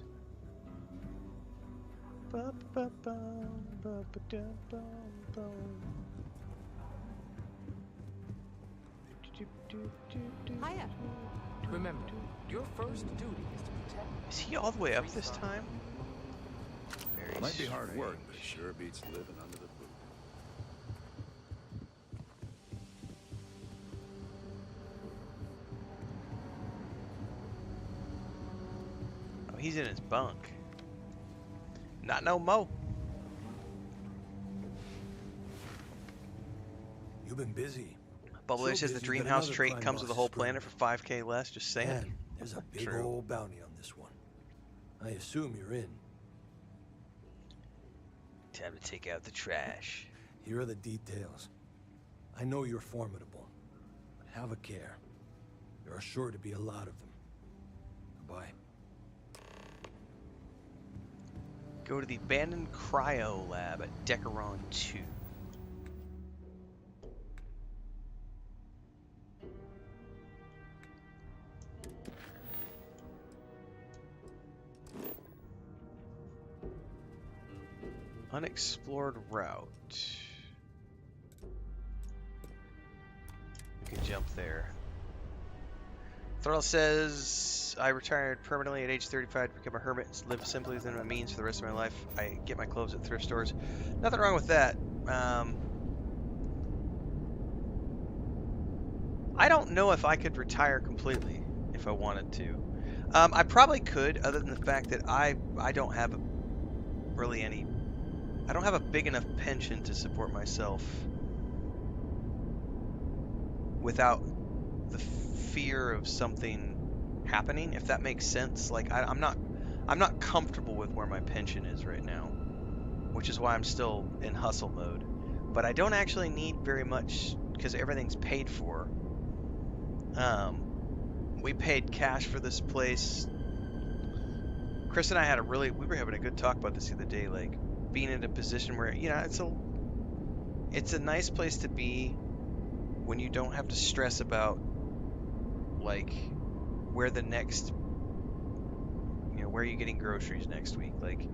[SPEAKER 4] Hiya.
[SPEAKER 10] Remember, your first duty is to protect.
[SPEAKER 1] Is he all the way up this time? Very
[SPEAKER 9] Might be hard work,
[SPEAKER 1] strange.
[SPEAKER 9] but it sure beats living under the boot.
[SPEAKER 1] Oh, he's in his bunk. Not no mo.
[SPEAKER 12] You've been busy.
[SPEAKER 1] Bubbler
[SPEAKER 12] So
[SPEAKER 1] says the
[SPEAKER 12] busy
[SPEAKER 1] dream
[SPEAKER 12] that
[SPEAKER 1] house
[SPEAKER 12] another
[SPEAKER 1] trait
[SPEAKER 12] crime
[SPEAKER 1] comes with a
[SPEAKER 12] boss
[SPEAKER 1] whole
[SPEAKER 12] is
[SPEAKER 1] planet for 5K less. Just saying.
[SPEAKER 12] Man, there's a big
[SPEAKER 1] True.
[SPEAKER 12] old bounty on this one. I assume you're in.
[SPEAKER 1] Time to take out the trash.
[SPEAKER 12] Here are the details. I know you're formidable, but have a care. There are sure to be a lot of them. Goodbye.
[SPEAKER 1] Go to the abandoned cryo lab at Decaron 2. Unexplored route. We can jump there. Thrall says, I retired permanently at age 35 to become a hermit and live simply within my means for the rest of my life. I get my clothes at thrift stores. Nothing wrong with that. I don't know if I could retire completely if I wanted to. I probably could, other than the fact that I don't have really any. I don't have a big enough pension to support myself without the fear of something happening, if that makes sense. Like I'm not comfortable with where my pension is right now, which is why I'm still in hustle mode. But I don't actually need very much because everything's paid for. We paid cash for this place. Chris and I had we were having a good talk about this the other day, like being in a position where, it's a nice place to be when you don't have to stress about like where the next, where are you getting groceries next week? Like,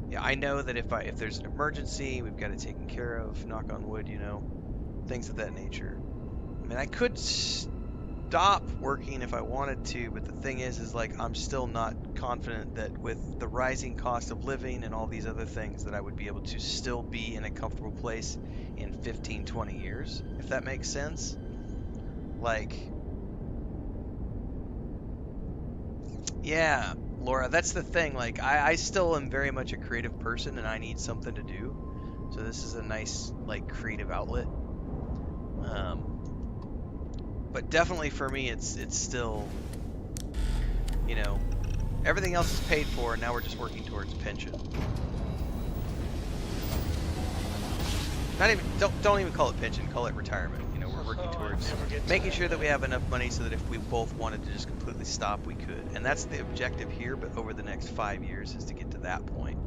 [SPEAKER 1] yeah, I know that if there's an emergency, we've got it taken care of, knock on wood, things of that nature. I mean, I could stop working if I wanted to, but the thing is like I'm still not confident that with the rising cost of living and all these other things that I would be able to still be in a comfortable place in 15, 20 years, if that makes sense. Like, yeah, Laura, that's the thing. Like, I still am very much a creative person and I need something to do. So this is a nice, like, creative outlet. But definitely for me, it's still, everything else is paid for, and now we're just working towards pension. Don't even call it pension, call it retirement. We're working towards making sure that we have enough money so that if we both wanted to just completely stop, we could. And that's the objective here, but over the next 5 years is to get to that point.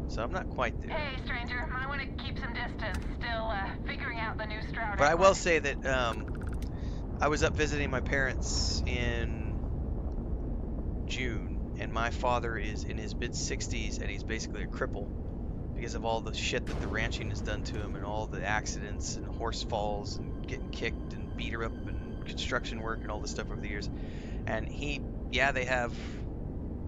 [SPEAKER 1] So I'm not quite there.
[SPEAKER 3] Hey, stranger, I want to keep some distance. Still figuring out the new Stroud.
[SPEAKER 1] But I will say that I was up visiting my parents in June, and my father is in his mid-60s, and he's basically a cripple because of all the shit that the ranching has done to him and all the accidents and horse falls and getting kicked and beat her up and construction work and all this stuff over the years. And they have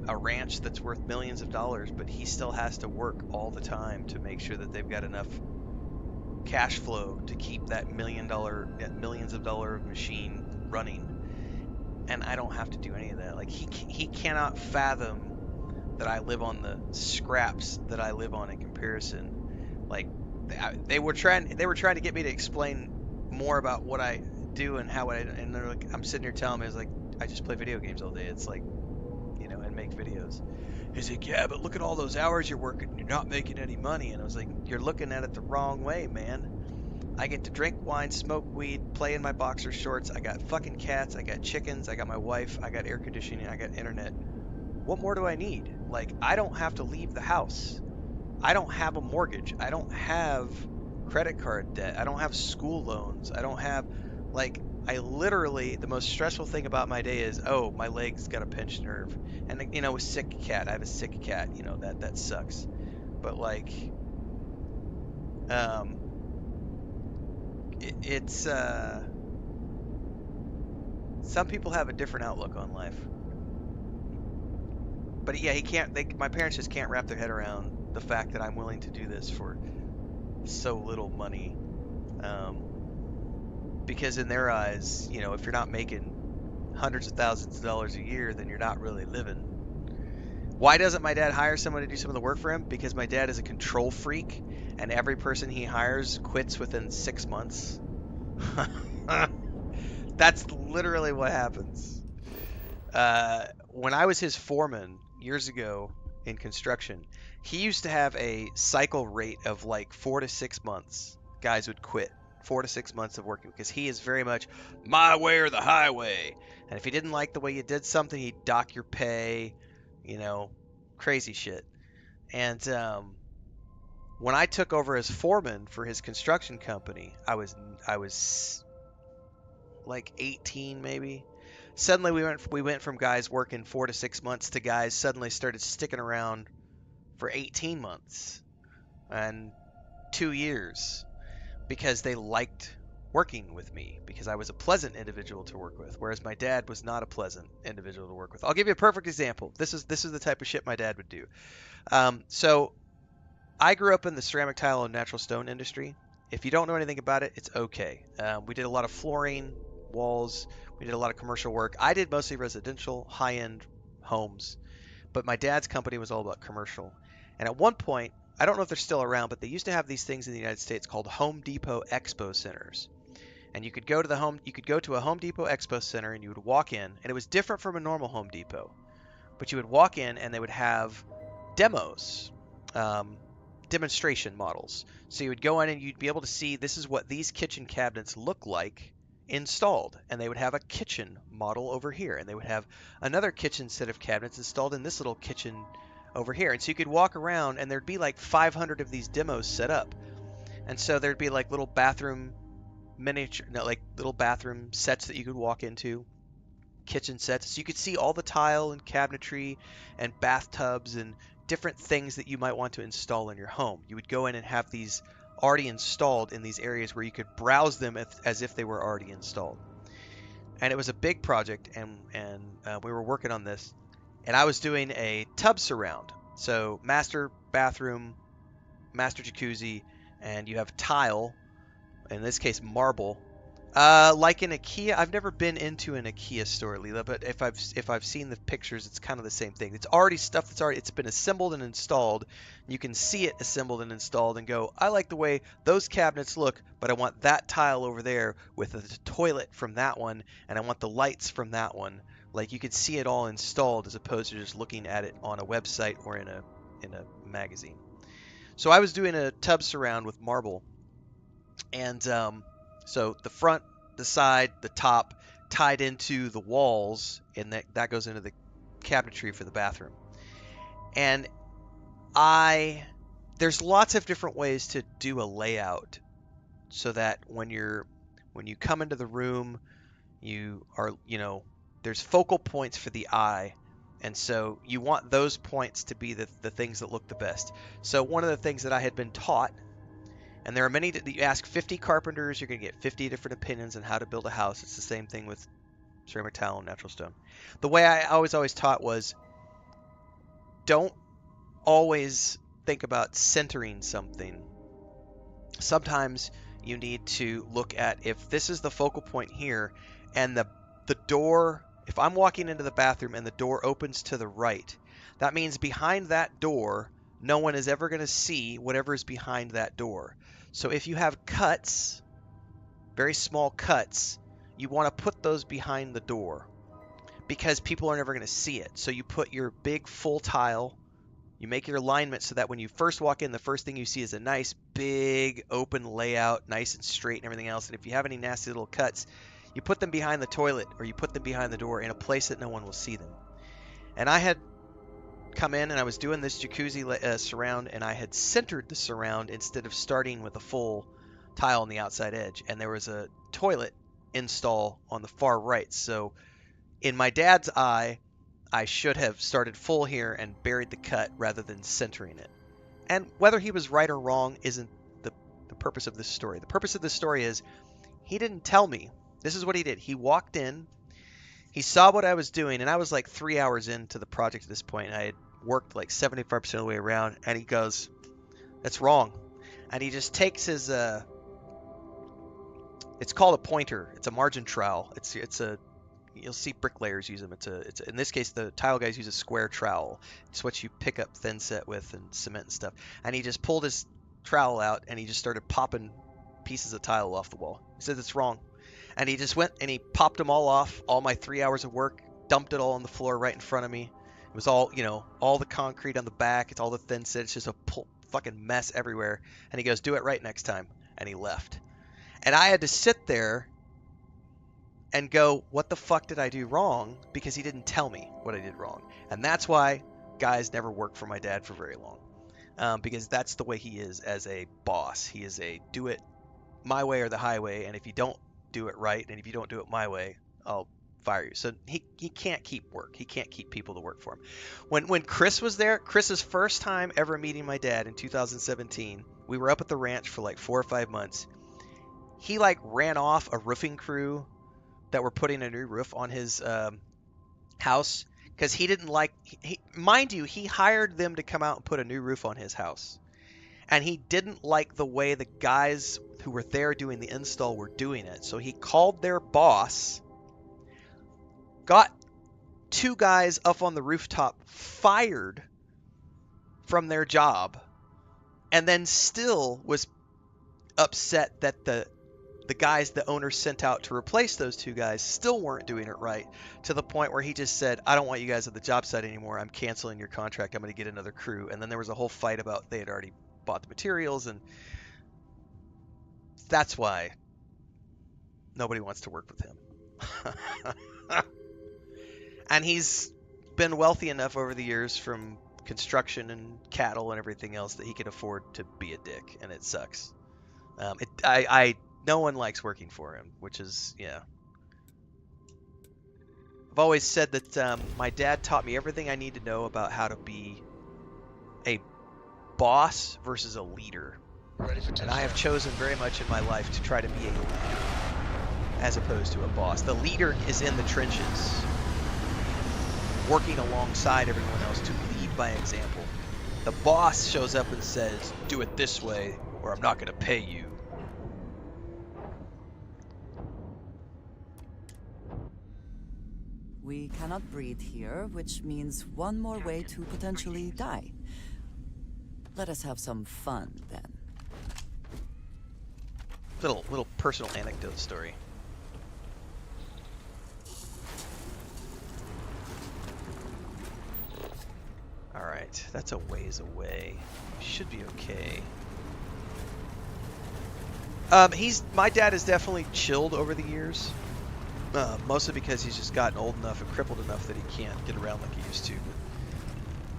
[SPEAKER 1] a ranch that's worth millions of dollars, but he still has to work all the time to make sure that they've got enough cash flow to keep that millions of dollar machine running. And I don't have to do any of that. Like, he cannot fathom that I live on the scraps that I live on in comparison. Like, they were trying to get me to explain more about what I do and and they're like, I'm sitting here telling me, I just play video games all day. It's like, and make videos. He's like, yeah, but look at all those hours you're working. You're not making any money. And I was like, you're looking at it the wrong way, man. I get to drink wine, smoke weed, play in my boxer shorts. I got fucking cats. I got chickens. I got my wife. I got air conditioning. I got internet. What more do I need? Like, I don't have to leave the house. I don't have a mortgage. I don't have credit card debt. I don't have school loans. I don't have, I literally, the most stressful thing about my day is, oh, my leg's got a pinched nerve. And, a sick cat. I have a sick cat. That sucks. But, it's some people have a different outlook on life. But yeah, my parents just can't wrap their head around the fact that I'm willing to do this for so little money. Because in their eyes, if you're not making hundreds of thousands of dollars a year, then you're not really living. Why doesn't my dad hire someone to do some of the work for him? Because my dad is a control freak, and every person he hires quits within 6 months. That's literally what happens. When I was his foreman years ago in construction, he used to have a cycle rate of 4 to 6 months. Guys would quit. 4 to 6 months of working because he is very much my way or the highway. And if he didn't like the way you did something, he'd dock your pay, crazy shit. And when I took over as foreman for his construction company, I was 18 maybe. Suddenly we went from guys working 4 to 6 months to guys suddenly started sticking around for 18 months and 2 years because they liked working with me because I was a pleasant individual to work with, whereas my dad was not a pleasant individual to work with. I'll give you a perfect example. This is the type of shit my dad would do. So I grew up in the ceramic tile and natural stone industry, If you don't know anything about it, it's okay. We did a lot of flooring, walls. We did a lot of commercial work. I did mostly residential, high-end homes, but my dad's company was all about commercial. And at one point, I don't know if they're still around, but they used to have these things in the United States called Home Depot Expo Centers. And you could go to a Home Depot Expo Center and you would walk in, and it was different from a normal Home Depot. But you would walk in and they would have demos, demonstration models. So you would go in and you'd be able to see this is what these kitchen cabinets look like installed. And they would have a kitchen model over here. And they would have another kitchen set of cabinets installed in this little kitchen over here. And so you could walk around and there'd be like 500 of these demos set up. And so there'd be like little bathroom little bathroom sets that you could walk into, kitchen sets. So you could see all the tile and cabinetry and bathtubs and different things that you might want to install in your home. You would go in and have these already installed in these areas where you could browse them as if they were already installed. And it was a big project, and we were working on this. And I was doing a tub surround. So master bathroom, master jacuzzi, and you have tile, in this case marble. Like in IKEA, I've never been into an IKEA store, Leela, but if I've seen the pictures, it's kind of the same thing. It's already stuff it's been assembled and installed. You can see it assembled and installed and go, I like the way those cabinets look, but I want that tile over there with the toilet from that one, and I want the lights from that one. Like you could see it all installed as opposed to just looking at it on a website or in a magazine. So I was doing a tub surround with marble, and so the front, the side, the top tied into the walls, and that goes into the cabinetry for the bathroom. And there's lots of different ways to do a layout so that when you come into the room, there's focal points for the eye. And so you want those points to be the things that look the best. So one of the things that I had been taught, and there are many that you ask 50 carpenters, you're going to get 50 different opinions on how to build a house. It's the same thing with ceramic tile and natural stone. The way I always taught was, don't always think about centering something. Sometimes you need to look at, if this is the focal point here, and the door, if I'm walking into the bathroom and the door opens to the right, that means behind that door, no one is ever going to see whatever is behind that door. So if you have cuts, very small cuts, you want to put those behind the door because people are never going to see it. So you put your big full tile, you make your alignment so that when you first walk in, the first thing you see is a nice big open layout, nice and straight and everything else. And if you have any nasty little cuts, you put them behind the toilet or you put them behind the door in a place that no one will see them. And I had come in and I was doing this jacuzzi surround, and I had centered the surround instead of starting with a full tile on the outside edge. And there was a toilet install on the far right. So in my dad's eye, I should have started full here and buried the cut rather than centering it. And whether he was right or wrong isn't the purpose of this story. The purpose of this story is he didn't tell me. This is what he did. He walked in, he saw what I was doing, and I was like 3 hours into the project at this point, and I had worked like 75% of the way around, and he goes, that's wrong. And he just takes his, it's called a pointer. It's a margin trowel. You'll see bricklayers use them. It's in this case, the tile guys use a square trowel. It's what you pick up thin set with and cement and stuff. And he just pulled his trowel out, and he just started popping pieces of tile off the wall. He said, it's wrong. And he just went and he popped them all off, all my 3 hours of work, dumped it all on the floor right in front of me. It was all, all the concrete on the back. It's all the thin set. It's just a fucking mess everywhere. And he goes, do it right next time. And he left. And I had to sit there and go, what the fuck did I do wrong? Because he didn't tell me what I did wrong. And that's why guys never worked for my dad for very long. Because that's the way he is as a boss. He is a do it my way or the highway. And if you don't do it right, and if you don't do it my way, I'll fire you. So he can't keep work. He can't keep people to work for him. When Chris was there, Chris's first time ever meeting my dad in 2017, we were up at the ranch for like 4 or 5 months. He like ran off a roofing crew that were putting a new roof on his house because he didn't like, mind you, he hired them to come out and put a new roof on his house. And he didn't like the way the guys who were there doing the install were doing it. So he called their boss, got 2 guys up on the rooftop fired from their job, and then still was upset that the guys the owner sent out to replace those 2 guys still weren't doing it right, to the point where he just said, I don't want you guys at the job site anymore. I'm canceling your contract. I'm going to get another crew. And then there was a whole fight about they had already bought the materials, and that's why nobody wants to work with him. And he's been wealthy enough over the years from construction and cattle and everything else that he can afford to be a dick, and it sucks. No one likes working for him, which is, yeah. I've always said that my dad taught me everything I need to know about how to be a boss versus a leader. And I have chosen very much in my life to try to be a leader as opposed to a boss. The leader is in the trenches, working alongside everyone else to lead by example. The boss shows up and says, do it this way or I'm not going to pay you.
[SPEAKER 5] We cannot breathe here, which means one more way to potentially die. Let us have some fun, then.
[SPEAKER 1] Little personal anecdote story. Alright, that's a ways away. Should be okay. My dad has definitely chilled over the years. Mostly because he's just gotten old enough and crippled enough that he can't get around like he used to.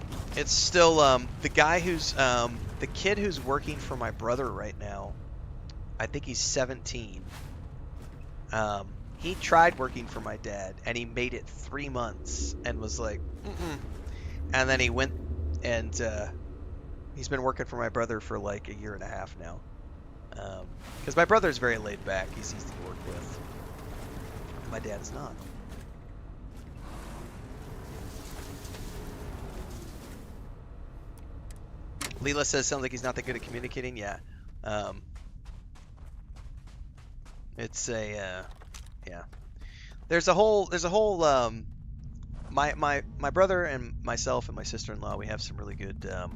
[SPEAKER 1] But it's still the guy who's the kid who's working for my brother right now. I think he's 17. He tried working for my dad and he made it 3 months and was like, mm-mm. And then he went and he's been working for my brother for like 1.5 years now. Because my brother's very laid back. He's easy to work with. My dad is not. Leela says sounds like he's not that good at communicating. Yeah. It's a yeah. There's a whole my brother and myself and my sister-in-law, we have some really good I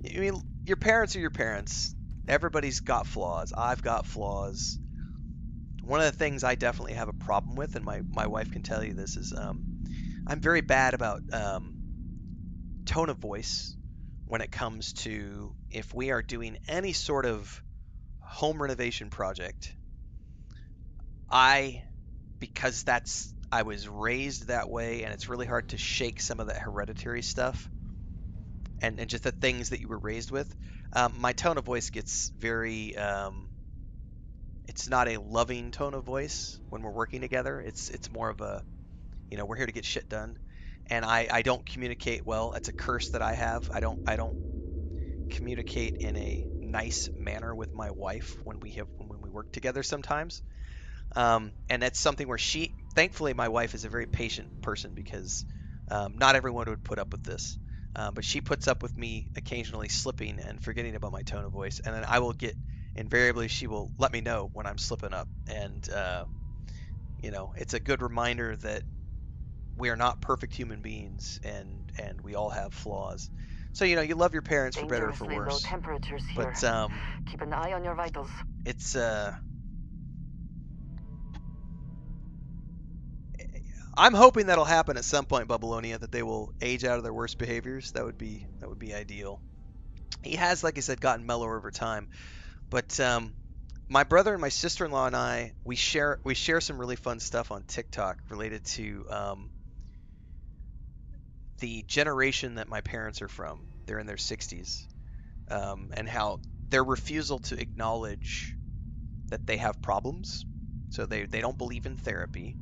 [SPEAKER 1] mean, your parents are your parents. Everybody's got flaws. I've got flaws. One of the things I definitely have a problem with, and my wife can tell you this, is I'm very bad about tone of voice when it comes to if we are doing any sort of home renovation project. Because I was raised that way, and it's really hard to shake some of that hereditary stuff and just the things that you were raised with. My tone of voice gets very it's not a loving tone of voice when we're working together. It's more of a, we're here to get shit done. And I don't communicate well. It's a curse that I have. I don't communicate in a nice manner with my wife when we work together sometimes. And that's something where thankfully my wife is a very patient person, because not everyone would put up with this. But she puts up with me occasionally slipping and forgetting about my tone of voice. And then invariably she will let me know when I'm slipping up. And, it's a good reminder that we are not perfect human beings, and we all have flaws. So, you love your parents for better or for worse. Low temperatures here. But,
[SPEAKER 3] keep an eye on your vitals.
[SPEAKER 1] It's, I'm hoping that'll happen at some point, Babylonia, that they will age out of their worst behaviors. That would be ideal. He has, like I said, gotten mellower over time. But my brother and my sister-in-law and I, we share some really fun stuff on TikTok related to the generation that my parents are from. They're in their 60s, and how their refusal to acknowledge that they have problems. So they don't believe in therapy.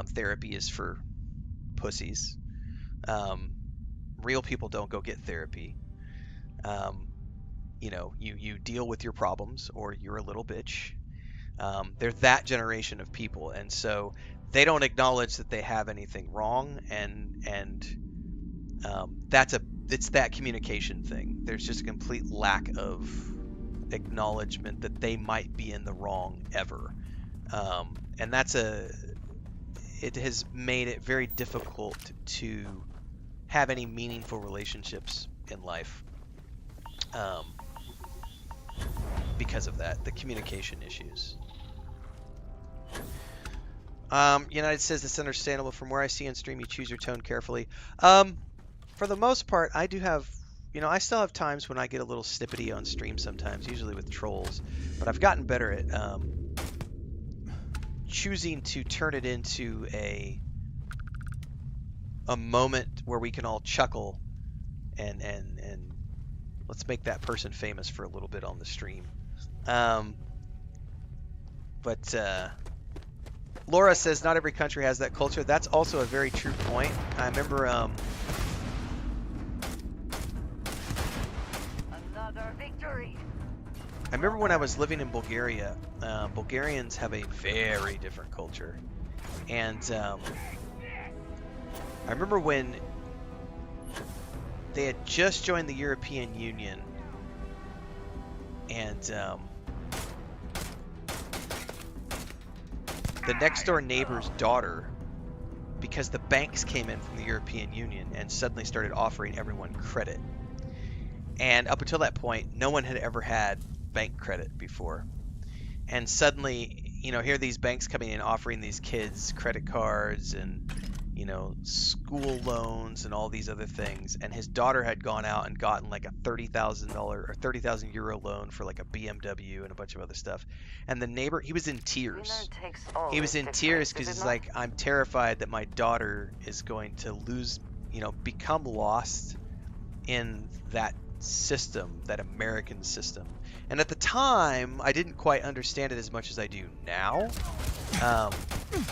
[SPEAKER 1] Therapy is for pussies. Real people don't go get therapy. You deal with your problems, or you're a little bitch. They're that generation of people, and so they don't acknowledge that they have anything wrong, and it's that communication thing. There's just a complete lack of acknowledgement that they might be in the wrong ever. And it has made it very difficult to have any meaningful relationships in life, because of that, the communication issues. United says it's understandable. From where I see on stream, you choose your tone carefully. For the most part, I do have, I still have times when I get a little snippety on stream sometimes, usually with trolls, but I've gotten better at choosing to turn it into a moment where we can all chuckle and let's make that person famous for a little bit on the stream. But Laura says not every country has that culture. That's also a very true point. I remember
[SPEAKER 3] Another victory.
[SPEAKER 1] I remember when I was living in Bulgaria, Bulgarians have a very different culture. And I remember when they had just joined the European Union, and the next door neighbor's daughter, because the banks came in from the European Union and suddenly started offering everyone credit. And up until that point, no one had ever had bank credit before. And suddenly, here are these banks coming in offering these kids credit cards and, school loans and all these other things. And his daughter had gone out and gotten like a $30,000 or 30,000 euro loan for like a BMW and a bunch of other stuff. And the neighbor, he was in tears. He was in tears because he's like, I'm terrified that my daughter is going to lose, become lost in that system, that American system. And at the time, I didn't quite understand it as much as I do now,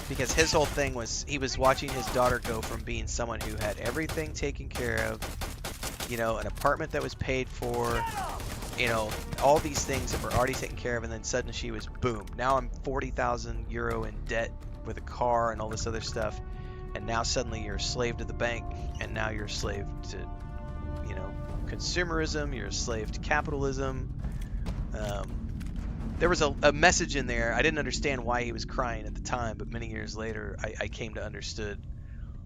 [SPEAKER 1] because his whole thing was he was watching his daughter go from being someone who had everything taken care of, an apartment that was paid for, all these things that were already taken care of, and then suddenly she was, boom, now I'm 40,000 euro in debt with a car and all this other stuff, and now suddenly you're a slave to the bank, and now you're a slave to, consumerism, you're a slave to capitalism. There was a message in there. I didn't understand why he was crying at the time, but many years later, I came to understood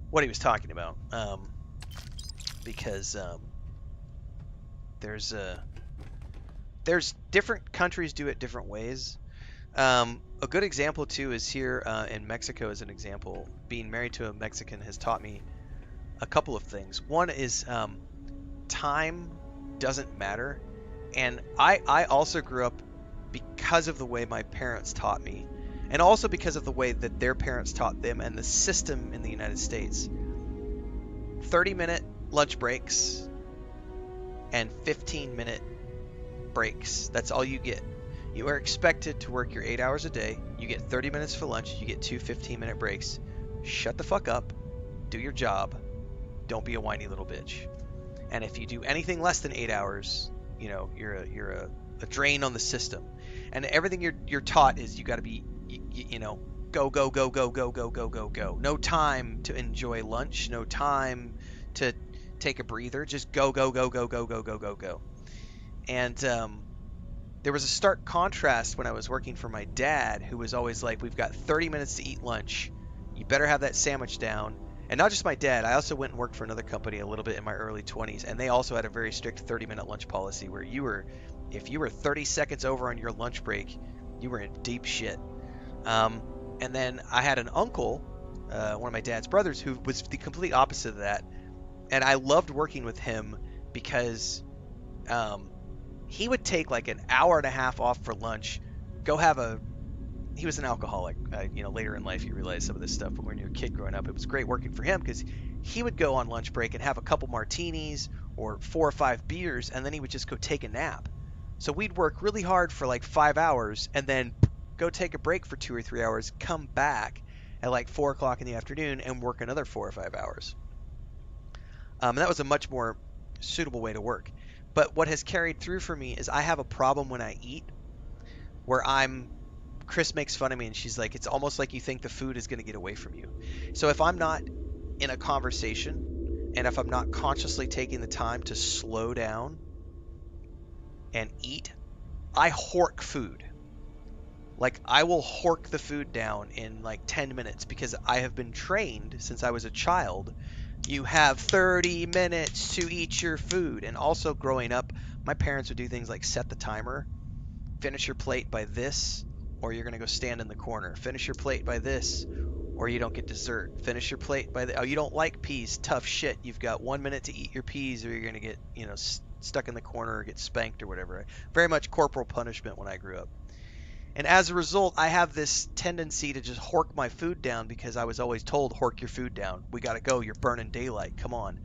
[SPEAKER 1] what he was talking about. Because there's different countries do it different ways. A good example too is here in Mexico. As an example, being married to a Mexican has taught me a couple of things. One is time doesn't matter. And I also grew up because of the way my parents taught me, and also because of the way that their parents taught them, and the system in the United States. 30-minute lunch breaks and 15-minute breaks. That's all you get. You are expected to work your 8 hours a day. You get 30 minutes for lunch. You get two 15-minute breaks. Shut the fuck up. Do your job. Don't be a whiny little bitch. And if you do anything less than 8 hours, you're a drain on the system. And everything you're taught is you got to be, go, go, go, go, go, go, go, go, go. No time to enjoy lunch. No time to take a breather. Just go, go, go, go, go, go, go, go, go. And there was a stark contrast when I was working for my dad, who was always like, we've got 30 minutes to eat lunch. You better have that sandwich down. And not just my dad, I also went and worked for another company a little bit in my early 20s, and they also had a very strict 30-minute lunch policy where if you were 30 seconds over on your lunch break, you were in deep shit. And then I had an uncle, one of my dad's brothers, who was the complete opposite of that. And I loved working with him because he would take like an hour and a half off for lunch, he was an alcoholic. Later in life, you realize some of this stuff, but when you're a kid growing up, it was great working for him because he would go on lunch break and have a couple martinis or 4 or 5 beers, and then he would just go take a nap. So we'd work really hard for like 5 hours and then go take a break for 2 or 3 hours, come back at like 4 o'clock in the afternoon and work another 4 or 5 hours. And that was a much more suitable way to work. But what has carried through for me is I have a problem when I eat where Chris makes fun of me and she's like, it's almost like you think the food is going to get away from you. So if I'm not in a conversation and if I'm not consciously taking the time to slow down and eat I hork food. Like, I will hork the food down in like 10 minutes because I have been trained since I was a child. You have 30 minutes to eat your food. And also growing up, my parents would do things like set the timer, finish your plate by this, or you're going to go stand in the corner. Finish your plate by this, or you don't get dessert. Finish your plate by the, oh, you don't like peas, tough shit. You've got 1 minute to eat your peas, or you're going to get, stuck in the corner or get spanked or whatever. Very much corporal punishment when I grew up. And as a result, I have this tendency to just hork my food down because I was always told, hork your food down. We got to go. You're burning daylight. Come on.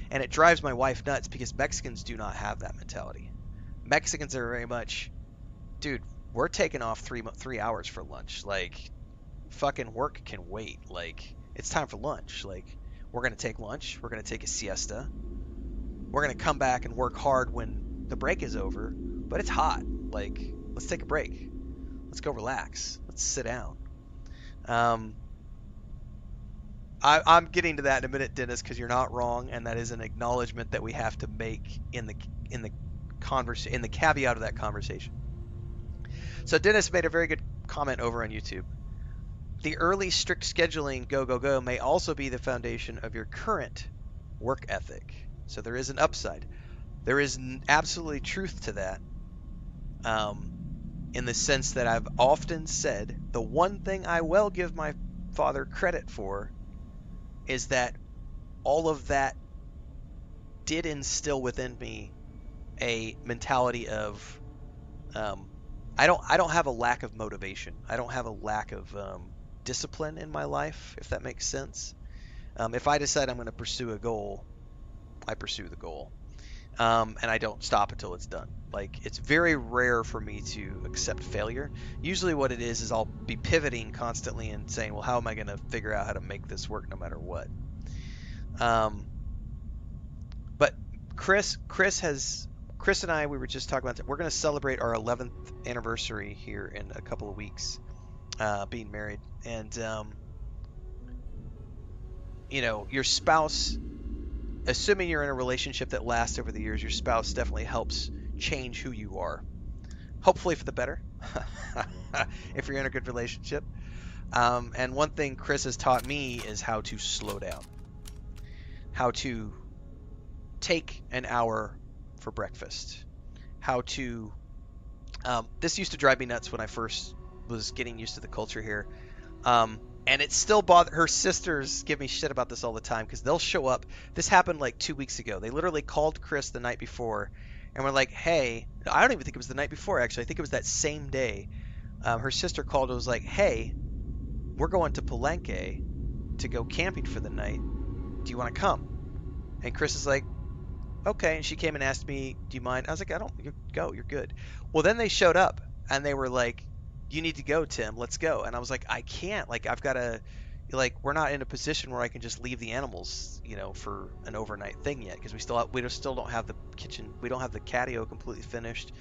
[SPEAKER 1] And it drives my wife nuts because Mexicans do not have that mentality. Mexicans are very much, dude, we're taking off 3 hours for lunch. Like, fucking work can wait. Like, it's time for lunch. Like, we're going to take lunch. We're going to take a siesta. We're going to come back and work hard when the break is over. But it's hot. Like, let's take a break. Let's go relax. Let's sit down. I'm getting to that in a minute, Dennis, because you're not wrong, and that is an acknowledgement that we have to make in the caveat of that conversation. So Dennis made a very good comment over on YouTube. The early strict scheduling go may also be the foundation of your current work ethic. So there is an upside. There is absolutely truth to that. In the sense that I've often said, the one thing I will give my father credit for is that all of that did instill within me a mentality of I don't have a lack of motivation. I don't have a lack of discipline in my life, if that makes sense. If I decide I'm going to pursue a goal, I pursue the goal. And I don't stop until it's done. Like, it's very rare for me to accept failure. Usually what it is I'll be pivoting constantly and saying, well, how am I going to figure out how to make this work no matter what? But Chris and I, we were just talking about that. We're going to celebrate our 11th anniversary here in a couple of weeks, being married. And, your spouse, assuming you're in a relationship that lasts over the years, your spouse definitely helps change who you are. Hopefully for the better, if you're in a good relationship. And one thing Chris has taught me is how to slow down. How to take an hour for breakfast. How to... this used to drive me nuts when I first was getting used to the culture here. And it still bothers her sisters give me shit about this all the time because they'll show up. This happened like 2 weeks ago. They literally called Chris the night before and were like, hey, I don't even think it was the night before, actually. I think it was that same day. Her sister called and was like, hey, we're going to Palenque to go camping for the night. Do you want to come? And Chris is like, okay. And she came and asked me, do you mind? I was like, you're good. Well, then they showed up and they were like, you need to go, Tim. Let's go. And I was like, I can't. Like, I've got to, like, we're not in a position where I can just leave the animals, for an overnight thing yet, because we still don't have the kitchen. We don't have the catio completely finished.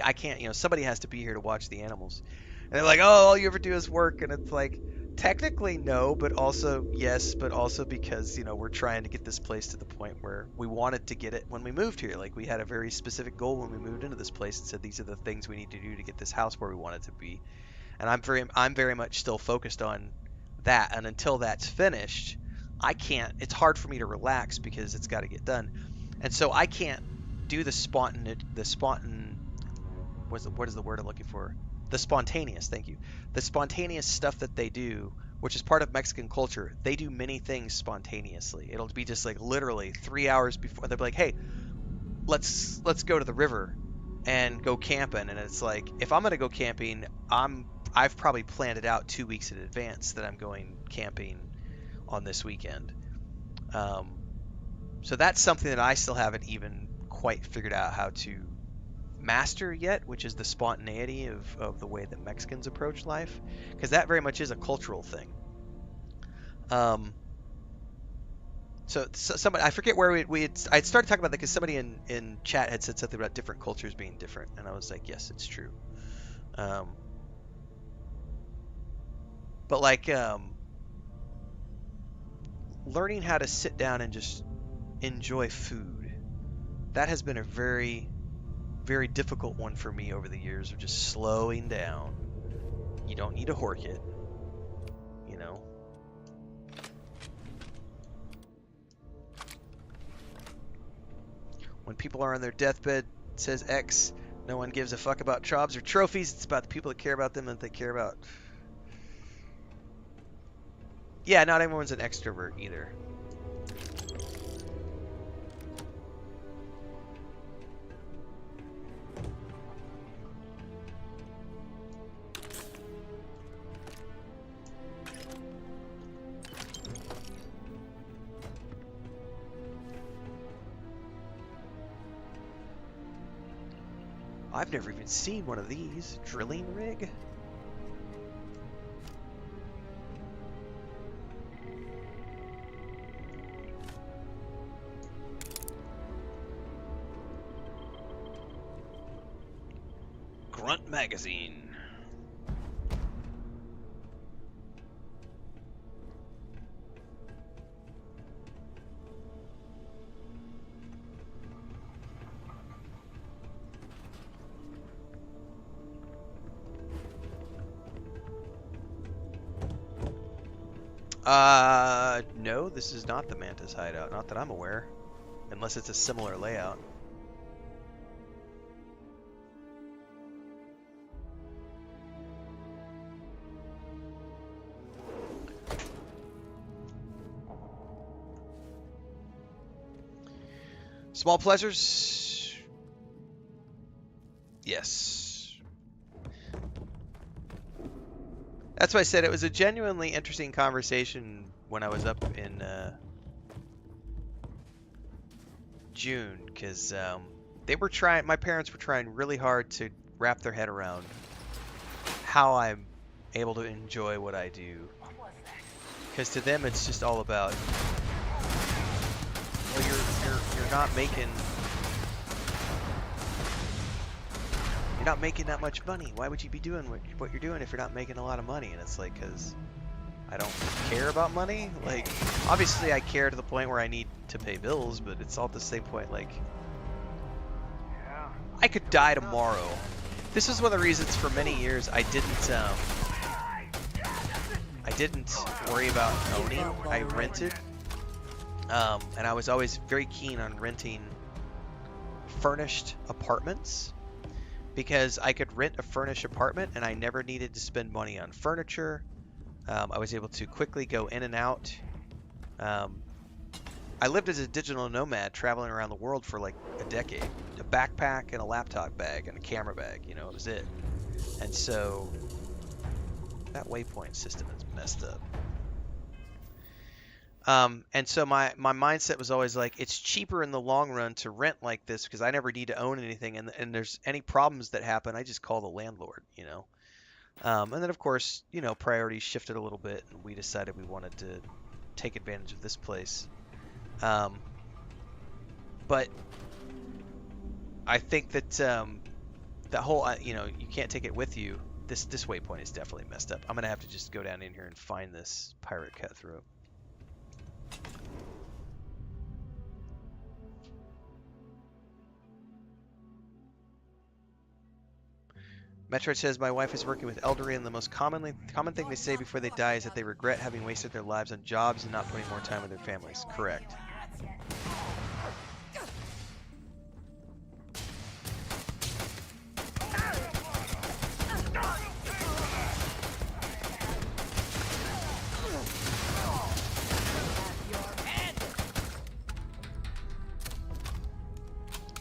[SPEAKER 1] I can't. Somebody has to be here to watch the animals. And they're like, oh, all you ever do is work. And it's like, technically no, but also yes, but also because we're trying to get this place to the point where we wanted to get it when we moved here. Like, we had a very specific goal when we moved into this place and said these are the things we need to do to get this house where we want it to be. And I'm very much still focused on that. And until that's finished, I can't. It's hard for me to relax because it's got to get done. And so I can't do what is the word I'm looking for? The spontaneous. Thank you. The spontaneous stuff that they do, which is part of Mexican culture. They do many things spontaneously. It'll be just like literally 3 hours before they'll be like, hey, let's go to the river and go camping. And it's like, if I'm gonna go camping, I've probably planned it out 2 weeks in advance that I'm going camping on this weekend. So that's something that I still haven't even quite figured out how to master yet, which is the spontaneity of the way that Mexicans approach life, because that very much is a cultural thing. So somebody, I forget where I'd started talking about that because somebody in chat had said something about different cultures being different, and I was like, yes, it's true. But like learning how to sit down and just enjoy food, that has been a very very difficult one for me over the years of just slowing down. You don't need to hork it, you know. When people are on their deathbed, says X, no one gives a fuck about jobs or trophies. It's about the people that care about them and that they care about. Yeah, not everyone's an extrovert either. I've never even seen one of these. Drilling rig? Grunt magazine. No, this is not the Mantis hideout. Not that I'm aware. Unless it's a similar layout. Small pleasures? Yes. That's why I said it was a genuinely interesting conversation when I was up in June, because my parents were trying really hard to wrap their head around how I'm able to enjoy what I do. Because to them, it's just all about, well, you're not making that much money. Why would you be doing what you're doing if you're not making a lot of money? And it's like, because I don't care about money. Like, obviously I care to the point where I need to pay bills, but it's all at the same point, like, I could die tomorrow. This is one of the reasons for many years I didn't worry about owning. I rented. And I was always very keen on renting furnished apartments, because I could rent a furnished apartment and I never needed to spend money on furniture. I was able to quickly go in and out. I lived as a digital nomad, traveling around the world for like a decade. A backpack and a laptop bag and a camera bag, you know, it was it. And so that waypoint system is messed up. And so my mindset was always like, it's cheaper in the long run to rent like this because I never need to own anything. And there's any problems that happen, I just call the landlord, you know. And then, of course, you know, priorities shifted a little bit, and we decided we wanted to take advantage of this place. But I think that that whole, you know, you can't take it with you. This waypoint is definitely messed up. I'm going to have to just go down in here and find this pirate cutthroat. Metroid says, my wife is working with elderly, and the most common thing they say before they die is that they regret having wasted their lives on jobs and not putting more time with their families. Correct.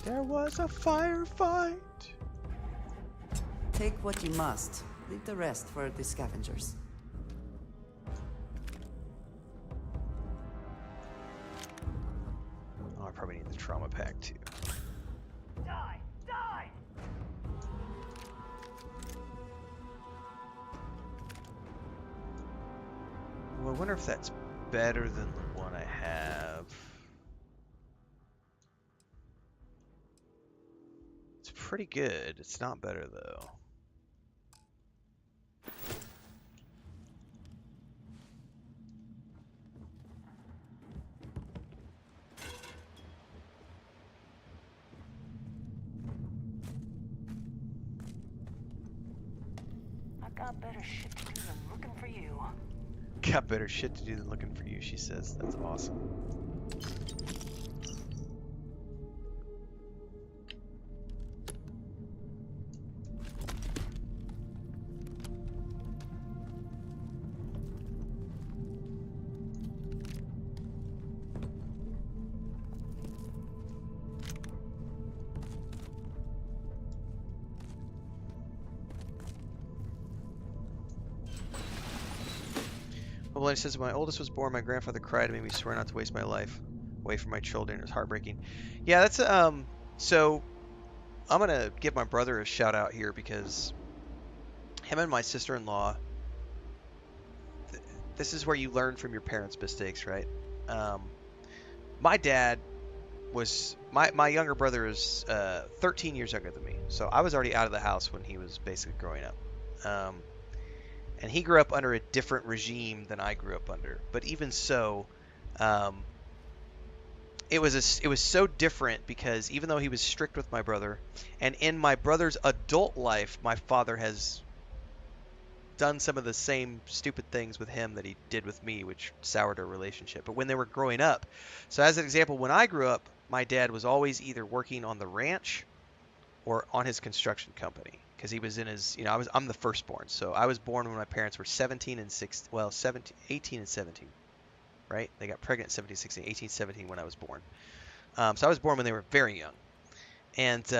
[SPEAKER 1] There was a firefight.
[SPEAKER 5] Take what you must. Leave the rest for the scavengers.
[SPEAKER 1] Oh, I probably need the trauma pack too.
[SPEAKER 13] Die! Die!
[SPEAKER 1] Well, I wonder if that's better than the one I have. It's pretty good. It's not better though.
[SPEAKER 13] got better shit to do than looking for you.
[SPEAKER 1] Got better shit to do than looking for you, she says. That's awesome. Well, he says, when my oldest was born, my grandfather cried and made me swear not to waste my life away from my children. It was heartbreaking. Yeah, that's so I'm gonna give my brother a shout out here because him and my sister-in-law. This is where you learn from your parents' mistakes, right? Um, my dad was my younger brother is 13 years younger than me, so I was already out of the house when he was basically growing up. And he grew up under a different regime than I grew up under. But even so, um, it was so different because even though he was strict with my brother, and in my brother's adult life, my father has done some of the same stupid things with him that he did with me, which soured our relationship. But when they were growing up, so as an example, when I grew up, my dad was always either working on the ranch or on his construction company because he was in his, I'm the firstborn, so I was born when my parents were 17 and 6, well, 17, 18 and 17, right? They got pregnant at 17, 16, 18, 17 when I was born. So I was born when they were very young, and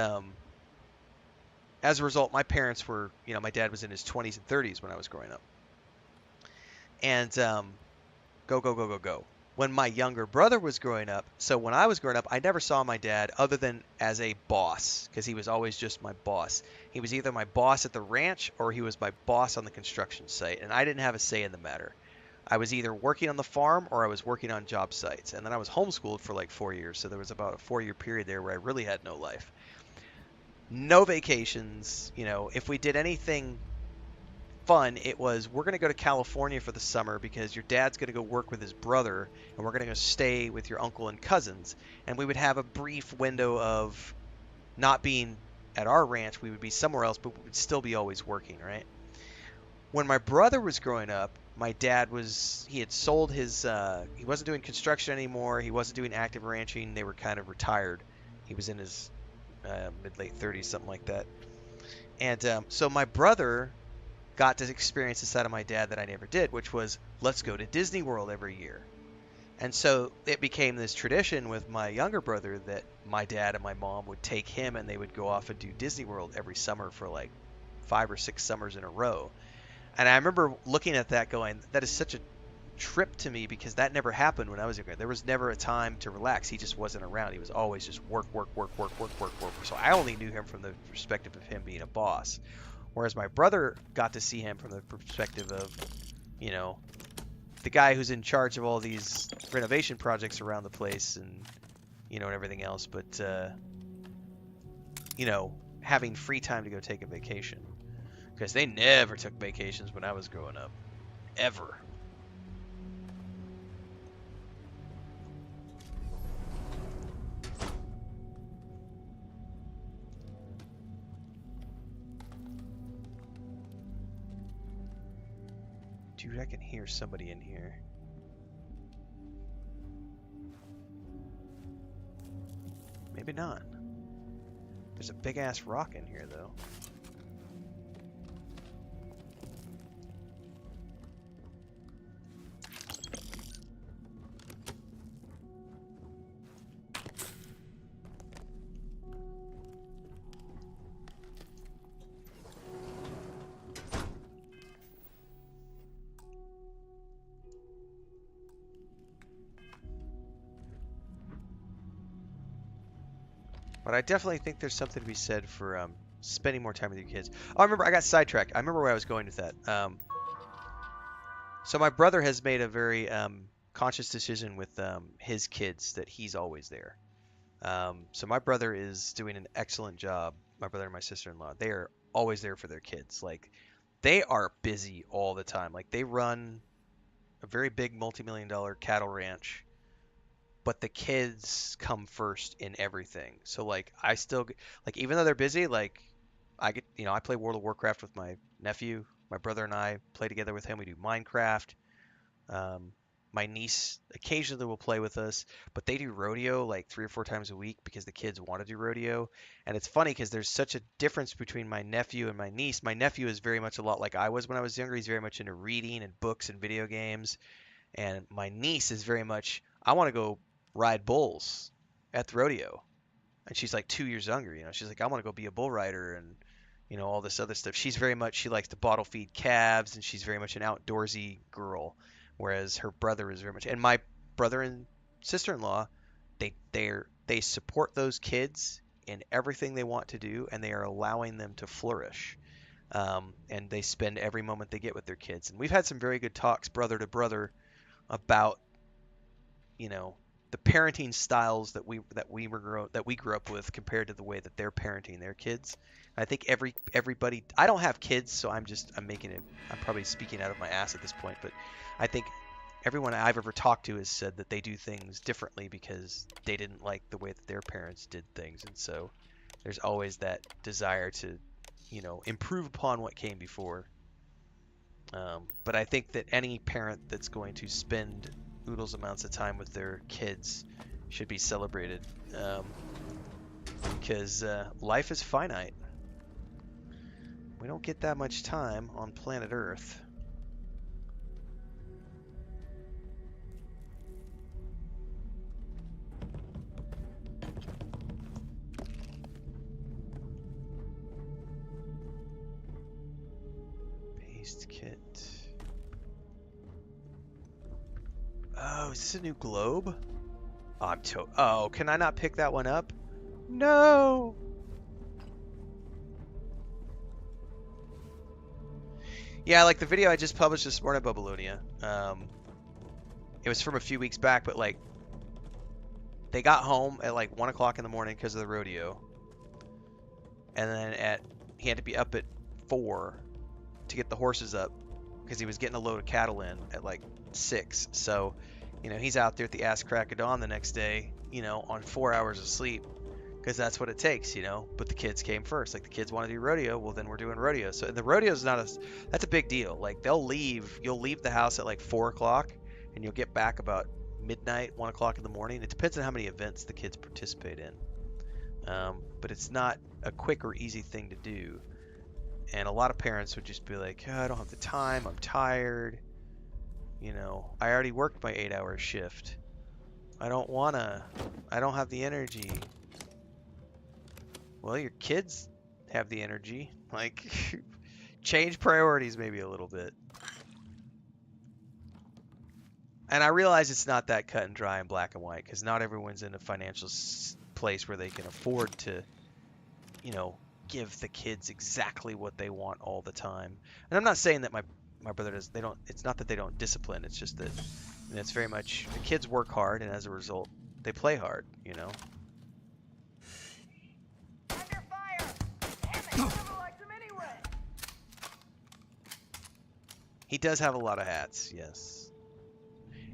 [SPEAKER 1] as a result, my parents were, my dad was in his 20s and 30s when I was growing up, and go, go, go, go, go. When my younger brother was growing up, so when I was growing up, I never saw my dad other than as a boss, because he was always just my boss. He was either my boss at the ranch or he was my boss on the construction site, and I didn't have a say in the matter. I was either working on the farm or I was working on job sites, and then I was homeschooled for like 4 years, so there was about a 4-year period there where I really had no life. No vacations, if we did anything fun, it was we're going to go to California for the summer because your dad's going to go work with his brother and we're going to go stay with your uncle and cousins. And we would have a brief window of not being at our ranch, we would be somewhere else, but we would still be always working, right? When my brother was growing up, my dad he had sold his, he wasn't doing construction anymore, he wasn't doing active ranching, they were kind of retired. He was in his mid-late 30s, something like that. And so my brother got to experience the side of my dad that I never did, which was let's go to Disney World every year. And so it became this tradition with my younger brother that my dad and my mom would take him and they would go off and do Disney World every summer for like 5 or 6 summers in a row. And I remember looking at that going, that is such a trip to me because that never happened when I was younger. There was never a time to relax. He just wasn't around. He was always just work, work, work, work, work, work, work. So I only knew him from the perspective of him being a boss. Whereas my brother got to see him from the perspective of, the guy who's in charge of all these renovation projects around the place and, and everything else. But, having free time to go take a vacation. Because they never took vacations when I was growing up. Ever. Dude, I can hear somebody in here. Maybe not. There's a big ass rock in here though. But I definitely think there's something to be said for spending more time with your kids. Oh, I remember I got sidetracked. I remember where I was going with that. So my brother has made a very conscious decision with his kids that he's always there. So my brother is doing an excellent job. My brother and my sister-in-law, they are always there for their kids. Like, they are busy all the time. Like, they run a very big multi-million-dollar cattle ranch, but the kids come first in everything. So like I still like even though they're busy, like I play World of Warcraft with my nephew. My brother and I play together with him. We do Minecraft. My niece occasionally will play with us, but they do rodeo like 3 or 4 times a week because the kids want to do rodeo. And it's funny because there's such a difference between my nephew and my niece. My nephew is very much a lot like I was when I was younger. He's very much into reading and books and video games. And my niece is very much, I want to go ride bulls at the rodeo. And she's like 2 years younger, She's like, I want to go be a bull rider and, all this other stuff. She's very much, she likes to bottle feed calves and she's very much an outdoorsy girl. Whereas her brother is very much, and my brother and sister-in-law, they support those kids in everything they want to do, and they are allowing them to flourish. And they spend every moment they get with their kids. And we've had some very good talks, brother to brother, about the parenting styles that we grew up with compared to the way that they're parenting their kids. I think everybody. I don't have kids, so I'm probably speaking out of my ass at this point, but I think everyone I've ever talked to has said that they do things differently because they didn't like the way that their parents did things, and so there's always that desire to, improve upon what came before. But I think that any parent that's going to spend oodles amounts of time with their kids should be celebrated, because life is finite. We don't get that much time on planet Earth. Paste kit. Oh, is this a new globe? Oh, can I not pick that one up? No! Yeah, like the video I just published this morning, Babylonia. It was from a few weeks back, but like, they got home at like 1 o'clock in the morning because of the rodeo. And then he had to be up at 4 to get the horses up because he was getting a load of cattle in at like 6. So, he's out there at the ass crack of dawn the next day, on 4 hours of sleep, because that's what it takes, But the kids came first. Like, the kids want to do rodeo, well, then we're doing rodeo. So the rodeo's that's a big deal. Like, you'll leave the house at like 4 o'clock, and you'll get back about midnight, 1 o'clock in the morning. It depends on how many events the kids participate in. But it's not a quick or easy thing to do. And a lot of parents would just be like, oh, I don't have the time, I'm tired. I already worked my 8-hour shift. I don't have the energy. Well, your kids have the energy. Like, change priorities maybe a little bit. And I realize it's not that cut and dry and black and white, because not everyone's in a financial place where they can afford to, give the kids exactly what they want all the time. And I'm not saying that my brother does. It's not that they don't discipline. It's just that it's very much the kids work hard, and as a result, they play hard.
[SPEAKER 3] Under fire! Damn it! Never liked him anyway.
[SPEAKER 1] He does have a lot of hats, yes.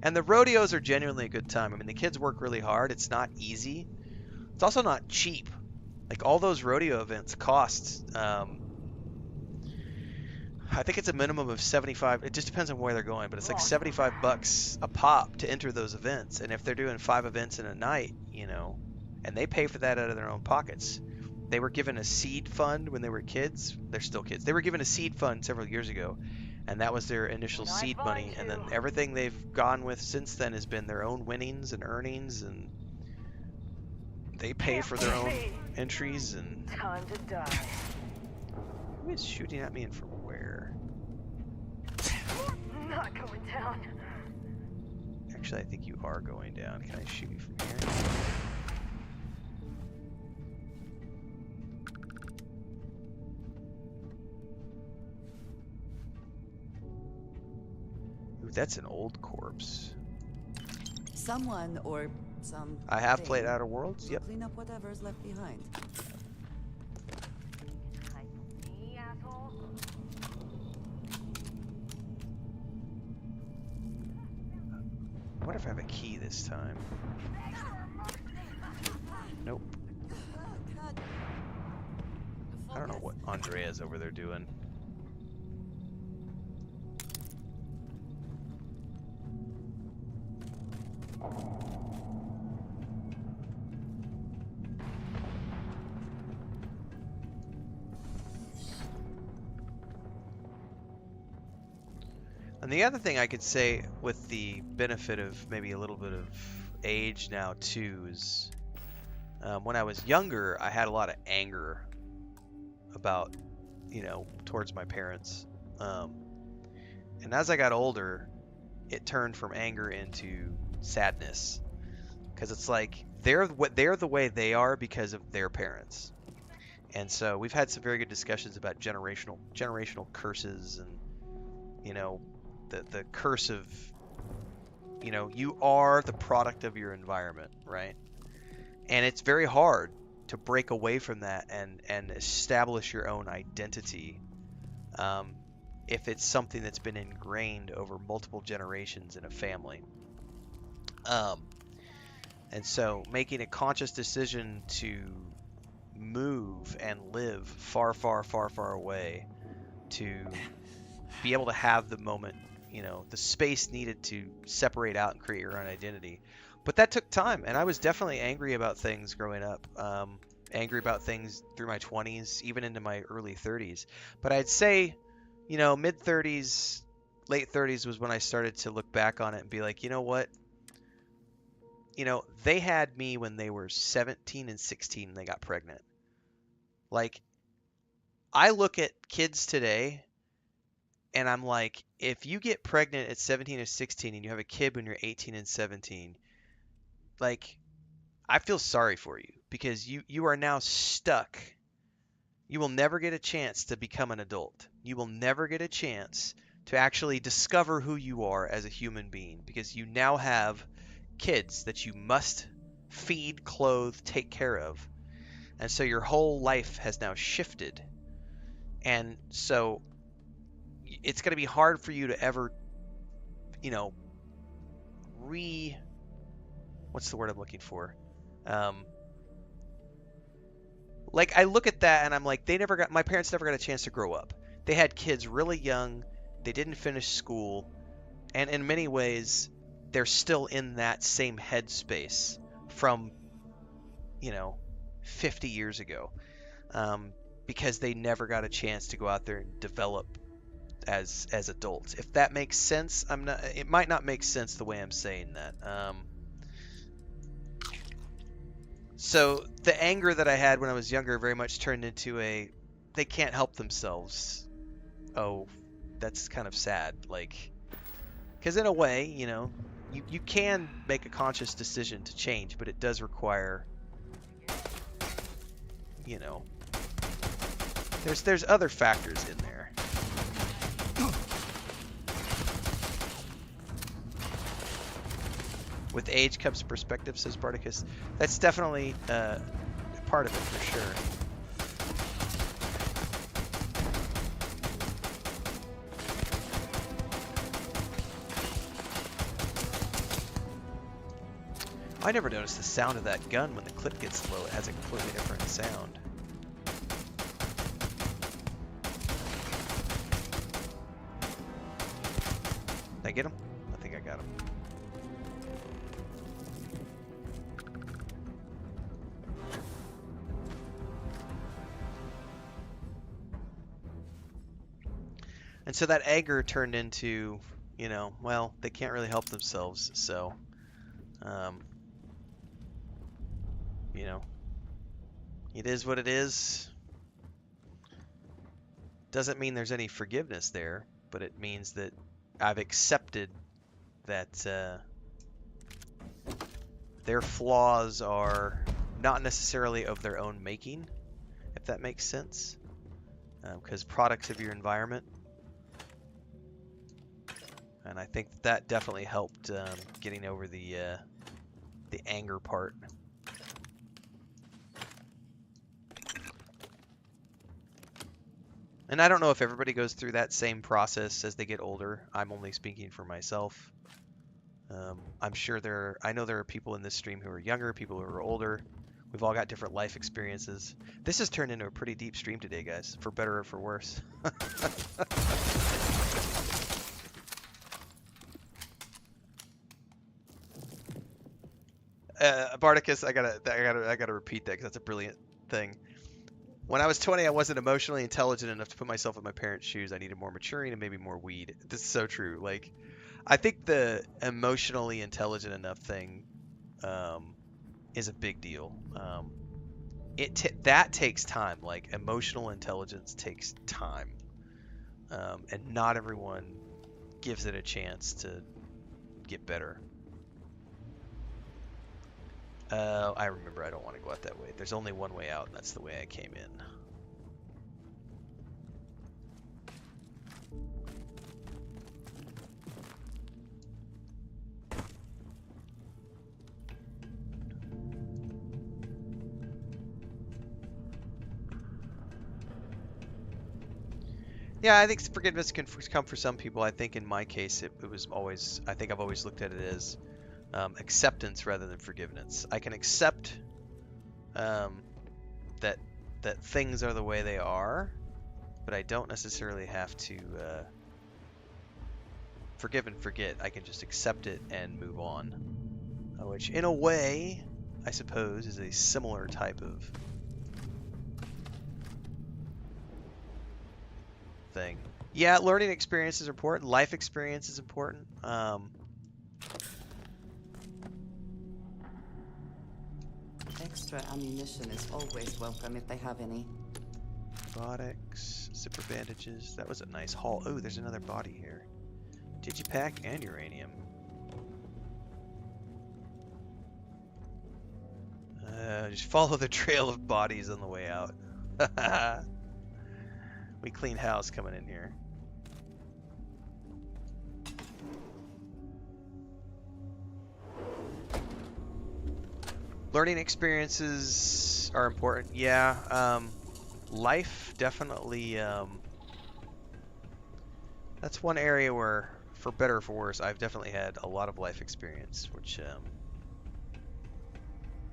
[SPEAKER 1] And the rodeos are genuinely a good time. I mean, the kids work really hard. It's not easy. It's also not cheap. Like, all those rodeo events cost, I think it's a minimum of 75. It just depends on where they're going, but it's like $75 a pop to enter those events. And if they're doing 5 events in a night, and they pay for that out of their own pockets. They were given a seed fund when they were kids. They're still kids. They were given a seed fund several years ago, and that was their initial seed money. And then everything they've gone with since then has been their own winnings and earnings, and they pay for their own entries. And
[SPEAKER 13] Time to die.
[SPEAKER 1] who is shooting at me and from where?
[SPEAKER 13] Not going down.
[SPEAKER 1] Actually, I think you are going down. Can I shoot you from here? Ooh, that's an old corpse.
[SPEAKER 5] Someone or some.
[SPEAKER 1] I have played Outer Worlds. Yep.
[SPEAKER 5] Clean up whatever's left behind.
[SPEAKER 3] Me, asshole.
[SPEAKER 1] I wonder if I have a key this time. Nope. I don't know what. Andrea's over there doing. And the other thing I could say with the benefit of maybe a little bit of age now too is when I was younger, I had a lot of anger about, towards my parents. And as I got older, it turned from anger into sadness, because it's like they're the way they are because of their parents. And so we've had some very good discussions about generational curses and the curse of you are the product of your environment, right? And it's very hard to break away from that and establish your own identity if it's something that's been ingrained over multiple generations in a family. And so making a conscious decision to move and live far, far, far, far away to be able to have the moment, the space needed to separate out and create your own identity. But that took time, and I was definitely angry about things growing up. Angry about things through my 20s, even into my early 30s. But I'd say, mid 30s, late 30s was when I started to look back on it and be like, you know what? They had me when they were 17 and 16 and they got pregnant. Like, I look at kids today and I'm like, if you get pregnant at 17 or 16 and you have a kid when you're 18 and 17, like, I feel sorry for you because you are now stuck. You will never get a chance to become an adult. You will never get a chance to actually discover who you are as a human being because you now have kids that you must feed, clothe, take care of. And so your whole life has now shifted. And so it's going to be hard for you to ever, what's the word I'm looking for? Like, I look at that and I'm like, my parents never got a chance to grow up. They had kids really young. They didn't finish school. And in many ways, they're still in that same headspace from, 50 years ago. Because they never got a chance to go out there and develop as adults. If that makes sense, it might not make sense the way I'm saying that. So the anger that I had when I was younger very much turned into they can't help themselves. Oh, that's kind of sad. Like, because in a way, you can make a conscious decision to change, but it does require, there's other factors in there. With age comes perspective, says Spartacus. That's definitely part of it for sure. I never noticed the sound of that gun when the clip gets low. It has a completely different sound. Did I get him? I think I got him. And so that anger turned into, well, they can't really help themselves, so, it is what it is. Doesn't mean there's any forgiveness there, but it means that I've accepted that their flaws are not necessarily of their own making, if that makes sense, because products of your environment. And I think that definitely helped getting over the anger part. And I don't know if everybody goes through that same process as they get older. I'm only speaking for myself. I'm sure I know there are people in this stream who are younger, people who are older. We've all got different life experiences. This has turned into a pretty deep stream today, guys, for better or for worse. Bardicus, I gotta repeat that because that's a brilliant thing. When I was 20, I wasn't emotionally intelligent enough to put myself in my parents' shoes. I needed more maturing and maybe more weed. This is so true. Like, I think the emotionally intelligent enough thing is a big deal. That takes time. Like, emotional intelligence takes time, and not everyone gives it a chance to get better. I remember I don't want to go out that way. There's only one way out, and that's the way I came in. Yeah, I think forgiveness can come for some people. I think in my case, it was always, I think I've always looked at it as acceptance rather than forgiveness. I can accept that things are the way they are, but I don't necessarily have to forgive and forget. I can just accept it and move on, which in a way, I suppose, is a similar type of thing. Yeah, learning experience is important. Life experience is important.
[SPEAKER 5] Extra ammunition is always welcome if they have any.
[SPEAKER 1] Robotics, zipper bandages. That was a nice haul. Oh, there's another body here. Digipack and uranium. Just follow the trail of bodies on the way out. We clean house coming in here. Learning experiences are important. Yeah. Life definitely. That's one area where, for better or for worse, I've definitely had a lot of life experience, which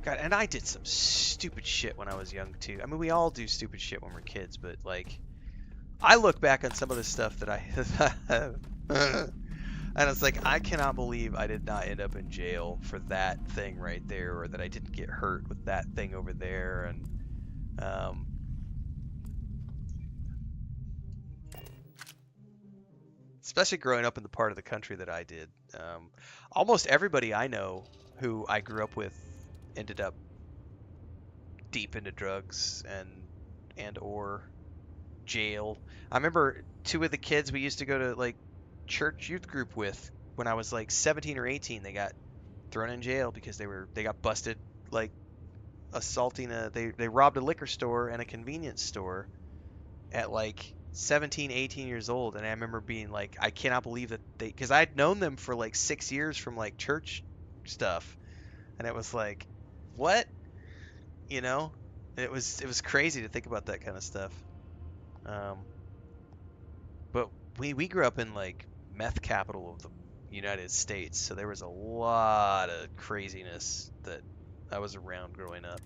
[SPEAKER 1] God, and I did some stupid shit when I was young too. I mean, we all do stupid shit when we're kids, but like, I look back on some of the stuff that and it's like, I cannot believe I did not end up in jail for that thing right there, or that I didn't get hurt with that thing over there, and especially growing up in the part of the country that I did. Almost everybody I know who I grew up with ended up deep into drugs and or jail. I remember two of the kids we used to go to like church youth group with when I was like 17 or 18. They got thrown in jail because they got busted like assaulting they robbed a liquor store and a convenience store at like 17, 18 years old. And I remember being like, I cannot believe that because I'd known them for like 6 years from like church stuff, and it was like, what, you know? It was crazy to think about that kind of stuff. But we grew up in like meth capital of the United States, so there was a lot of craziness that I was around growing up.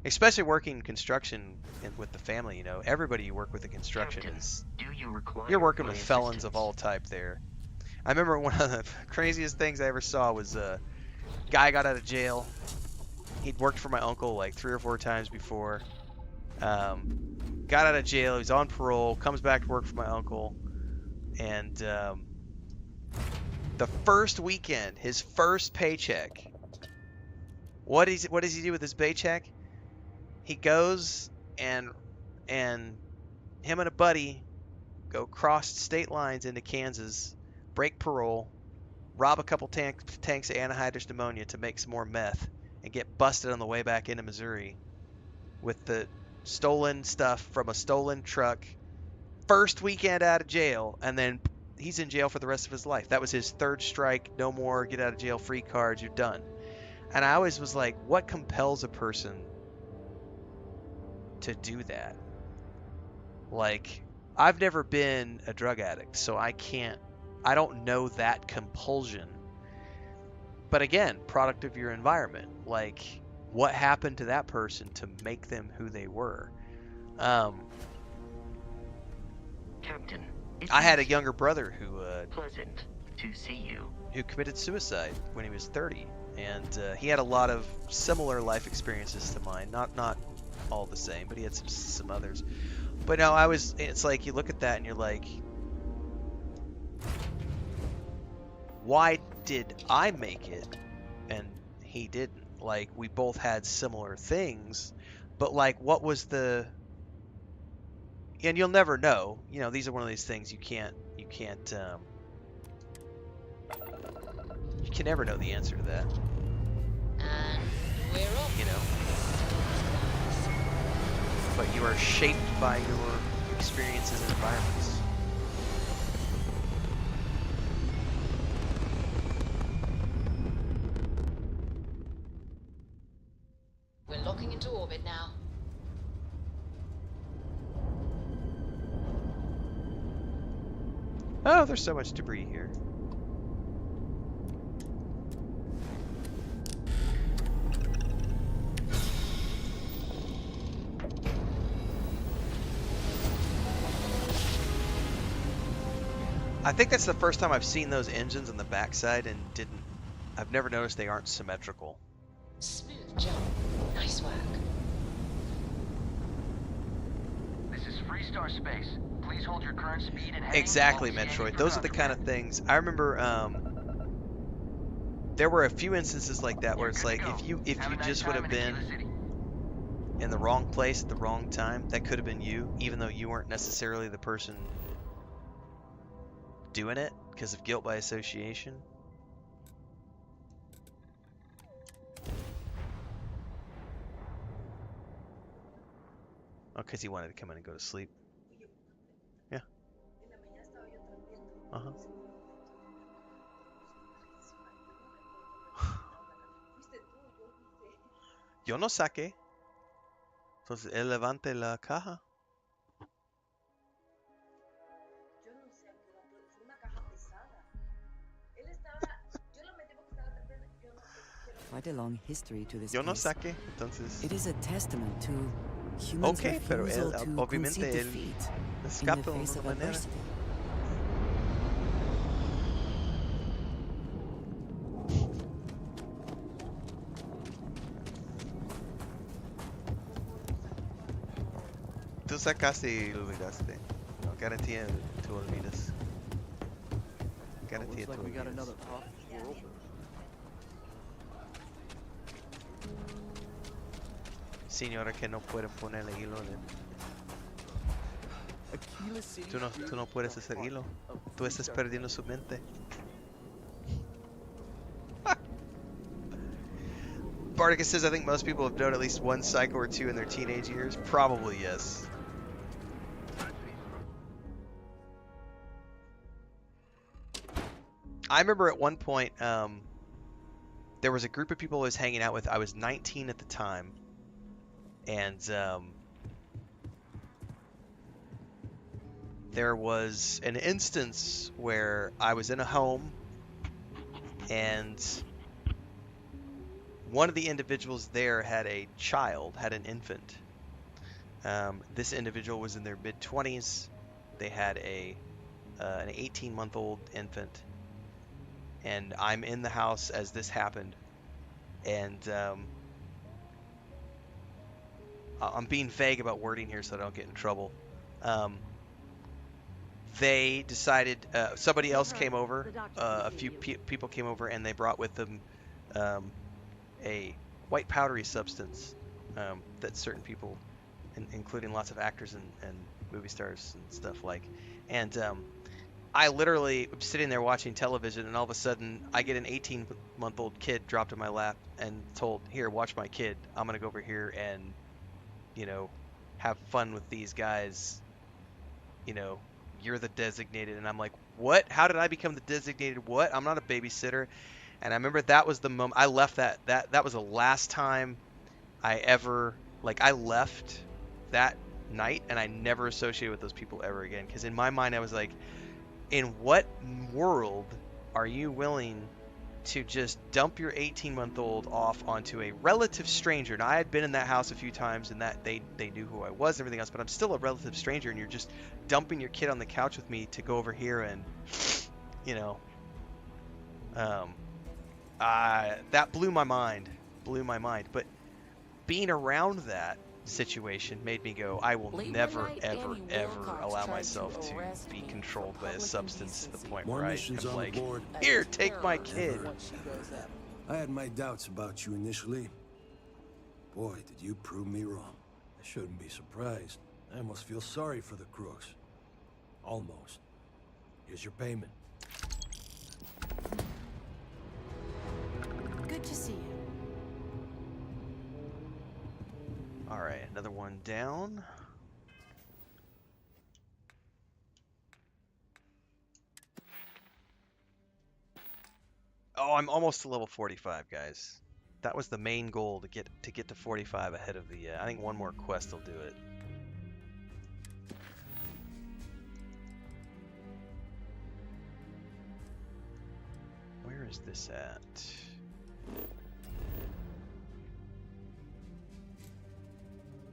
[SPEAKER 1] Especially working construction with the family, you know, everybody you work with in construction is you're working with felons of all type there. I remember one of the craziest things I ever saw was a guy got out of jail. He'd worked for my uncle like 3 or 4 times before. Got out of jail. He's on parole. Comes back to work for my uncle, and the first weekend, his first paycheck. What does he do with his paycheck? He goes and him and a buddy go cross state lines into Kansas, break parole, rob a couple tanks of anhydrous pneumonia to make some more meth, and get busted on the way back into Missouri with the stolen stuff from a stolen truck. First weekend out of jail, and then he's in jail for the rest of his life. That was his third strike. No more get out of jail free cards. You're done. And I always was like, what compels a person to do that? Like, I've never been a drug addict, so I don't know that compulsion. But again, product of your environment. Like, what happened to that person to make them who they were. Um,
[SPEAKER 8] Captain,
[SPEAKER 1] I had a younger brother
[SPEAKER 8] pleasant to see you.
[SPEAKER 1] who committed suicide when he was 30, and he had a lot of similar life experiences to mine. Not all the same, but he had some others. But no, it's like you look at that and you're like, why did I make it and he didn't? Like, we both had similar things, but like, what was the... And you'll never know. You know, these are one of these things you can never know the answer to that.
[SPEAKER 4] And we're off.
[SPEAKER 1] You know? But you are shaped by your experiences and environments.
[SPEAKER 4] We're locking into orbit now.
[SPEAKER 1] Oh, there's so much debris here. I think that's the first time I've seen those engines on the backside and I've never noticed they aren't symmetrical.
[SPEAKER 4] Smooth jump. Nice work.
[SPEAKER 14] This is Freestar Space. Please hold your current speed and heading.
[SPEAKER 1] Exactly, Metroid. Those are the kind of things. I remember there were a few instances like that where it's like if you just would have been in the wrong place at the wrong time, that could have been you, even though you weren't necessarily the person doing it because of guilt by association. Oh, because he wanted to come in and go to sleep. Yeah. Uh-huh. Yo no saqué. Entonces, él levante la caja.
[SPEAKER 5] Quite a long history to this
[SPEAKER 1] Yo no
[SPEAKER 5] place.
[SPEAKER 1] saqué. Entonces...
[SPEAKER 5] It is a testament to humans'
[SPEAKER 1] Okay, pero
[SPEAKER 5] refusal
[SPEAKER 1] él,
[SPEAKER 5] to
[SPEAKER 1] obviamente,
[SPEAKER 5] concede
[SPEAKER 1] él
[SPEAKER 5] defeat
[SPEAKER 1] escapa
[SPEAKER 5] in the
[SPEAKER 1] de
[SPEAKER 5] face
[SPEAKER 1] una
[SPEAKER 5] of
[SPEAKER 1] manera.
[SPEAKER 5] adversity.
[SPEAKER 1] Tú sacaste y lo olvidaste. No, garantía tú olvidas. Garantía tú
[SPEAKER 10] Looks like we got
[SPEAKER 1] olvidas.
[SPEAKER 10] another profitable opener.
[SPEAKER 1] Señora que no pueden ponerle hilo tú no puedes hacer hilo. Tú estás perdiendo su mente. Barticus says, I think most people have known at least one psycho or two in their teenage years. Probably, yes. I remember at one point, there was a group of people I was hanging out with. I was 19 at the time. And there was an instance where I was in a home and one of the individuals there had a child, had an infant. This individual was in their mid-20s. They had an 18-month-old infant. And I'm in the house as this happened. And I'm being vague about wording here so I don't get in trouble. They decided, somebody else came over, a few people came over, and they brought with them a white powdery substance that certain people, including lots of actors and movie stars and stuff like. And I literally am sitting there watching television, and all of a sudden I get an 18-month-old kid dropped in my lap and told, here, watch my kid. I'm going to go over here and, you know, have fun with these guys. You know, you're the designated. And I'm like, what? How did I become the designated what? I'm not a babysitter. And I remember that was the moment I left. That was the last time I ever, like, I left that night, and I never associated with those people ever again. Because in my mind, I was like, in what world are you willing to just dump your 18-month-old off onto a relative stranger. Now, I had been in that house a few times, and that they knew who I was and everything else, but I'm still a relative stranger, and you're just dumping your kid on the couch with me to go over here and, you know, that blew my mind. But being around that situation made me go, I will never, ever, ever allow myself to be controlled by a substance to the point where I am like, here, take my kid.
[SPEAKER 12] I had my doubts about you initially. Boy, did you prove me wrong. I shouldn't be surprised. I almost feel sorry for the crooks. Almost. Here's your payment.
[SPEAKER 4] Good to see you.
[SPEAKER 1] Alright, another one down. Oh, I'm almost to level 45, guys. That was the main goal, to get to 45 ahead of the... I think one more quest will do it. Where is this at?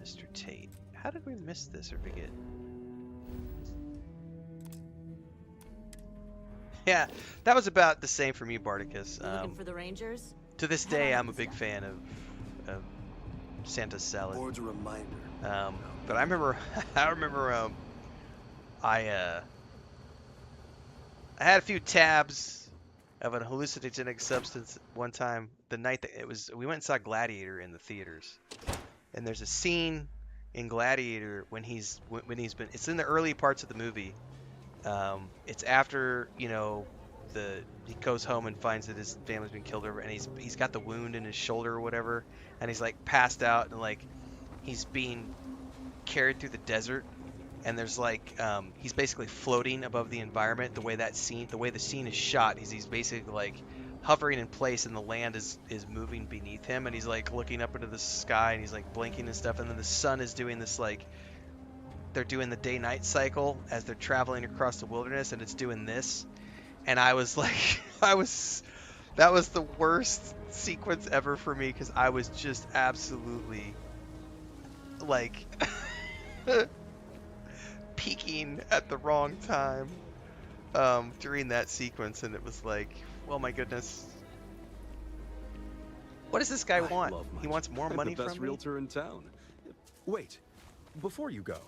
[SPEAKER 1] Mr. Tate. How did we miss this or forget? Yeah, that was about the same for me, Bardicus.
[SPEAKER 4] Looking for the Rangers?
[SPEAKER 1] To this day, I'm a big fan of Santa's salad.
[SPEAKER 12] Board's a reminder.
[SPEAKER 1] But I remember, I had a few tabs of an hallucinogenic substance one time. The night that we went and saw Gladiator in the theaters, and there's a scene in Gladiator when he's been. It's in the early parts of the movie. It's after, you know, he goes home and finds that his family's been killed over, and he's got the wound in his shoulder or whatever, and he's like passed out, and like he's being carried through the desert, and there's like he's basically floating above the environment. The way the scene is shot, he's basically like hovering in place, and the land is moving beneath him, and he's like looking up into the sky, and he's like blinking and stuff, and then the sun is doing this, like, they're doing the day-night cycle as they're traveling across the wilderness, and it's doing this. And I was like, that was the worst sequence ever for me, because I was just absolutely like peaking at the wrong time during that sequence, and it was like, oh my goodness. What does this guy want? He wants more money
[SPEAKER 11] the best
[SPEAKER 1] from me?
[SPEAKER 11] realtor in town. Wait, before you go,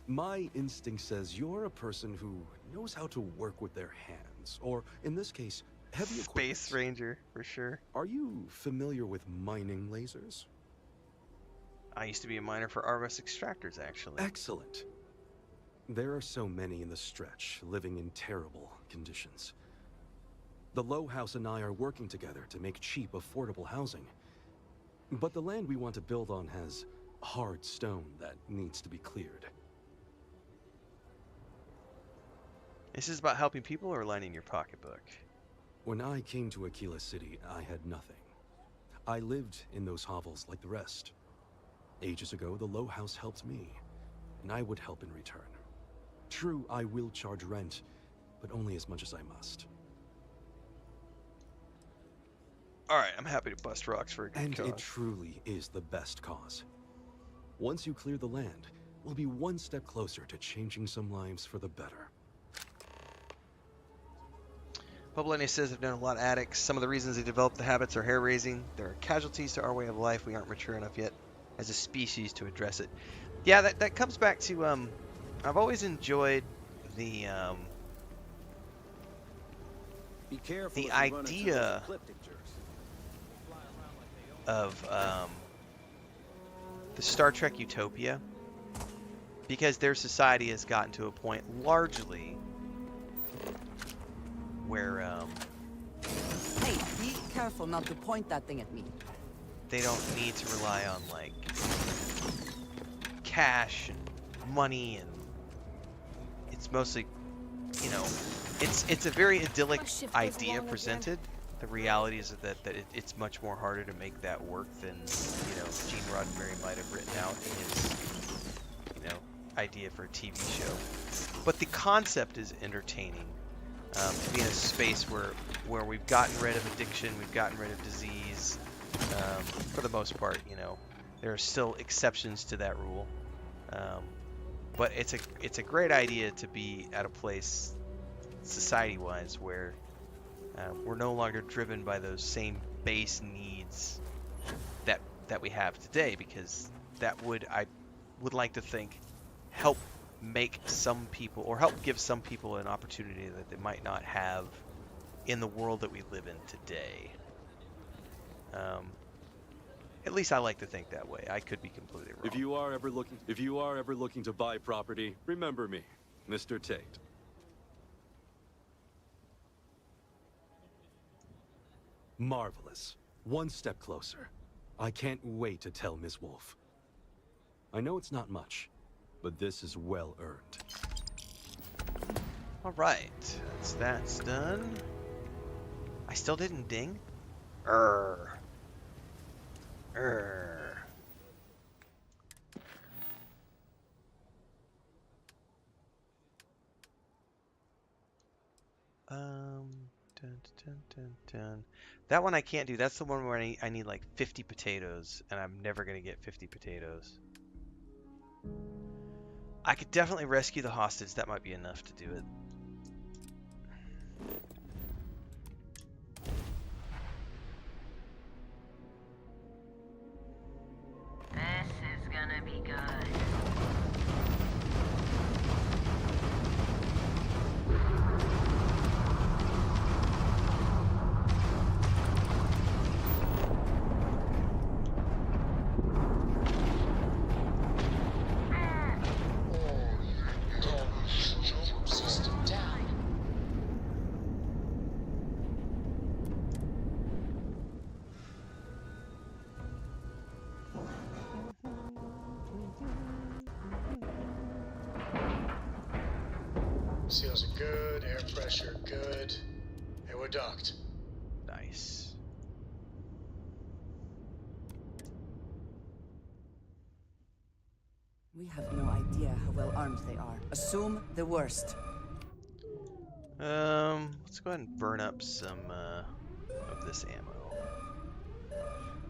[SPEAKER 11] my instinct says you're a person who knows how to work with their hands, or in this case, heavy equipment.
[SPEAKER 1] Space Ranger, for sure.
[SPEAKER 11] Are you familiar with mining lasers?
[SPEAKER 1] I used to be a miner for Argus extractors, actually.
[SPEAKER 11] Excellent. There are so many in the stretch, living in terrible conditions. The Low House and I are working together to make cheap, affordable housing. But the land we want to build on has hard stone that needs to be cleared.
[SPEAKER 1] This is about helping people or lining your pocketbook?
[SPEAKER 11] When I came to Aquila City, I had nothing. I lived in those hovels like the rest. Ages ago, the Low House helped me, and I would help in return. True, I will charge rent, but only as much as I must.
[SPEAKER 1] Alright, I'm happy to bust rocks for a good cause.
[SPEAKER 11] And it truly is the best cause. Once you clear the land, we'll be one step closer to changing some lives for the better.
[SPEAKER 1] Poblani says, I've known a lot of addicts. Some of the reasons they develop the habits are hair-raising. There are casualties to our way of life. We aren't mature enough yet as a species to address it. Yeah, that comes back to, I've always enjoyed the idea of the Star Trek utopia, because their society has gotten to a point largely where
[SPEAKER 5] Hey, be careful not to point that thing at me.
[SPEAKER 1] they don't need to rely on like cash and money, and it's mostly, you know, it's a very idyllic idea presented. The reality is that it's much more harder to make that work than, you know, Gene Roddenberry might have written out in his, you know, idea for a TV show. But the concept is entertaining. To be in a space where where we've gotten rid of addiction, we've gotten rid of disease, for the most part, you know. There are still exceptions to that rule. But it's a great idea to be at a place, society-wise, where we're no longer driven by those same base needs that we have today, because that would, I would like to think, help make some people, or help give some people an opportunity that they might not have in the world that we live in today. At least I like to think that way. I could be completely wrong.
[SPEAKER 11] If you are ever looking to buy property, remember me, Mr. Tate. Marvelous. One step closer. I can't wait to tell Ms. Wolf. I know it's not much, but this is well earned.
[SPEAKER 1] Alright, that's done. I still didn't ding? Dun. That one I can't do. That's the one where I need like 50 potatoes, and I'm never gonna get 50 potatoes. I could definitely rescue the hostage. That might be enough to do it.
[SPEAKER 3] This is gonna be good.
[SPEAKER 4] System down.
[SPEAKER 2] Seals are good, air pressure good. Hey, we're docked.
[SPEAKER 1] Nice.
[SPEAKER 5] We have no idea how well armed they are. Assume the worst.
[SPEAKER 1] Let's go ahead and burn up some of this ammo.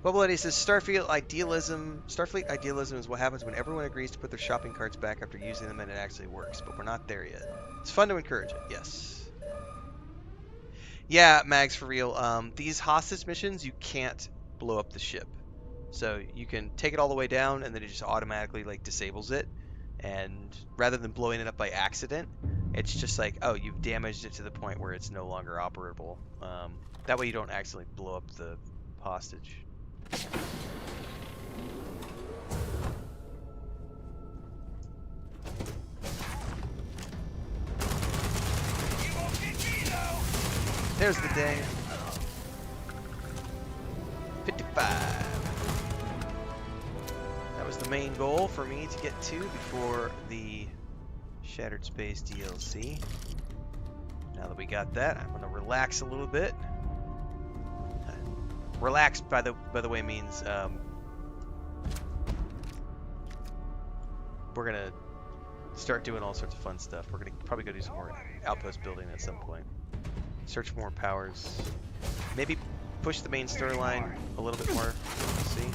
[SPEAKER 1] Bubble Eddie says Starfleet idealism is what happens when everyone agrees to put their shopping carts back after using them and it actually works, but we're not there yet. It's fun to encourage it, yes. Yeah, Mags, for real. These hostage missions, you can't blow up the ship. So you can take it all the way down and then it just automatically like disables it. And rather than blowing it up by accident, it's just like, oh, you've damaged it to the point where it's no longer operable. That way you don't accidentally blow up the hostage. There's the ding. 55. That was the main goal for me to get to before the Shattered Space DLC. Now that we got that, I'm gonna relax a little bit. Relax, by the way, means we're gonna start doing all sorts of fun stuff. We're gonna probably go do some more outpost building at some point. Search for more powers. Maybe push the main storyline a little bit more. We'll see.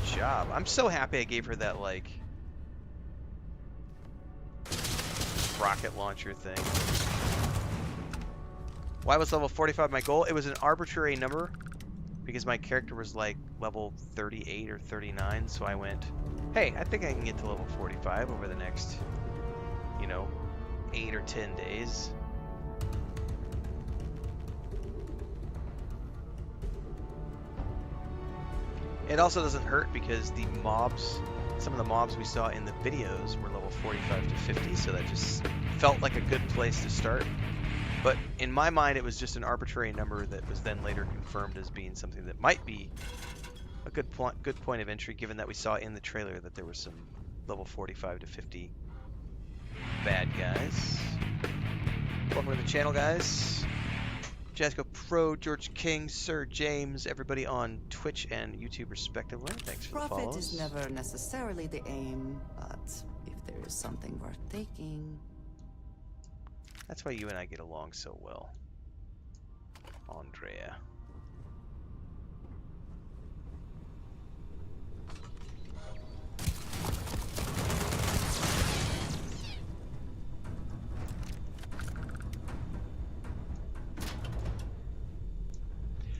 [SPEAKER 1] Good job. I'm so happy I gave her that, like, rocket launcher thing. Why was level 45 my goal? It was an arbitrary number because my character was like level 38 or 39, so I went, hey, I think I can get to level 45 over the next, 8 or 10 days. It also doesn't hurt because the mobs, some of the mobs we saw in the videos were level 45 to 50, so that just felt like a good place to start. But in my mind, it was just an arbitrary number that was then later confirmed as being something that might be a good point of entry, given that we saw in the trailer that there were some level 45 to 50 bad guys. Welcome to the channel, guys. You guys go
[SPEAKER 6] Crow, George King, Sir James, everybody on Twitch and YouTube respectively. Thanks for the
[SPEAKER 5] Profit
[SPEAKER 6] follows.
[SPEAKER 5] is never necessarily the aim, but if there is something worth taking...
[SPEAKER 6] That's why you and I get along so well, Andrea.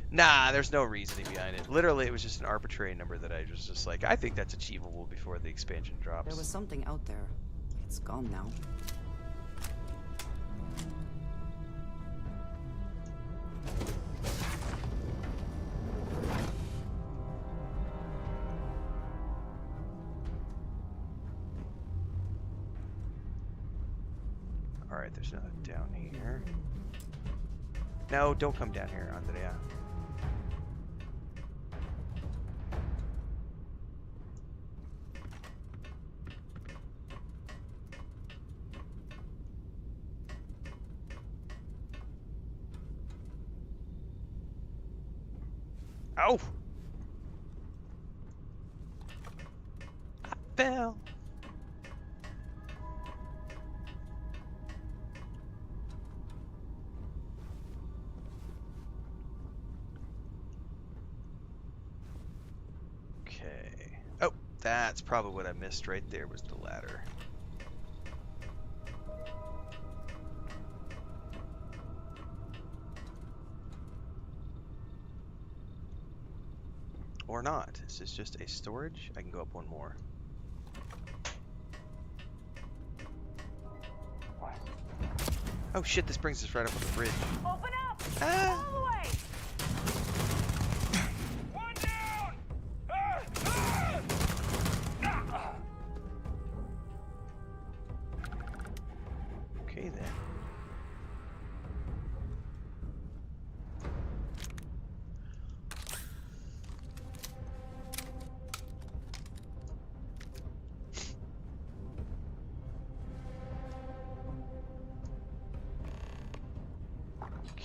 [SPEAKER 6] Nah, there's no reasoning behind it. Literally, it was just an arbitrary number that I was just like, I think that's achievable before the expansion drops.
[SPEAKER 5] There was something out there. It's gone now.
[SPEAKER 6] Alright, there's nothing down here. No, don't come down here, Andrea. Oh! I fell. Okay. Oh, that's probably what I missed right there was the ladder. Or not. Is this just a storage? I can go up one more. Oh shit, this brings us right up on the bridge.
[SPEAKER 13] Open up!
[SPEAKER 6] Ah!
[SPEAKER 13] All the way!
[SPEAKER 7] One down! Ah! Ah!
[SPEAKER 6] Okay then.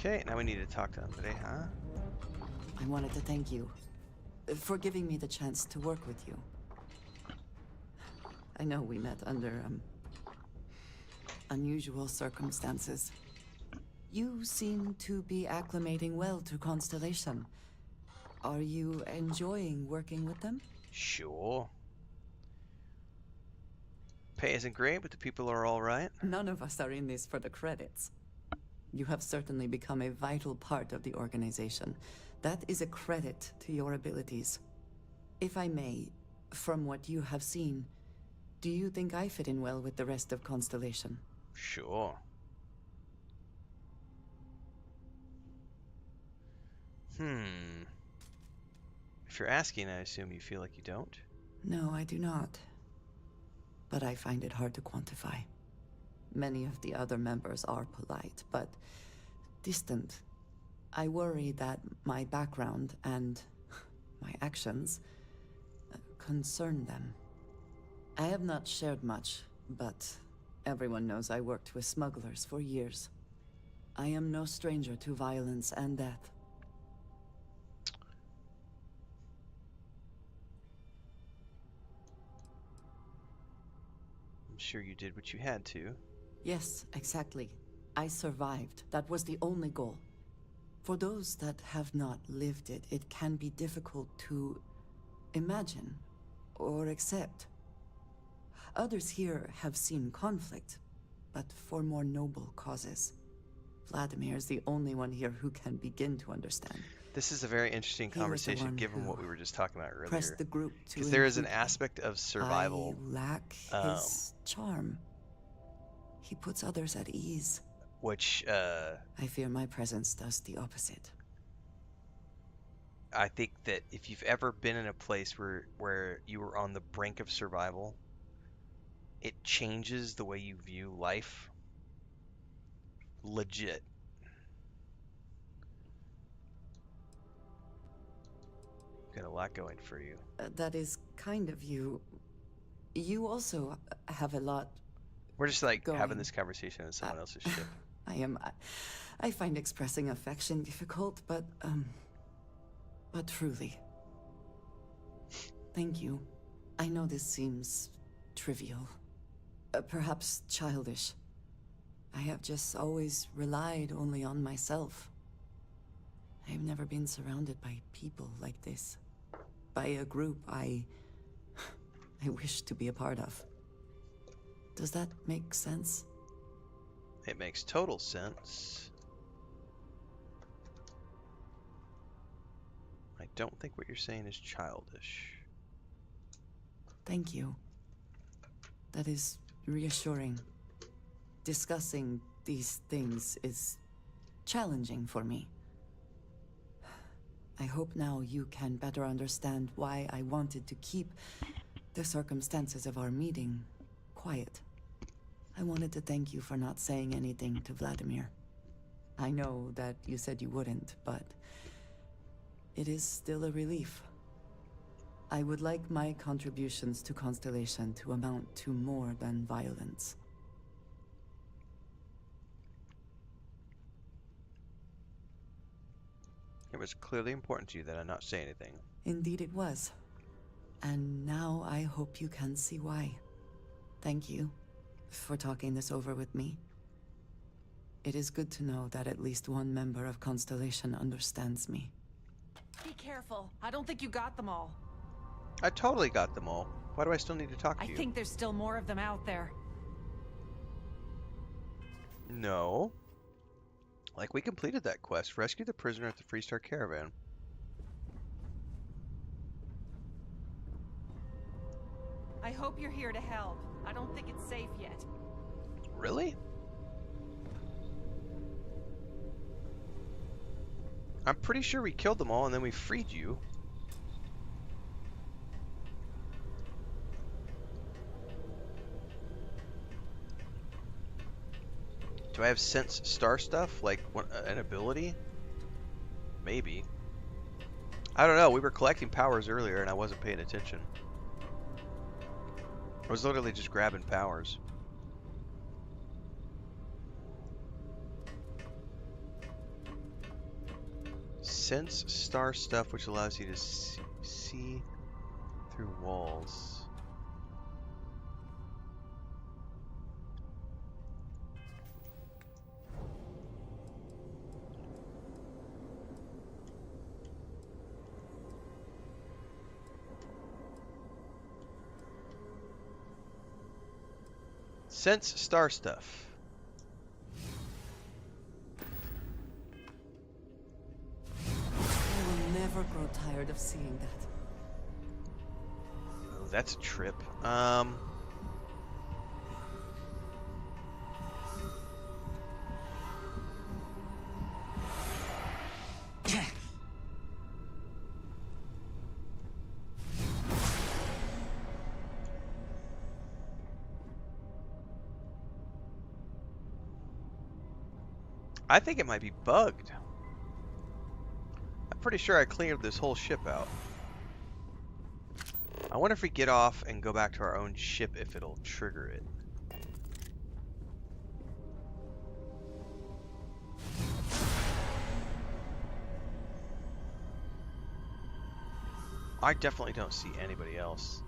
[SPEAKER 6] Okay, now we need to talk to Andre, huh?
[SPEAKER 5] I wanted to thank you for giving me the chance to work with you. I know we met under unusual circumstances. You seem to be acclimating well to Constellation. Are you enjoying working with them?
[SPEAKER 6] Sure. Pay isn't great, but the people are all right.
[SPEAKER 5] None of us are in this for the credits. You have certainly become a vital part of the organization. That is a credit to your abilities. If I may, from what you have seen, do you think I fit in well with the rest of Constellation?
[SPEAKER 6] Sure. If you're asking, I assume you feel like you don't?
[SPEAKER 5] No, I do not. But I find it hard to quantify. Many of the other members are polite, but distant. I worry that my background and my actions concern them. I have not shared much, but everyone knows I worked with smugglers for years. I am no stranger to violence and death.
[SPEAKER 6] I'm sure you did what you had to.
[SPEAKER 5] Yes, exactly. I survived. That was the only goal. For those that have not lived it, it can be difficult to imagine or accept. Others here have seen conflict, but for more noble causes. Vladimir is the only one here who can begin to understand.
[SPEAKER 6] This is a very interesting conversation given what we were just talking about earlier.
[SPEAKER 5] Pressed the group to
[SPEAKER 6] because there is an aspect of survival.
[SPEAKER 5] I lack his charm. He puts others at ease.
[SPEAKER 6] Which,
[SPEAKER 5] I fear my presence does the opposite.
[SPEAKER 6] I think that if you've ever been in a place where you were on the brink of survival, it changes the way you view life. Legit. Got a lot going for you.
[SPEAKER 5] That is kind of you. You also have a lot.
[SPEAKER 6] We're just like
[SPEAKER 5] going.
[SPEAKER 6] having this conversation on someone else's ship.
[SPEAKER 5] I am. I find expressing affection difficult, but truly. Thank you. I know this seems trivial, perhaps childish. I have just always relied only on myself. I've never been surrounded by people like this. By a group I wish to be a part of. Does that make sense?
[SPEAKER 1] It makes total sense. I don't think what you're saying is childish.
[SPEAKER 5] Thank you. That is reassuring. Discussing these things is challenging for me. I hope now you can better understand why I wanted to keep the circumstances of our meeting quiet. I wanted to thank you for not saying anything to Vladimir. I know that you said you wouldn't, but it is still a relief. I would like my contributions to Constellation to amount to more than violence.
[SPEAKER 1] It was clearly important to you that I not say anything.
[SPEAKER 5] Indeed it was. And now I hope you can see why. Thank you for talking this over with me. It is good to know that at least one member of Constellation understands me.
[SPEAKER 15] Be careful. I don't think you got them all.
[SPEAKER 1] I totally got them all. Why do I still need to talk to you?
[SPEAKER 15] I think there's still more of them out there.
[SPEAKER 1] No. Like, we completed that quest. Rescue the prisoner at the Freestar Caravan.
[SPEAKER 15] I hope you're here to help. I don't think it's safe yet.
[SPEAKER 1] Really? I'm pretty sure we killed them all and then we freed you. Do I have sense star stuff? Like an ability? Maybe. I don't know. We were collecting powers earlier and I wasn't paying attention. I was literally just grabbing powers. Sense star stuff, which allows you to see through walls. Sense star stuff.
[SPEAKER 5] I will never grow tired of seeing that.
[SPEAKER 1] Oh, that's a trip. I think it might be bugged. I'm pretty sure I cleared this whole ship out. I wonder if we get off and go back to our own ship if it'll trigger it. I definitely don't see anybody else.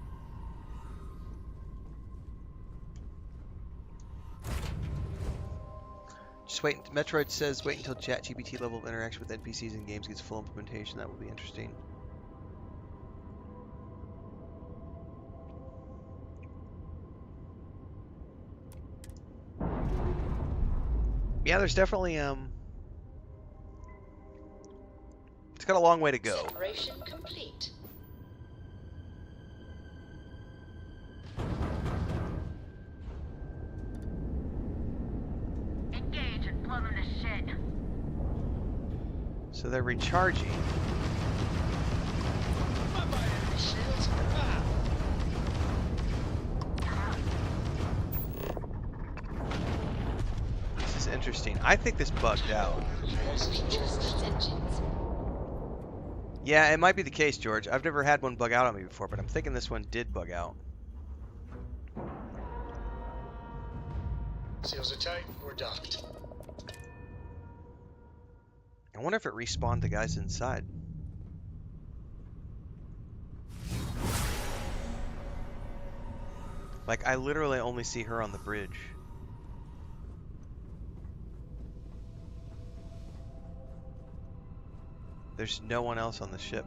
[SPEAKER 1] Just wait. Metroid says wait until ChatGPT level of interaction with NPCs in games gets full implementation. That will be interesting. Yeah, there's definitely it's got a long way to go.
[SPEAKER 4] Separation complete.
[SPEAKER 3] Engage and blow them to shit.
[SPEAKER 1] So they're recharging. This is interesting. I think this bugged out. Yeah, it might be the case, George. I've never had one bug out on me before, but I'm thinking this one did bug out.
[SPEAKER 2] Seals are tight. We're docked.
[SPEAKER 1] I wonder if it respawned the guys inside. Like, I literally only see her on the bridge. There's no one else on the ship.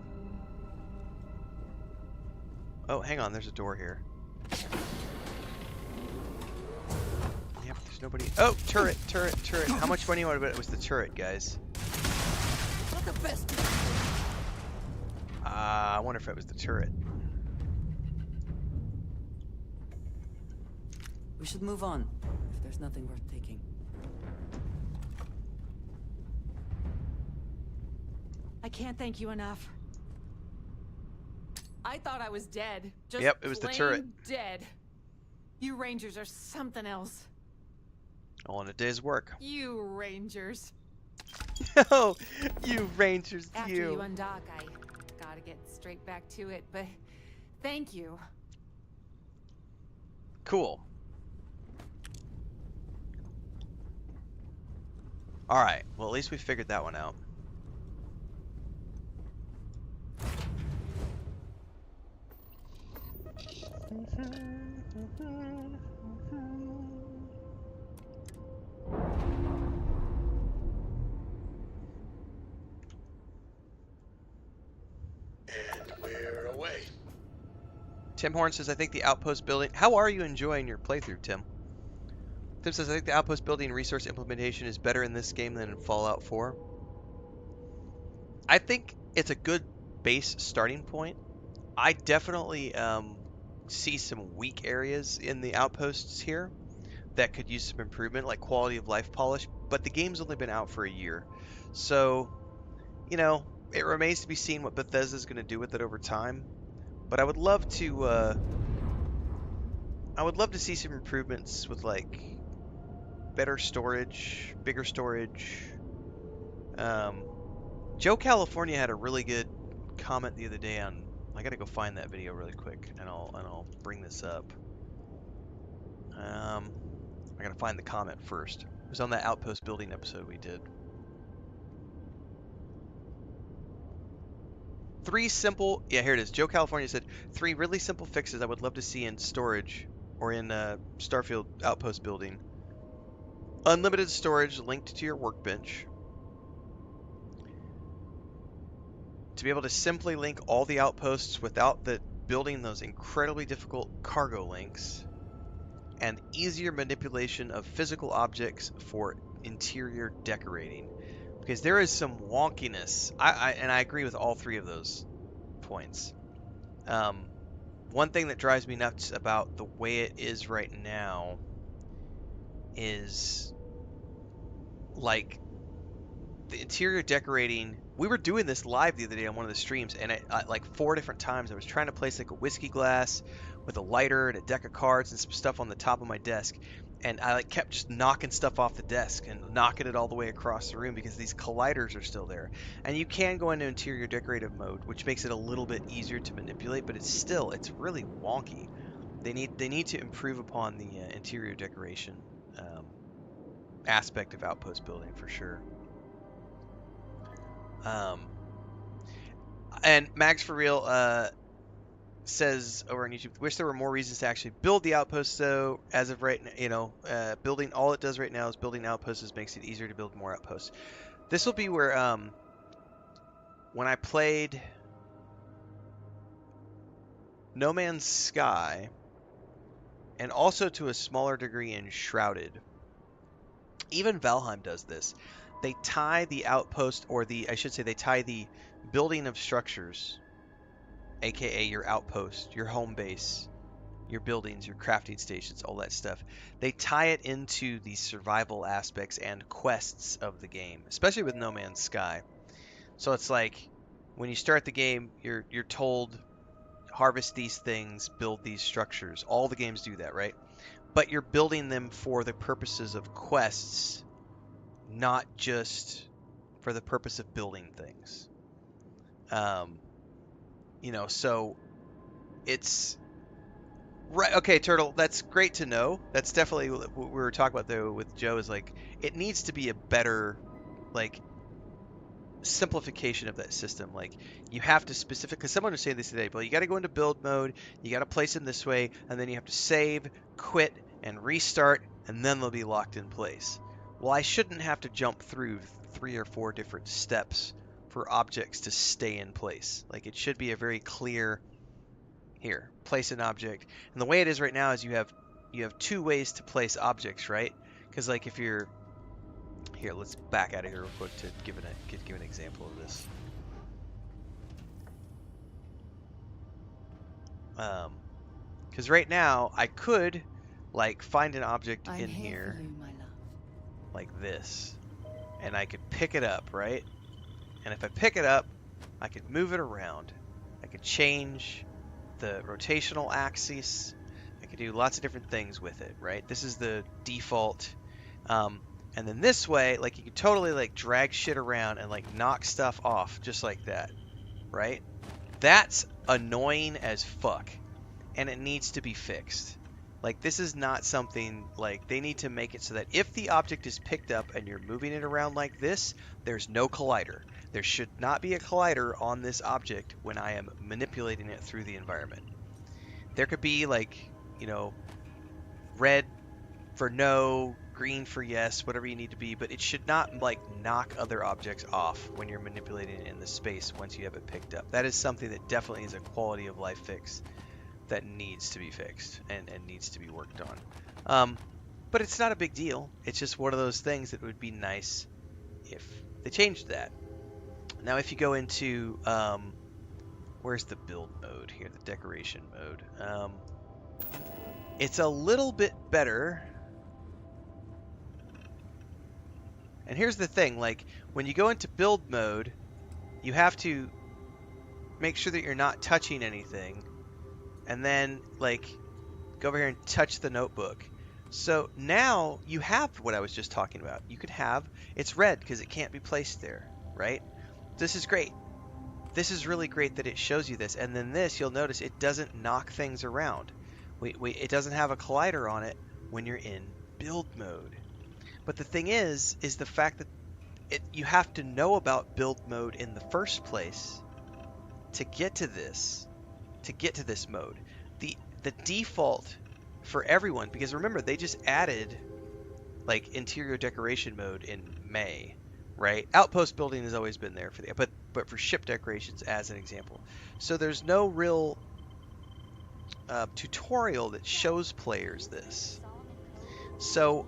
[SPEAKER 1] Oh, hang on, there's a door here. Yeah, but there's nobody. Oh, turret, turret, turret. How much money would it was the turret, guys? I wonder if it was the turret.
[SPEAKER 5] We should move on, if there's nothing worth taking.
[SPEAKER 15] I can't thank you enough. I thought I was dead. Just
[SPEAKER 1] Yep, it was the turret.
[SPEAKER 15] Dead. You Rangers are something else.
[SPEAKER 1] All in a day's work.
[SPEAKER 15] You Rangers.
[SPEAKER 1] Oh, you Rangers,
[SPEAKER 15] After
[SPEAKER 1] you.
[SPEAKER 15] you undock, I gotta get straight back to it, but thank you.
[SPEAKER 1] Cool. Alright, well at least we figured that one out.
[SPEAKER 9] And we're away.
[SPEAKER 1] Tim Horn says, I think the outpost building... How are you enjoying your playthrough, Tim? Tim says, I think the outpost building resource implementation is better in this game than in Fallout 4. I think it's a good base starting point. I definitely see some weak areas in the outposts here that could use some improvement, like quality of life polish, but the game's only been out for a year. So, you know, it remains to be seen what Bethesda's going to do with it over time. But I would love to see some improvements with like better storage, bigger storage. Joe California had a really good comment the other day on. I gotta go find that video really quick, and I'll bring this up. I gotta find the comment first. It was on that Outpost building episode we did. 3 simple, yeah, here it is. Joe California said 3 really simple fixes I would love to see in storage or in Starfield Outpost building. Unlimited storage linked to your workbench. To be able to simply link all the outposts without building those incredibly difficult cargo links. And easier manipulation of physical objects for interior decorating. Because there is some wonkiness. I agree with all 3 of those points. One thing that drives me nuts about the way it is right now is like the interior decorating. We were doing this live the other day on one of the streams, and like 4 different times I was trying to place like a whiskey glass with a lighter and a deck of cards and some stuff on the top of my desk, and I like kept just knocking stuff off the desk and knocking it all the way across the room because these colliders are still there. And you can go into interior decorative mode, which makes it a little bit easier to manipulate, but it's really wonky. They need to improve upon the interior decoration aspect of Outpost building for sure. And Mags for Real says over on YouTube, wish there were more reasons to actually build the outposts though. As of right now, you know, building, all it does right now is building outposts makes it easier to build more outposts. This will be where when I played No Man's Sky, and also to a smaller degree in Shrouded, even Valheim does this. They tie the outpost, or they tie the building of structures, aka your outpost, your home base, your buildings, your crafting stations, all that stuff. They tie it into the survival aspects and quests of the game, especially with No Man's Sky. So it's like when you start the game, you're told harvest these things, build these structures. All the games do that, right? But you're building them for the purposes of quests, not just for the purpose of building things. You know, so it's right. Okay, Turtle, that's great to know. That's definitely what we were talking about though with Joe, is like it needs to be a better, like simplification of that system. Like, you have to specific, because someone was saying this today, but you got to go into build mode, you got to place them this way, and then you have to save, quit, and restart, and then they'll be locked in place. Well, I shouldn't have to jump through 3 or 4 different steps for objects to stay in place. Like, it should be a very clear, here, place an object. And the way it is right now is you have 2 ways to place objects, right? Because like if you're here, let's back out of here real quick to give an example of this. Because right now I could like find an object in here like this, and I could pick it up, right? And if I pick it up, I could move it around. I could change the rotational axis. I could do lots of different things with it, right? This is the default. And then this way, like, you can totally like drag shit around and like knock stuff off just like that, right? That's annoying as fuck, and it needs to be fixed. Like, this is not something, like, they need to make it so that if the object is picked up and you're moving it around like this, there's no collider. There should not be a collider on this object when I am manipulating it through the environment. There could be, like, you know, red for no, green for yes, whatever you need to be, but it should not, like, knock other objects off when you're manipulating it in the space once you have it picked up. That is something that definitely is a quality of life fix that needs to be fixed and needs to be worked on. But it's not a big deal. It's just one of those things that would be nice if they changed that. Now, if you go into, where's the build mode here, the decoration mode? It's a little bit better. And here's the thing, like, when you go into build mode, you have to make sure that you're not touching anything. And then, like, go over here and touch the notebook. So now you have what I was just talking about. You could have, it's red because it can't be placed there, right? This is great. This is really great that it shows you this. And then this, you'll notice it doesn't knock things around. It doesn't have a collider on it when you're in build mode. But the thing is the fact that you have to know about build mode in the first place to get to this mode. The default for everyone, because remember, they just added like interior decoration mode in May, right? Outpost building has always been there for but for ship decorations as an example. So there's no real tutorial that shows players this. So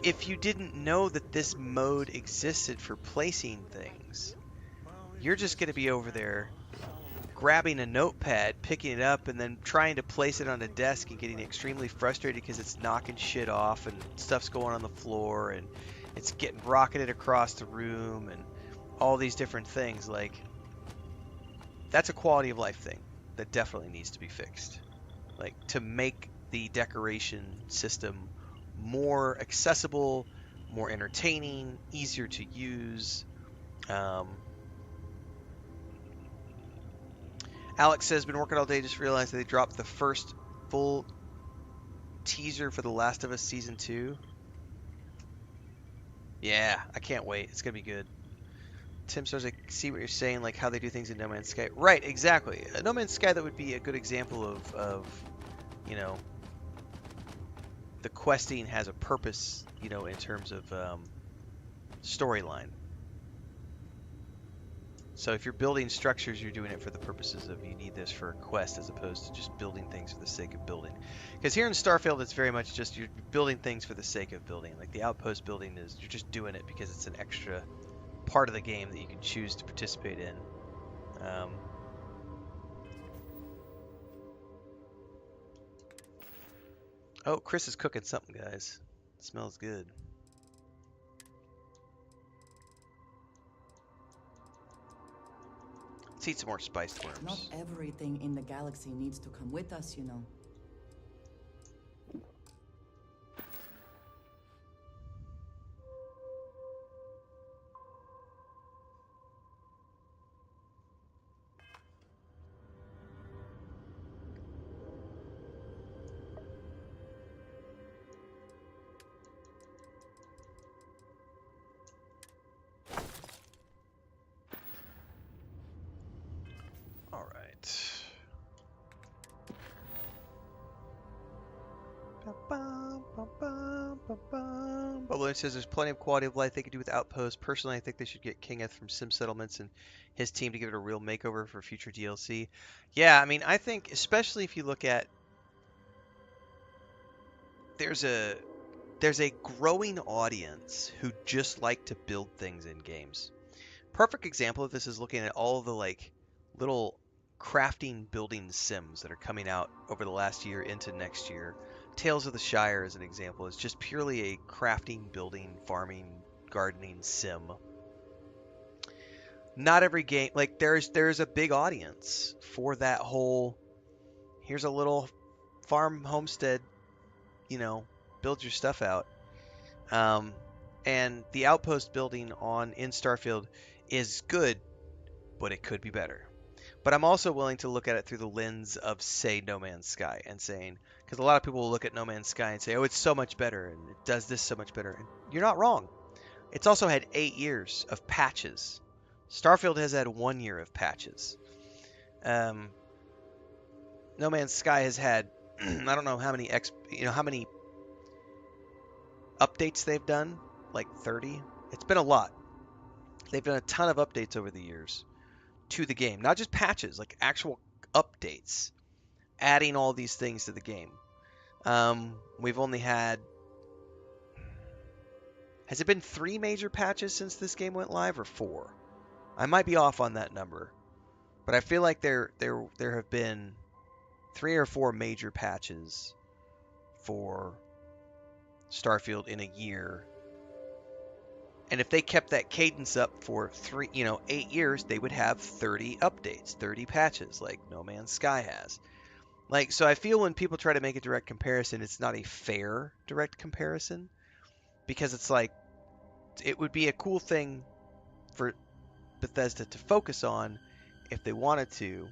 [SPEAKER 1] if you didn't know that this mode existed for placing things, you're just going to be over there grabbing a notepad, picking it up, and then trying to place it on a desk and getting extremely frustrated because it's knocking shit off and stuff's going on the floor and it's getting rocketed across the room and all these different things. Like, that's a quality of life thing that definitely needs to be fixed. Like, to make the decoration system more accessible, more entertaining, easier to use. Alex says, been working all day, just realized that they dropped the first full teaser for The Last of Us Season 2. Yeah, I can't wait. It's going to be good. Tim says, I see what you're saying, like how they do things in No Man's Sky. Right, exactly. No Man's Sky, that would be a good example of you know, the questing has a purpose, you know, in terms of storyline. So if you're building structures, you're doing it for the purposes of you need this for a quest as opposed to just building things for the sake of building. Because here in Starfield, it's very much just you're building things for the sake of building. Like the Outpost building is, you're just doing it because it's an extra part of the game that you can choose to participate in. Oh, Chris is cooking something, guys. It smells good. Let's eat some more spiced worms.
[SPEAKER 5] Not everything in the galaxy needs to come with us, you know.
[SPEAKER 6] Bubble says there's plenty of quality of life they could do with Outpost. Personally, I think they should get Kingeth from Sim Settlements and his team to give it a real makeover for future DLC. Yeah, I mean, I think especially if you look at there's a growing audience who just like to build things in games. Perfect example of this is looking at all the like little crafting building sims that are coming out over the last year into next year. Tales of the Shire as an example is just purely a crafting, building, farming, gardening sim. Not every game like there's a big audience for that whole here's a little farm homestead, you know, build your stuff out. And the outpost building in Starfield is good, but it could be better. But I'm also willing to look at it through the lens of, say, No Man's Sky and saying, because a lot of people will look at No Man's Sky and say, oh, it's so much better and it does this so much better. And you're not wrong. It's also had 8 years of patches. Starfield has had 1 year of patches. No Man's Sky has had, I don't know how many how many updates they've done, like 30. It's been a lot. They've done a ton of updates over the years to the game, not just patches, like actual updates, adding all these things to the game. We've only had, has it been 3 major patches since this game went live, or 4? I might be off on that number, but I feel like there have been 3 or 4 major patches for Starfield in a year. And if they kept that cadence up for 8 years, they would have 30 updates, 30 patches, like No Man's Sky has. Like, so I feel when people try to make a direct comparison, it's not a fair direct comparison, because it's like, it would be a cool thing for Bethesda to focus on if they wanted to.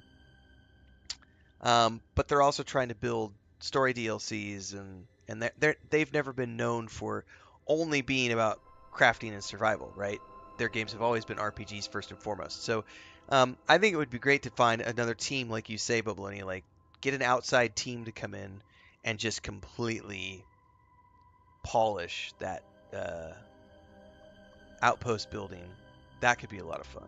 [SPEAKER 6] But they're also trying to build story DLCs, and they've never been known for only being about crafting and survival, right? Their games have always been RPGs first and foremost. So I think it would be great to find another team, like you say, Bubbleoni, like get an outside team to come in and just completely polish that outpost building. That could be a lot of fun.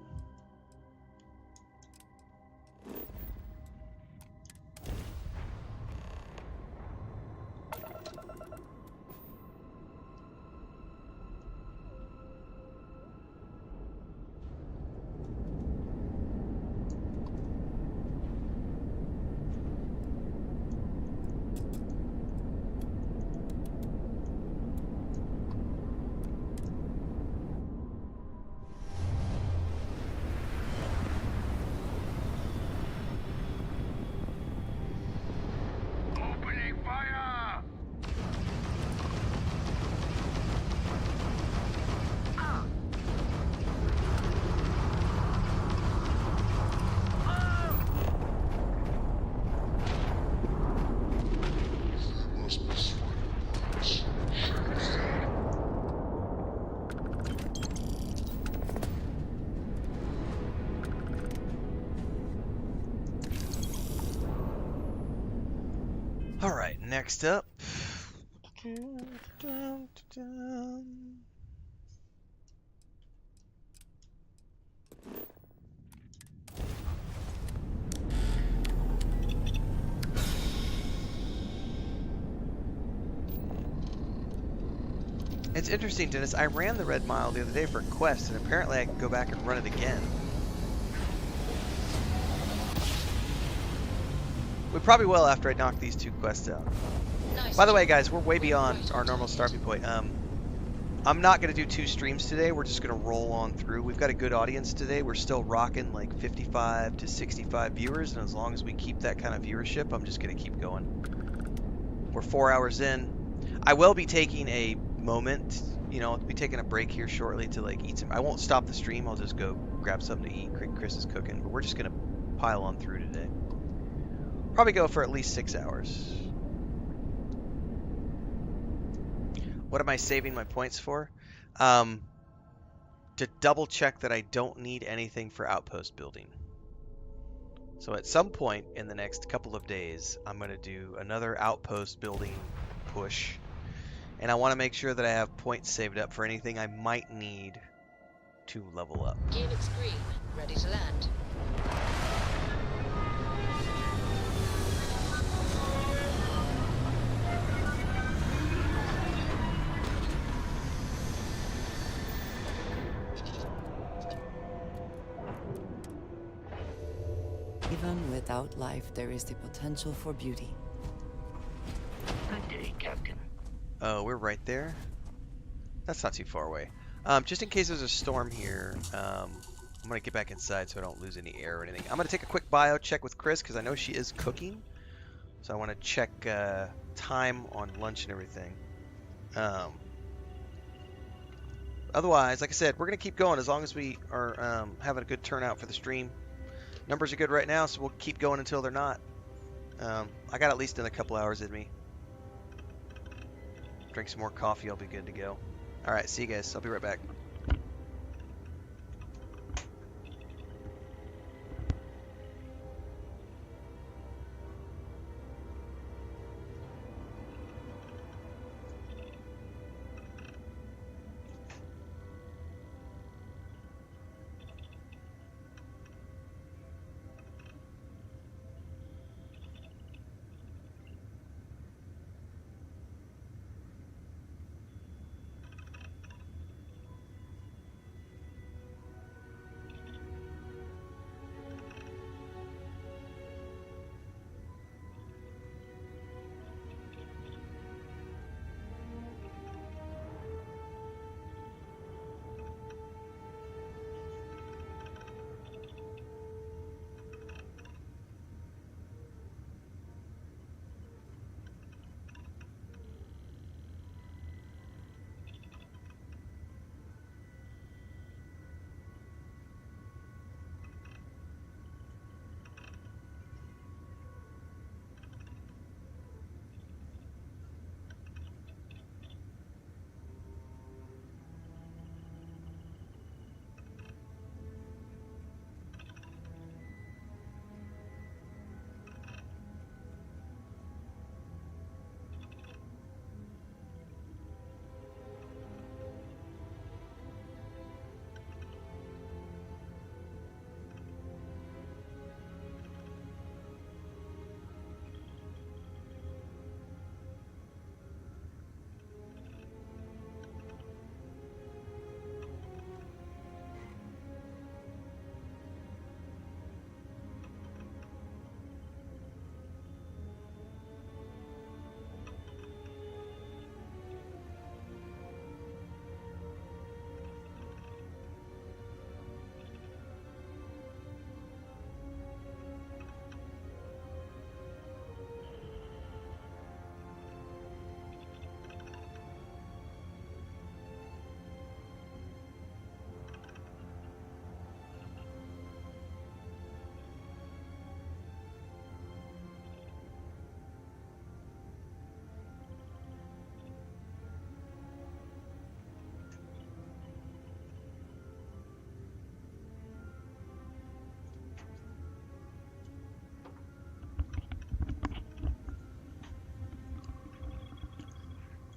[SPEAKER 6] All right, next up. It's interesting, Dennis. I ran the Red Mile the other day for a quest, and apparently I can go back and run it again. We probably will after I knock these 2 quests out. Nice. By the way, guys, we're way beyond our normal starting point. I'm not going to do 2 streams today. We're just going to roll on through. We've got a good audience today. We're still rocking like 55 to 65 viewers, and as long as we keep that kind of viewership, I'm just going to keep going. We're 4 hours in. I will be taking a moment, I'll be taking a break here shortly to like eat some. I won't stop the stream. I'll just go grab something to eat. Chris is cooking, but we're just going to pile on through today. Probably go for at least 6 hours. What am I saving my points for? To double check that I don't need anything for outpost building. So at some point in the next couple of days, I'm going to do another outpost building push. And I want to make sure that I have points saved up for anything I might need to level up.
[SPEAKER 4] Helix green, ready to land.
[SPEAKER 5] Even without life, there is the potential for beauty.
[SPEAKER 8] Good day, Captain.
[SPEAKER 6] Oh, we're right there. That's not too far away. Just in case there's a storm here, I'm going to get back inside so I don't lose any air or anything. I'm going to take a quick bio check with Chris because I know she is cooking. So I want to check time on lunch and everything. Otherwise, like I said, we're going to keep going as long as we are having a good turnout for the stream. Numbers are good right now, so we'll keep going until they're not. I got at least in a couple hours in me. Drink some more coffee, I'll be good to go. Alright, see you guys. I'll be right back.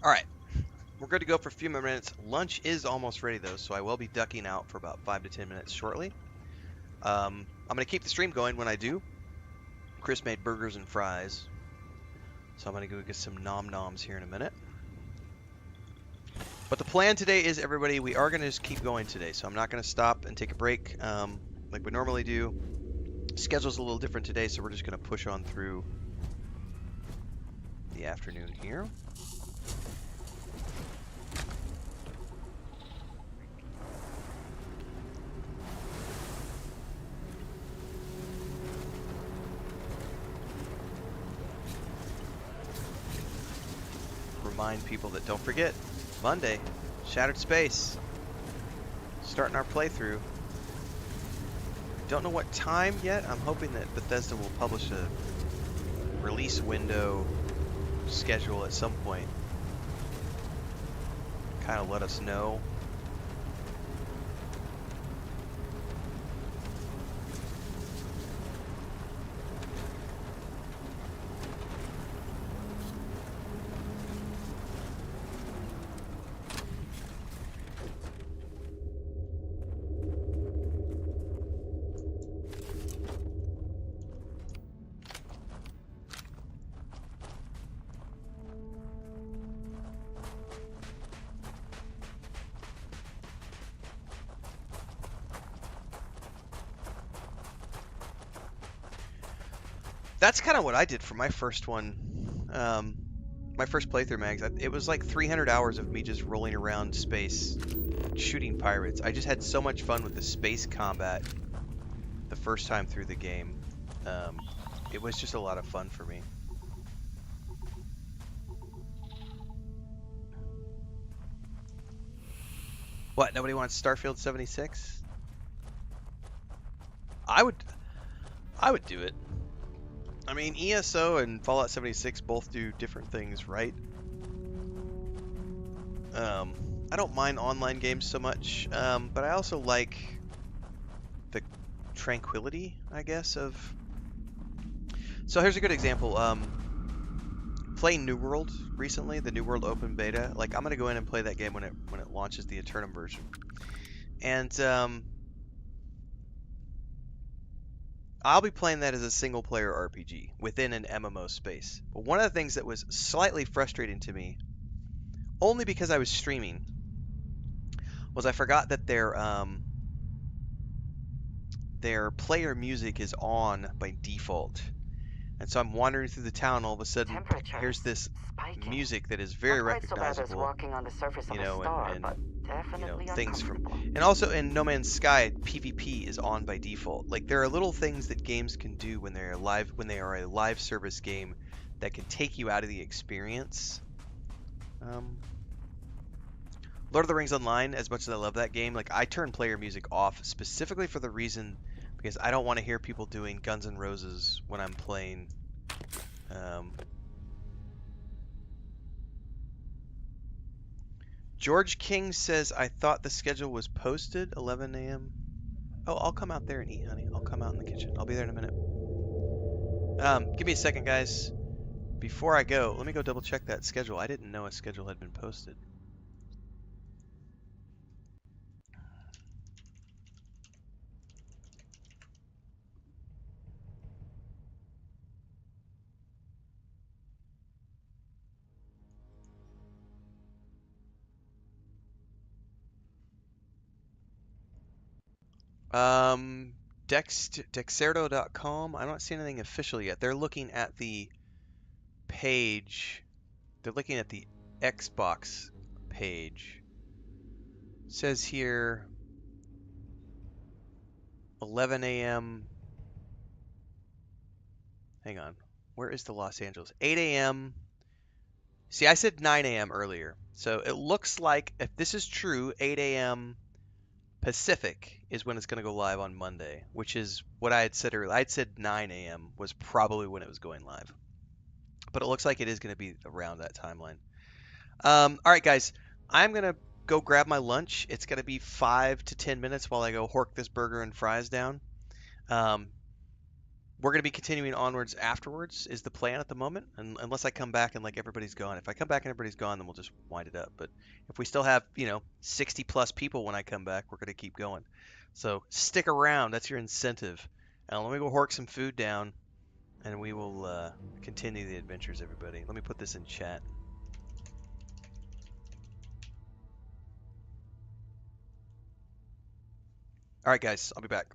[SPEAKER 6] Alright, we're good to go for a few more minutes. Lunch is almost ready though, so I will be ducking out for about 5 to 10 minutes shortly. I'm going to keep the stream going when I do. Chris made burgers and fries, so I'm going to go get some nom-noms here in a minute. But the plan today is, everybody, we are going to just keep going today, so I'm not going to stop and take a break like we normally do. Schedule's a little different today, so we're just going to push on through the afternoon here. Remind people that don't forget, Monday, Shattered Space, starting our playthrough. Don't know what time yet. I'm hoping that Bethesda will publish a release window schedule at some point. Kind of let us know. That's kind of what I did for my first one. My first playthrough, Mags. It was like 300 hours of me just rolling around space, shooting pirates. I just had so much fun with the space combat the first time through the game. It was just a lot of fun for me. What? Nobody wants Starfield 76? I would do it. I mean, ESO and Fallout 76 both do different things, right? I don't mind online games so much, but I also like the tranquility, I guess, of... So here's a good example. Playing New World recently, the New World open beta. Like, I'm gonna go in and play that game when it launches the Eternum version. And I'll be playing that as a single-player RPG within an MMO space. But one of the things that was slightly frustrating to me, only because I was streaming, was I forgot that their player music is on by default. And so I'm wandering through the town, all of a sudden, here's this music that is very recognizable,
[SPEAKER 16] walking on the surface of a star, but definitely
[SPEAKER 6] things from,
[SPEAKER 16] uncomfortable.
[SPEAKER 6] and also in No Man's Sky, PvP is on by default. Like, there are little things that games can do when they are a live service game that can take you out of the experience. Lord of the Rings Online, as much as I love that game, like, I turn player music off specifically for the reason because I don't want to hear people doing Guns N' Roses when I'm playing. George King says, I thought the schedule was posted, 11 a.m. Oh, I'll come out there and eat, honey. I'll come out in the kitchen. I'll be there in a minute. Give me a second, guys. Before I go, let me go double check that schedule. I didn't know a schedule had been posted. Dexerto.com. I don't see anything official yet. They're looking at the page. They're looking at the Xbox page. It says here 11 a.m. Hang on. Where is the Los Angeles? 8 a.m. See, I said 9 a.m. earlier. So it looks like if this is true, 8 a.m. Pacific is when it's going to go live on Monday, which is what I had said earlier. I had said 9 a.m. was probably when it was going live. But it looks like it is going to be around that timeline. All right, guys. I'm going to go grab my lunch. It's going to be 5 to 10 minutes while I go hork this burger and fries down. We're going to be continuing onwards afterwards is the plan at the moment, unless I come back and like everybody's gone. If I come back and everybody's gone, then we'll just wind it up. But if we still have, 60 plus people when I come back, we're going to keep going. So stick around. That's your incentive. And let me go hork some food down, and we will continue the adventures, everybody. Let me put this in chat. All right, guys. I'll be back.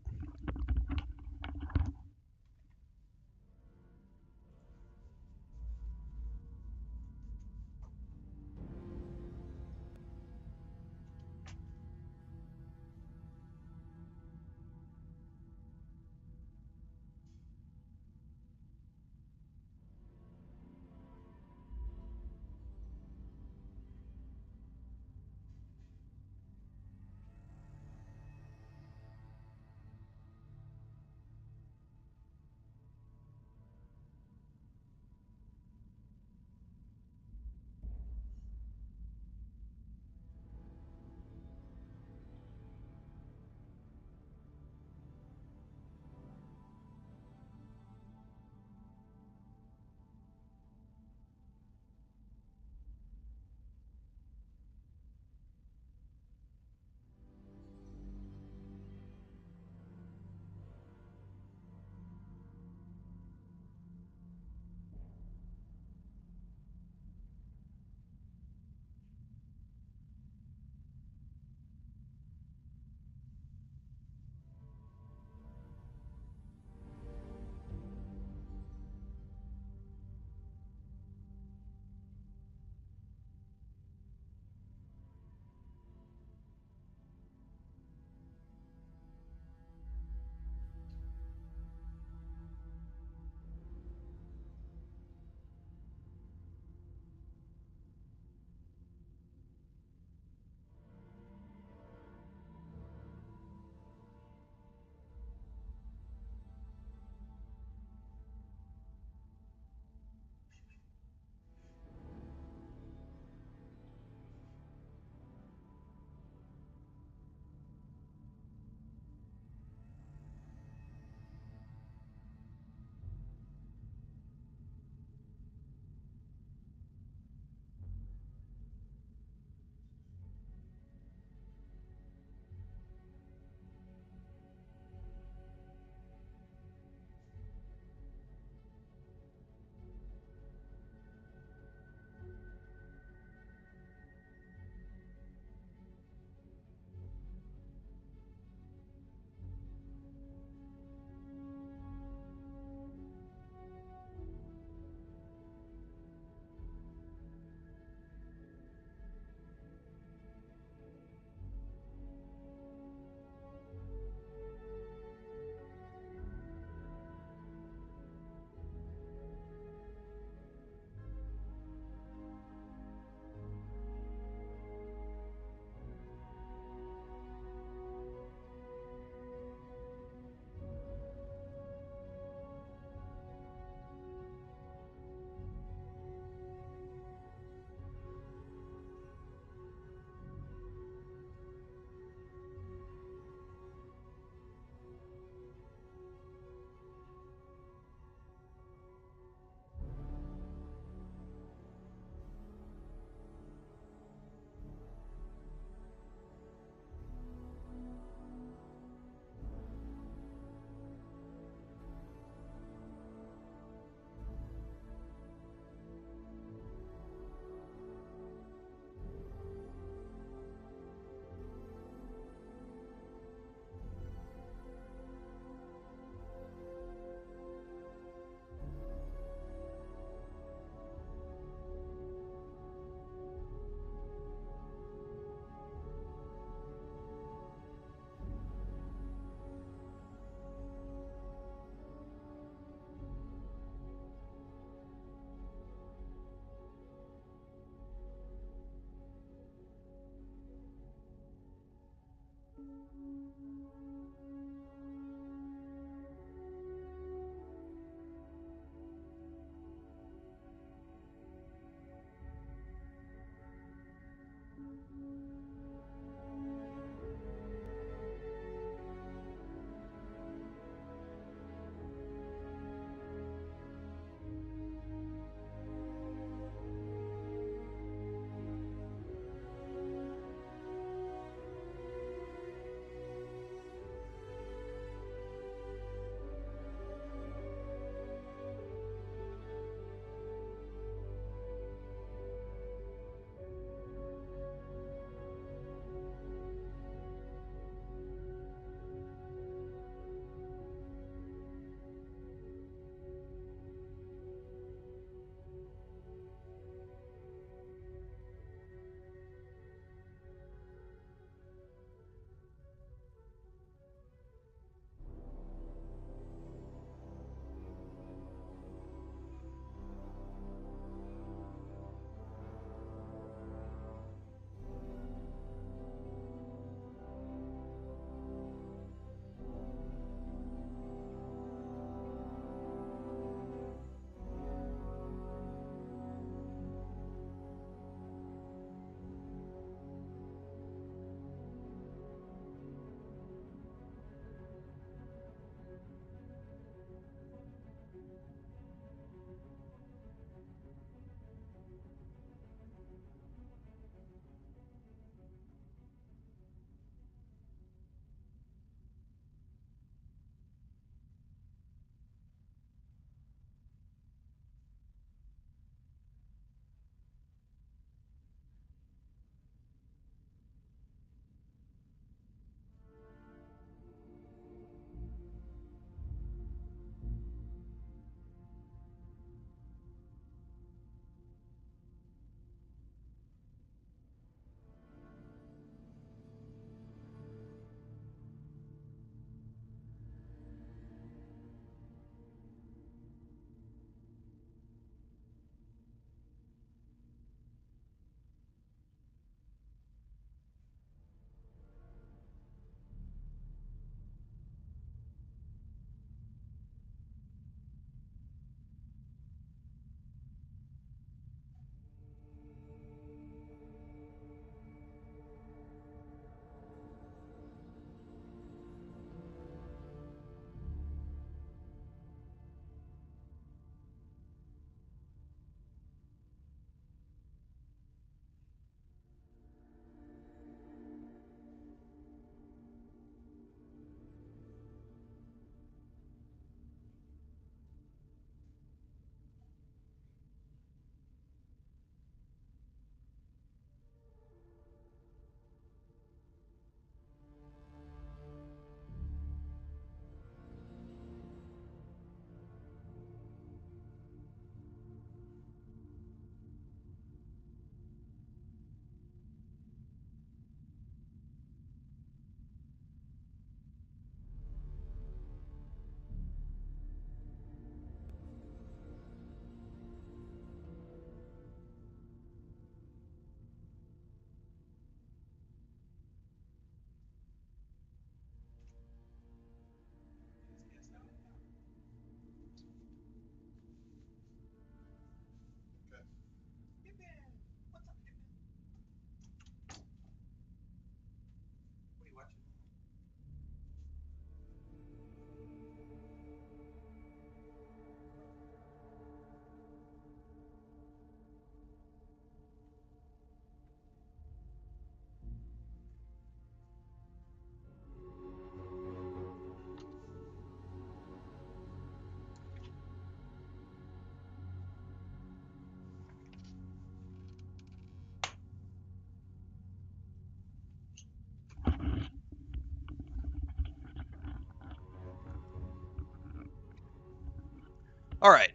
[SPEAKER 6] Alright.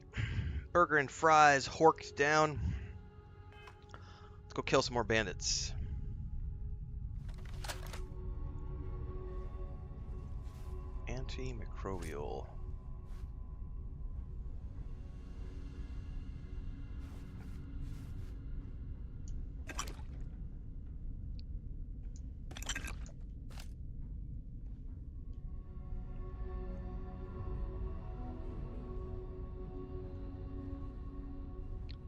[SPEAKER 6] Burger and fries horked down. Let's go kill some more bandits. Antimicrobial.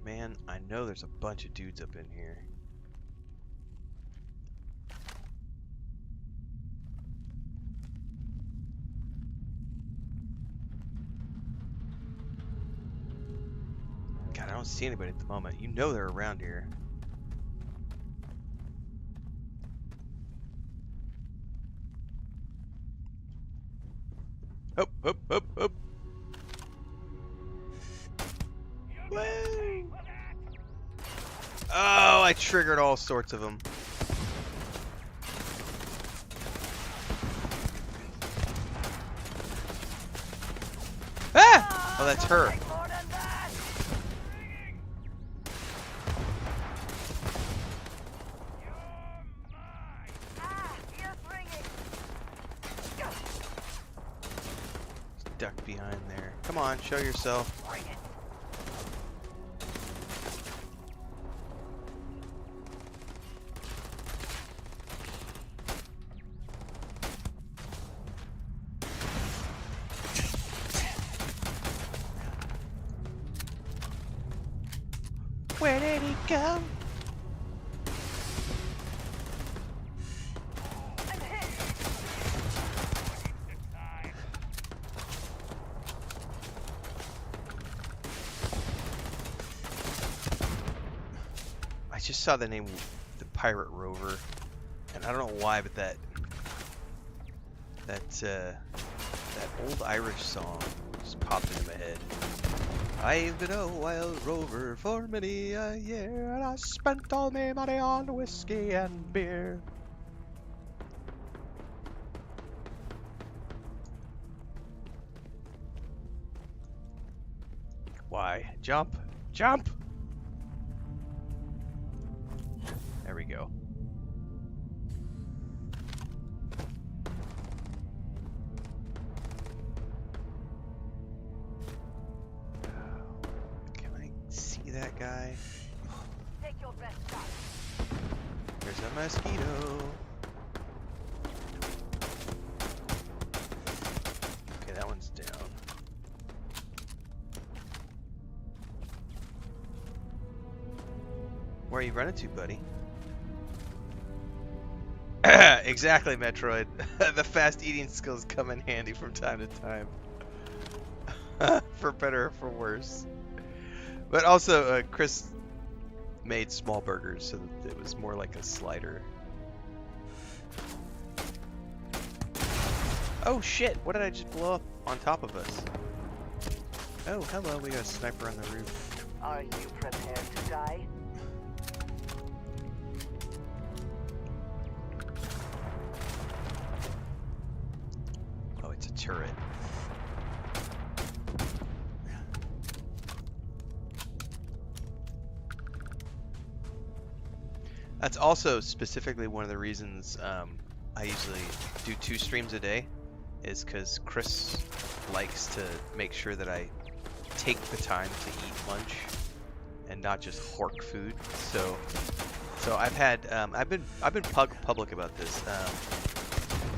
[SPEAKER 6] Man, I know there's a bunch of dudes up in here. God, I don't see anybody at the moment. You know they're around here. Up, up, up, up. Woo! Oh, I triggered all sorts of them. Ah! Oh, that's her. Duck behind there. Come on, show yourself. Where did he go? I just saw the name, the Pirate Rover, and I don't know why, but that old Irish song just popped into my head. I've been a wild rover for many a year, and I spent all my money on whiskey and beer. Why? Jump! Jump! There we go. That guy.
[SPEAKER 13] Take your best shot.
[SPEAKER 6] There's a mosquito. Okay, that one's down. Where are you running to, buddy? Exactly, Metroid. The fast eating skills come in handy from time to time. For better or for worse. But also, Chris made small burgers, so that it was more like a slider. Oh shit, what did I just blow up on top of us? Oh, hello, we got a sniper on the roof.
[SPEAKER 13] Are you prepared to die?
[SPEAKER 6] Oh, it's a turret. That's also specifically one of the reasons I usually do 2 streams a day, is because Chris likes to make sure that I take the time to eat lunch and not just hork food. So I've had I've been public about this.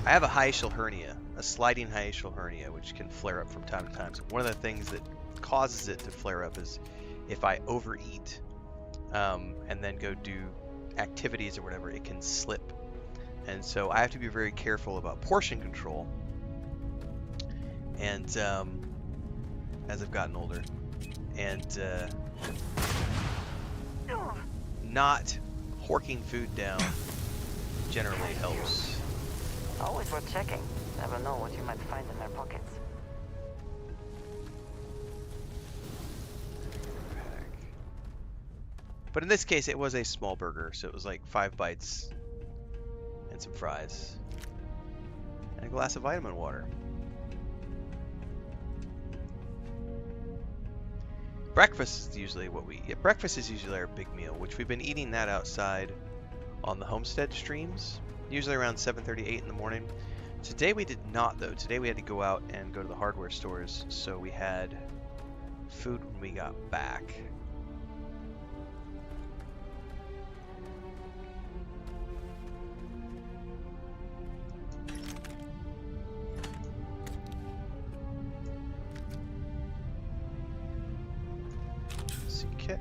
[SPEAKER 6] I have a hiatal hernia, a sliding hiatal hernia, which can flare up from time to time. So one of the things that causes it to flare up is if I overeat and then go do activities or whatever, it can slip. And so I have to be very careful about portion control. And as I've gotten older, and not horking food down generally helps.
[SPEAKER 16] Always worth checking. Never know what you might find in their pockets.
[SPEAKER 6] But in this case, it was a small burger, so it was like 5 bites and some fries and a glass of vitamin water. breakfast is usually what we eat. Breakfast is usually our big meal, which we've been eating that outside on the homestead streams, usually around 7:30, 8 in the morning. Today we did not, though. Today we had to go out and go to the hardware stores, so we had food when we got back. See kit.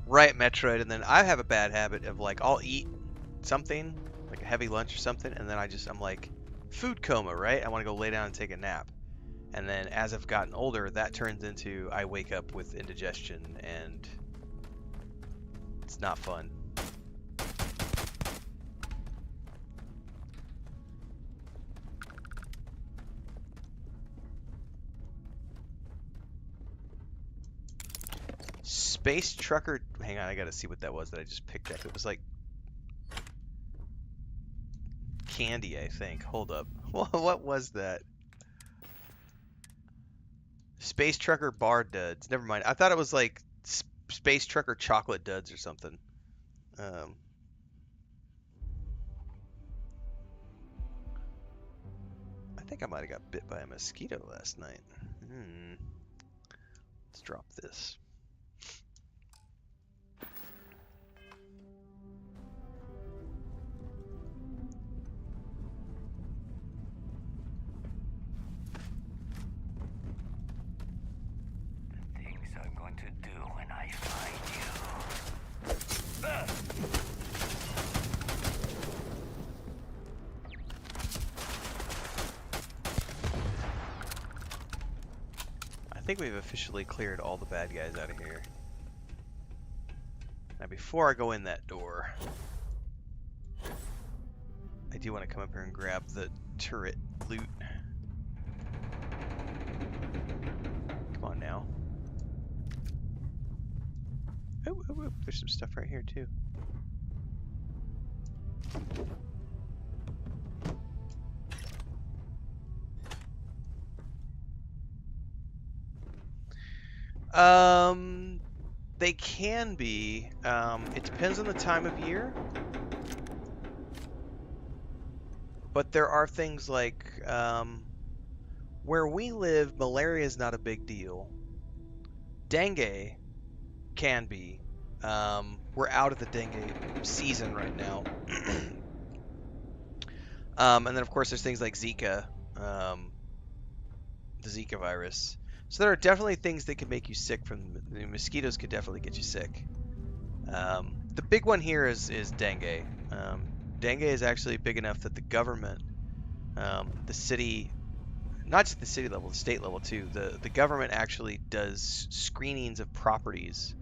[SPEAKER 6] Right, Metroid, and then I have a bad habit of like I'll eat something, like a heavy lunch or something, and then I'm like, food coma, right? I want to go lay down and take a nap. And then as I've gotten older, that turns into I wake up with indigestion, and it's not fun. Space Trucker, hang on, I gotta see what that was that I just picked up. It was like candy, I think. Hold up. What was that? Space Trucker Bar Duds. Never mind. I thought it was like Space Trucker Chocolate Duds or something. I think I might have got bit by a mosquito last night. Let's drop this.
[SPEAKER 14] I'm going to do when I find you.
[SPEAKER 6] I think we've officially cleared all the bad guys out of here. Now before I go in that door, I do want to come up here and grab the turret loot. Come on now. Oh, there's some stuff right here too. They can be. It depends on the time of year. But there are things like, where we live, malaria is not a big deal. Dengue can be. We're out of the dengue season right now. And then of course there's things like Zika, the Zika virus. So there are definitely things that can make you sick from the mosquitoes. Could definitely get you sick. The big one here is dengue. Dengue is actually big enough that the government, the city, not just the city level, the state level too, the government actually does screenings of properties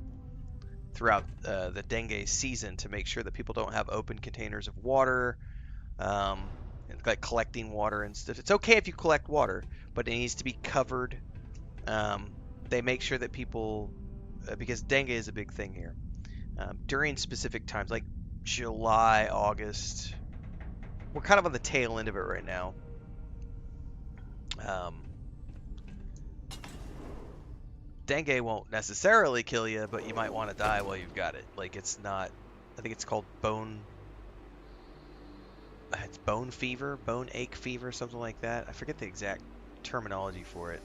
[SPEAKER 6] throughout the dengue season to make sure that people don't have open containers of water, like collecting water and stuff. It's okay if you collect water, but it needs to be covered. They make sure that people, because dengue is a big thing here, during specific times like July, August. We're kind of on the tail end of it right now. Dengue won't necessarily kill you, but you might want to die while you've got it. Like, it's not, I think it's called it's bone fever, bone ache fever, something like that. I forget the exact terminology for it.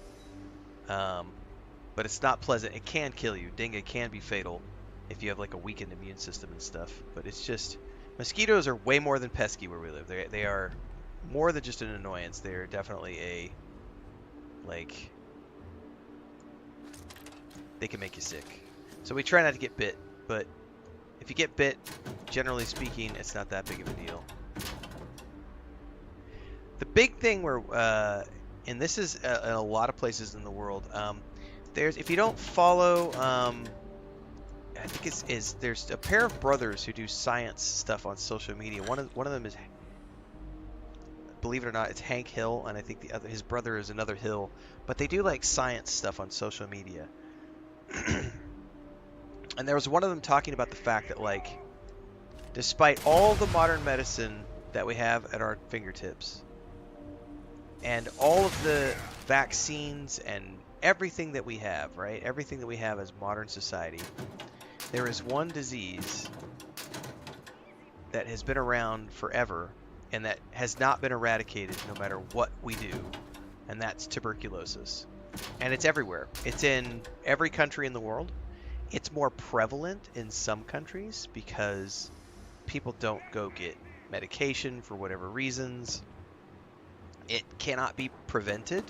[SPEAKER 6] But it's not pleasant. It can kill you. Dengue can be fatal if you have like a weakened immune system and stuff. But it's just, mosquitoes are way more than pesky where we live. They are more than just an annoyance. They are definitely a, like, they can make you sick. So we try not to get bit, but if you get bit, generally speaking, it's not that big of a deal. The big thing where, and this is in a lot of places in the world, if you don't follow, I think there's a pair of brothers who do science stuff on social media. One of them is, believe it or not, it's Hank Hill, and I think his brother is another Hill. But they do like science stuff on social media. And there was one of them talking about the fact that, like, despite all the modern medicine that we have at our fingertips. And all of the vaccines and everything that we have, right? Everything that we have as modern society. There is one disease that has been around forever and that has not been eradicated no matter what we do, and that's tuberculosis. And it's everywhere. It's in every country in the world. It's more prevalent in some countries because people don't go get medication for whatever reasons. It cannot be prevented,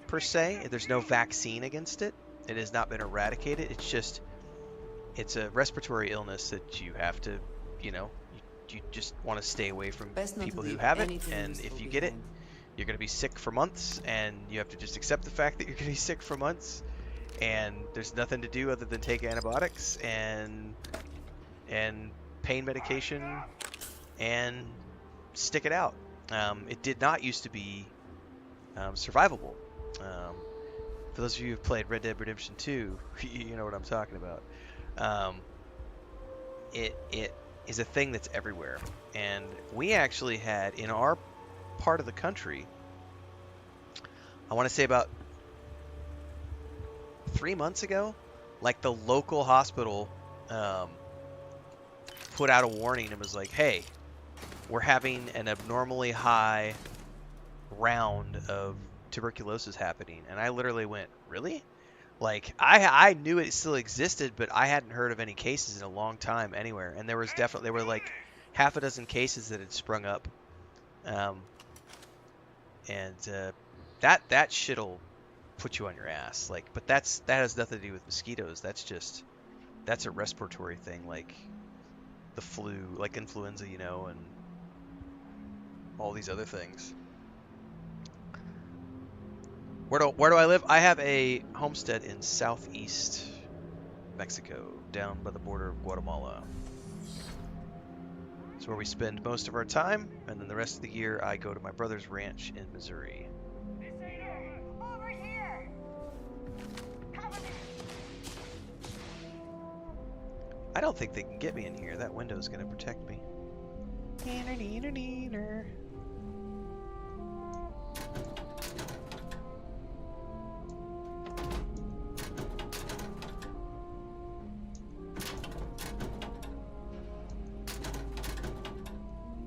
[SPEAKER 6] per se. There's no vaccine against it. It has not been eradicated. It's just, it's a respiratory illness that you have to, you just want to stay away from people who have it. And if you get it, you're going to be sick for months, and you have to just accept the fact that you're going to be sick for months. And there's nothing to do other than take antibiotics and pain medication and stick it out. It did not used to be survivable. For those of you who've played Red Dead Redemption 2, you know what I'm talking about. It is a thing that's everywhere. And we actually had, in our part of the country, I want to say about 3 months ago, like the local hospital put out a warning and was like, hey, we're having an abnormally high round of tuberculosis happening. And I literally went, really? Like, I knew it still existed, but I hadn't heard of any cases in a long time anywhere. And there were like half a dozen cases that had sprung up. That shit'll put you on your ass. Like, but that has nothing to do with mosquitoes. That's a respiratory thing, like the flu, like influenza, and all these other things. Where do I live? I have a homestead in southeast Mexico, down by the border of Guatemala. It's where we spend most of our time, and then the rest of the year I go to my brother's ranch in Missouri.
[SPEAKER 13] Over here!
[SPEAKER 6] I don't think they can get me in here. That window's gonna protect me.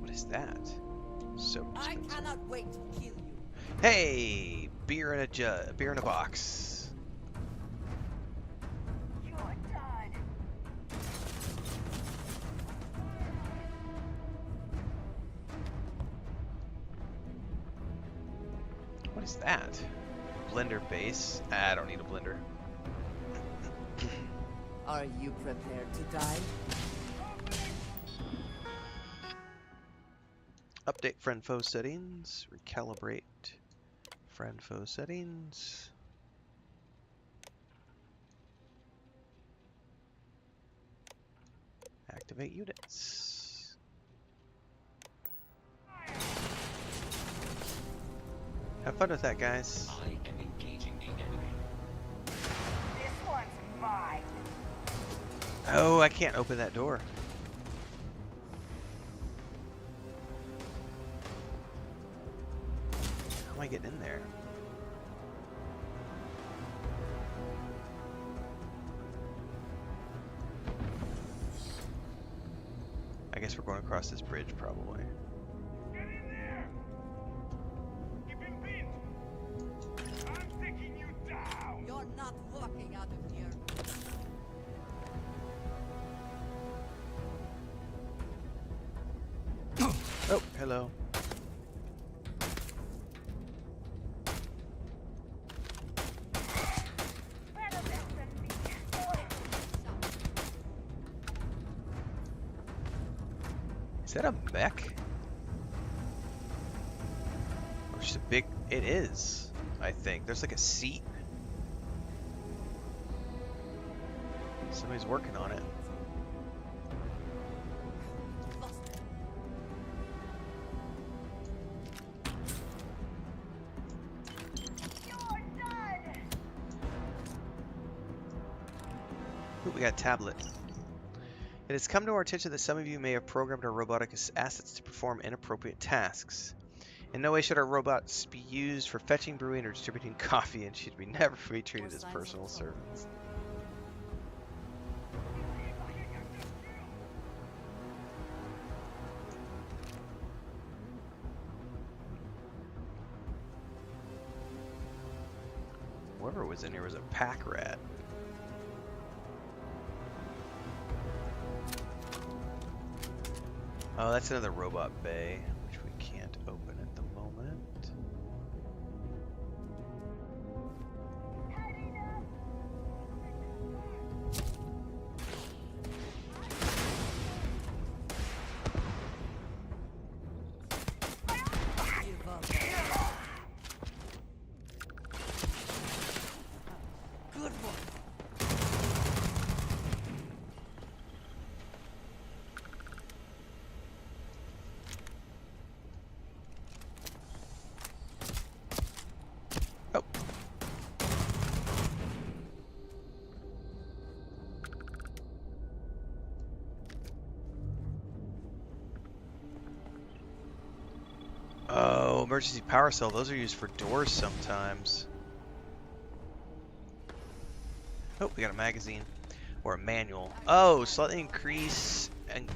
[SPEAKER 6] What is that? So
[SPEAKER 4] I
[SPEAKER 6] expensive.
[SPEAKER 4] cannot wait to kill you.
[SPEAKER 6] Hey, beer in a box.
[SPEAKER 13] You're done.
[SPEAKER 6] What is that? Blender base. I don't need a blender.
[SPEAKER 5] Are you prepared to die?
[SPEAKER 6] Update friend foe settings. Recalibrate friend foe settings. Activate units. Have fun with that, guys.
[SPEAKER 8] I am engaging the enemy.
[SPEAKER 13] This one's mine.
[SPEAKER 6] Oh, I can't open that door. How am I getting in there? I guess we're going across this bridge, probably.
[SPEAKER 7] Get in there! Keep him pinned! I'm taking you down!
[SPEAKER 4] You're not walking out of here.
[SPEAKER 6] Oh, hello. Is that a mech? Or just a big... It is, I think. There's like a seat. Somebody's working on it. Ooh, we got a tablet. It has come to our attention that some of you may have programmed our robotic assets to perform inappropriate tasks. In no way should our robots be used for fetching, brewing, or distributing coffee, and should be never be treated as personal servants. Whoever was in here was a pack rat. Oh, that's another robot bay, which we can't open at the moment.
[SPEAKER 4] Good one.
[SPEAKER 6] Oh, emergency power cell. Those are used for doors sometimes. Oh, we got a magazine. Or a manual. Oh, slightly increase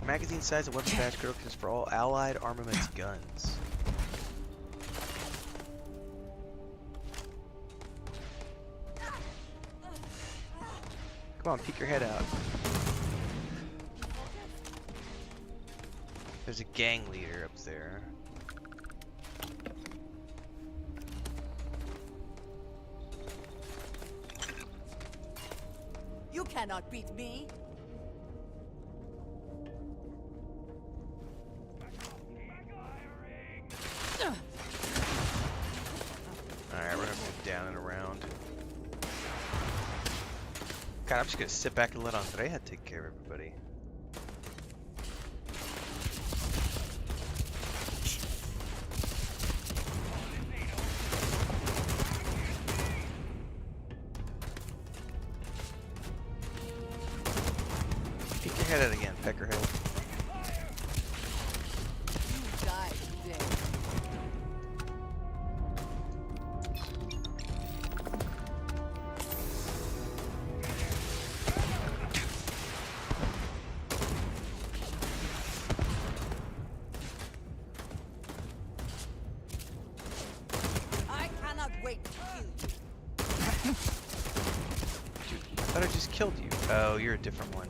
[SPEAKER 6] magazine size and weapon badge criticals for all allied armaments guns. Come on, peek your head out. There's a gang leader up there.
[SPEAKER 4] You cannot beat me.
[SPEAKER 6] Alright, we're gonna move down and around. God, I'm just gonna sit back and let Andrea take care of everybody. Peek your head out again, Peckerhead.
[SPEAKER 4] You die today. I cannot wait to kill you.
[SPEAKER 6] Dude, I thought I just killed you. Oh, you're a different one.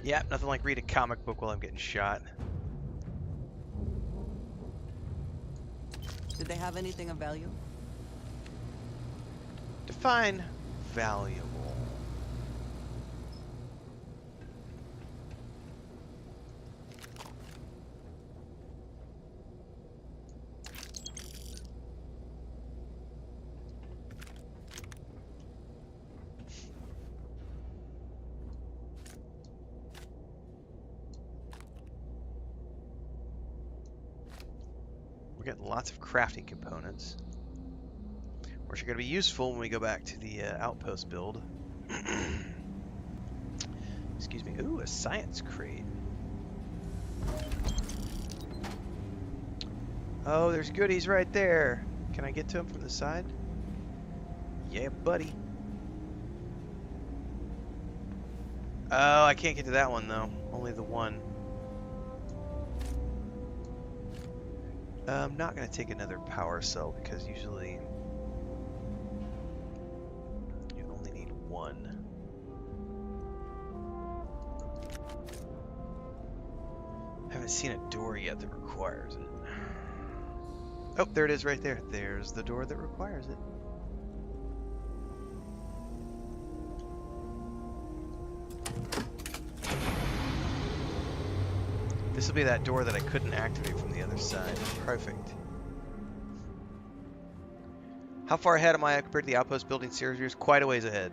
[SPEAKER 6] Yeah, nothing like read a comic book while I'm getting shot.
[SPEAKER 17] Did they have anything of value?
[SPEAKER 6] Define valuable. We're getting lots of crafting components, which are going to be useful when we go back to the Outpost build. Excuse me. Ooh, a science crate. Oh, there's goodies right there. Can I get to him from the side? Yeah, buddy. Oh, I can't get to that one, though. Only the one. I'm not going to take another power cell because usually you only need one. I haven't seen a door yet that requires it. Oh, there it is right there. There's the door that requires it. This will be that door that I couldn't activate from the other side. Perfect. How far ahead am I compared to the Outpost building series? Quite a ways ahead.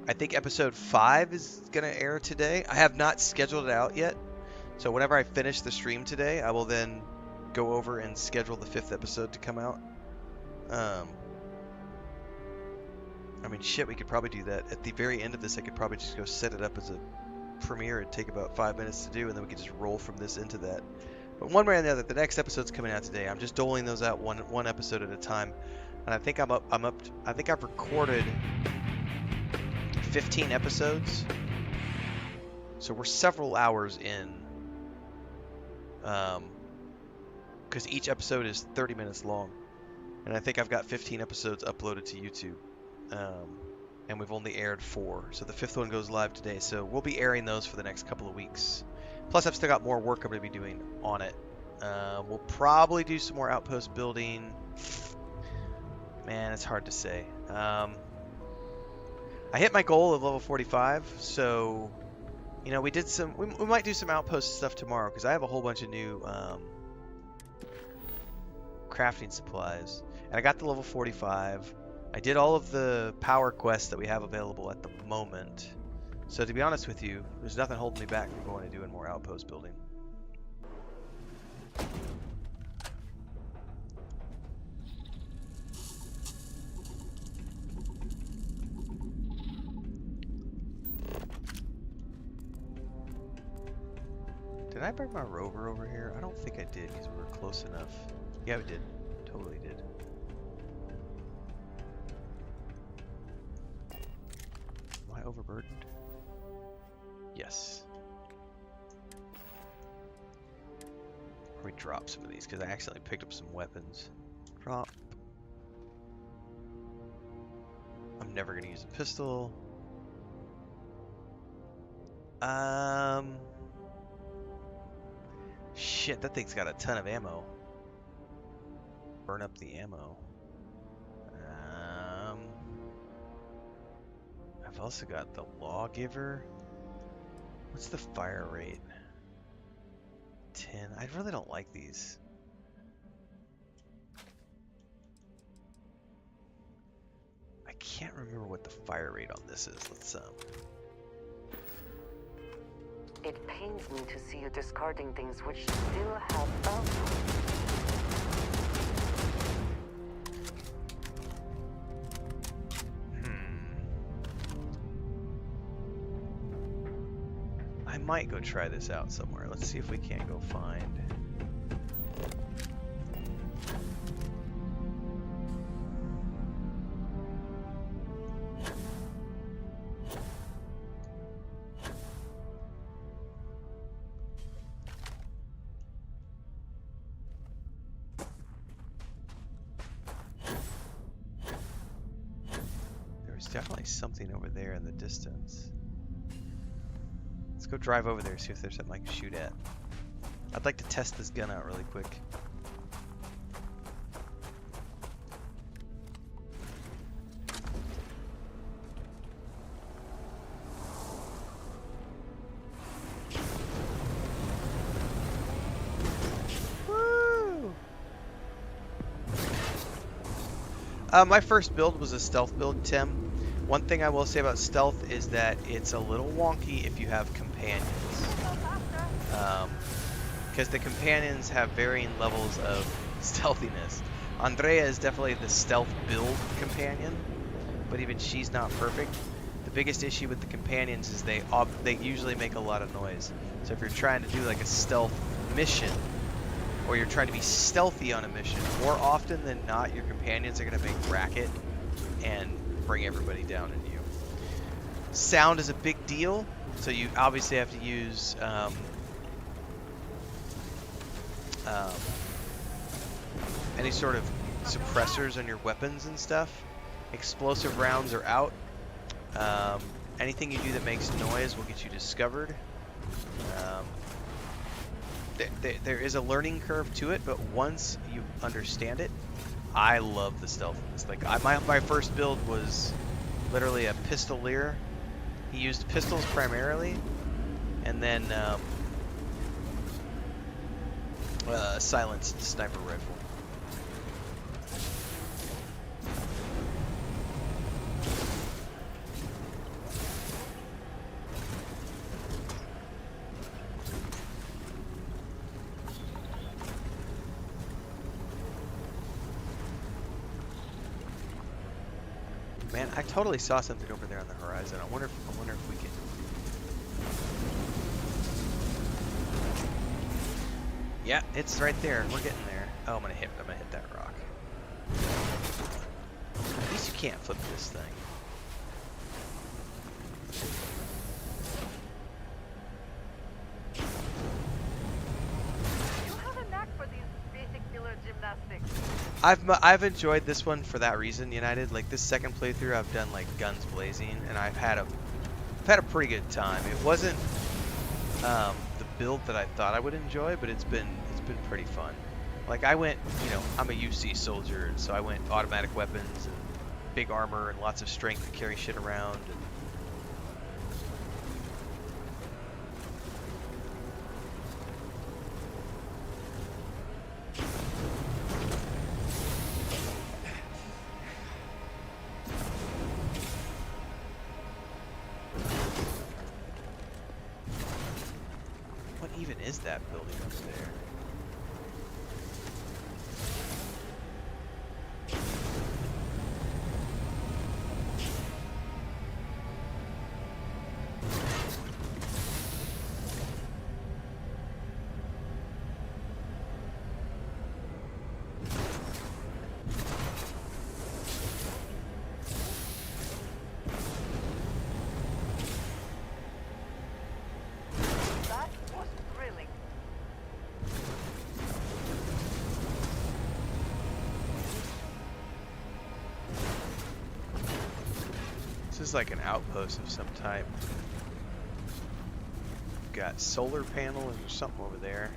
[SPEAKER 1] I think episode 5 is going to air today. I have not scheduled it out yet. So whenever I finish the stream today, I will then go over and schedule the 5th episode to come out. I mean, shit, we could probably do that. At the very end of this, I could probably just go set it up as a premiere. It'd take about 5 minutes to do, and then we could just roll from this into that. But one way or the other, the next episode's coming out today. I'm just doling those out one episode at a time. And I think I think I've recorded 15 episodes. So we're several hours in. Because each episode is 30 minutes long. And I think I've got 15 episodes uploaded to YouTube. And we've only aired 4. So the 5th one goes live today. So we'll be airing those for the next couple of weeks. Plus, I've still got more work I'm going to be doing on it. We'll probably do some more Outpost building. Man, it's hard to say. I hit my goal of level 45, so you know we might do some Outpost stuff tomorrow because I have a whole bunch of new crafting supplies, and I got to level 45. I did all of the power quests that we have available at the moment. So to be honest with you, there's nothing holding me back from going and doing more Outpost building. Did I bring my rover over here? I don't think I did because we were close enough. Yeah, we did. Totally did. Am I overburdened? Yes. We drop some of these because I accidentally picked up some weapons. Drop. I'm never going to use a pistol. Shit, that thing's got a ton of ammo. Burn up the ammo. I've also got the Lawgiver. What's the fire rate? 10. I really don't like these. I can't remember what the fire rate on this is. Let's
[SPEAKER 16] It pains me to see you discarding things which still have value.
[SPEAKER 1] I might go try this out somewhere. Let's see if we can't go find. There's definitely something over there in the distance. Let's go drive over there, see if there's something I can shoot at. I'd like to test this gun out really quick. Woo! My first build was a stealth build, Tim. One thing I will say about stealth is that it's a little wonky if you have companions. Because the companions have varying levels of stealthiness. Andrea is definitely the stealth build companion, but even she's not perfect. The biggest issue with the companions is they usually make a lot of noise. So if you're trying to do like a stealth mission, or you're trying to be stealthy on a mission, more often than not your companions are going to make racket and bring everybody down in you. Sound is a big deal, so you obviously have to use any sort of suppressors on your weapons and stuff. Explosive rounds are out. Anything you do that makes noise will get you discovered. There is a learning curve to it, but once you understand it, I love the stealthiness. Like my first build was literally a pistolier. He used pistols primarily, and then a silenced sniper rifle.
[SPEAKER 6] Man, I totally saw something over there on the horizon. I wonder if we can. Yeah, it's right there. We're getting there. Oh, I'm gonna hit that rock. At least you can't flip this thing.
[SPEAKER 16] You have a knack for these basic killer gymnastics.
[SPEAKER 6] I've enjoyed this one for that reason, United. Like this second playthrough, I've done like guns blazing, and I've had a pretty good time. It wasn't the build that I thought I would enjoy, but it's been pretty fun. Like I went, you know, I'm a UC soldier, and so I went automatic weapons and big armor and lots of strength to carry shit around. And what even is that building up there?
[SPEAKER 16] That was thrilling.
[SPEAKER 6] This is like an outpost of some type. Got solar panels or something over there.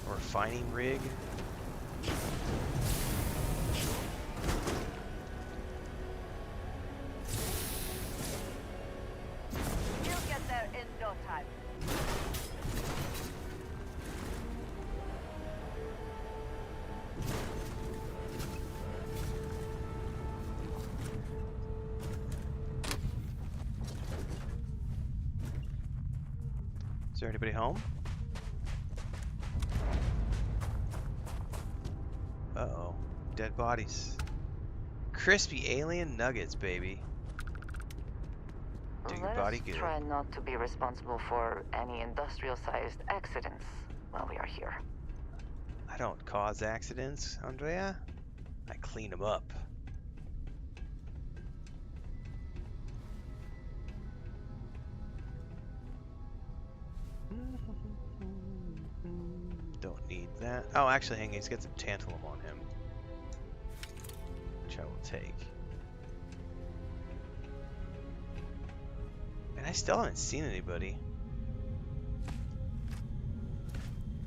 [SPEAKER 6] A refining rig.
[SPEAKER 16] You'll get there in no time.
[SPEAKER 6] Is there anybody home? Uh-oh. Dead bodies. Crispy alien nuggets, baby. Do your
[SPEAKER 16] Let
[SPEAKER 6] body
[SPEAKER 16] us
[SPEAKER 6] good.
[SPEAKER 16] try not to be responsible for any industrial-sized accidents while we are here.
[SPEAKER 6] I don't cause accidents, Andrea. I clean them up. Don't need that. Oh, actually, hang on. He's got some tantalum on him, which I will take. And I still haven't seen anybody.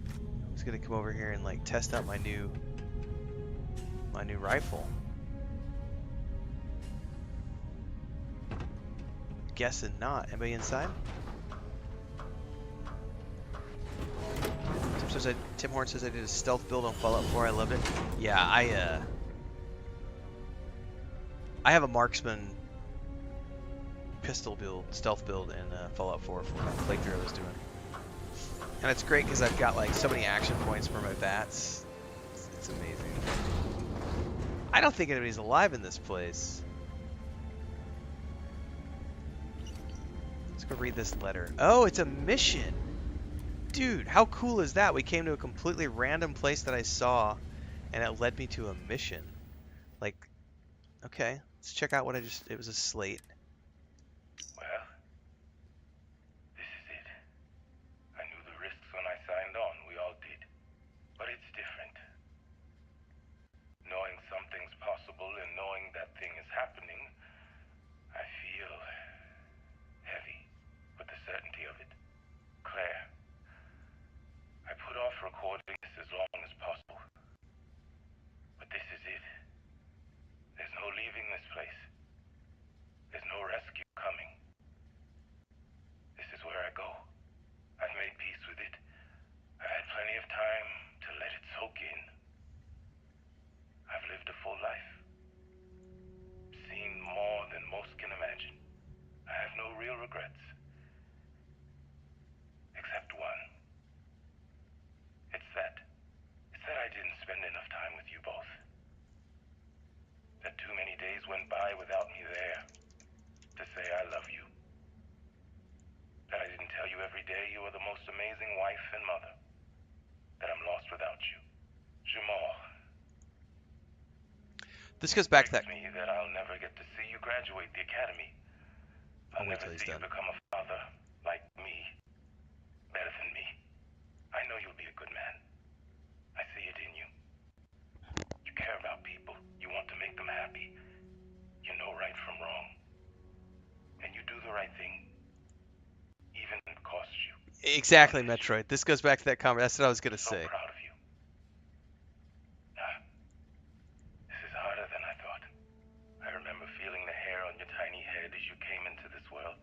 [SPEAKER 6] I was gonna come over here and like test out my new rifle. Guessing not. Anybody inside? Tim Horn says I did a stealth build on Fallout 4. I loved it. Yeah, I have a marksman pistol build, stealth build in Fallout 4 for the playthrough I was doing. And it's great because I've got like so many action points for my bats. It's amazing. I don't think anybody's alive in this place. Let's go read this letter. Oh, it's a mission. Dude, how cool is that? We came to a completely random place that I saw, and it led me to a mission. Like, okay, let's check out what it was a slate.
[SPEAKER 7] Well, this is it. I knew the risks when I signed on. We all did. But it's different. Knowing something's possible and knowing that thing is happening, I feel heavy with the certainty of it. Claire, I put off recording this as long as possible. But this is it. There's no leaving this place. There's wife and mother. That I'm lost without you. Jamal.
[SPEAKER 1] This goes back to that.
[SPEAKER 7] Me that I'll never get to see you graduate the academy. I'll
[SPEAKER 1] I'll wait
[SPEAKER 7] never
[SPEAKER 1] till he's
[SPEAKER 7] see you
[SPEAKER 1] done.
[SPEAKER 7] become a father like me. Better than me. I know you'll be a good man. I see it in you. You care about people. You want to make them happy. You know right from wrong. And you do the right thing. Even if it costs you.
[SPEAKER 1] Exactly, Metroid. This goes back to that comment. That's what I was gonna say.
[SPEAKER 7] So proud of you. This is harder than I thought. I remember feeling the hair on your tiny head as you came into this world.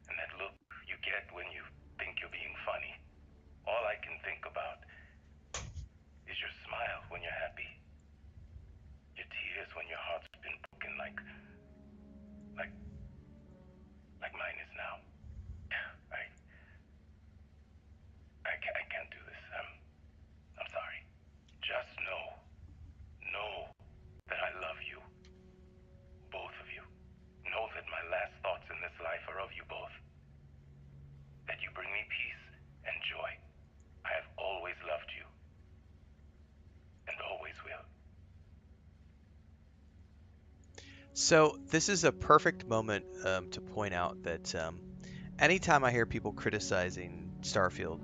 [SPEAKER 7] And that look you get when you think you're being funny. All I can think about is your smile when you're happy. Your tears when your heart's been broken like mine is now. I can't do this. I'm sorry. Just know that I love you. Both of you. Know that my last thoughts in this life are of you both. That you bring me peace and joy. I have always loved you. And always will.
[SPEAKER 1] So this is a perfect moment to point out that anytime I hear people criticizing Starfield,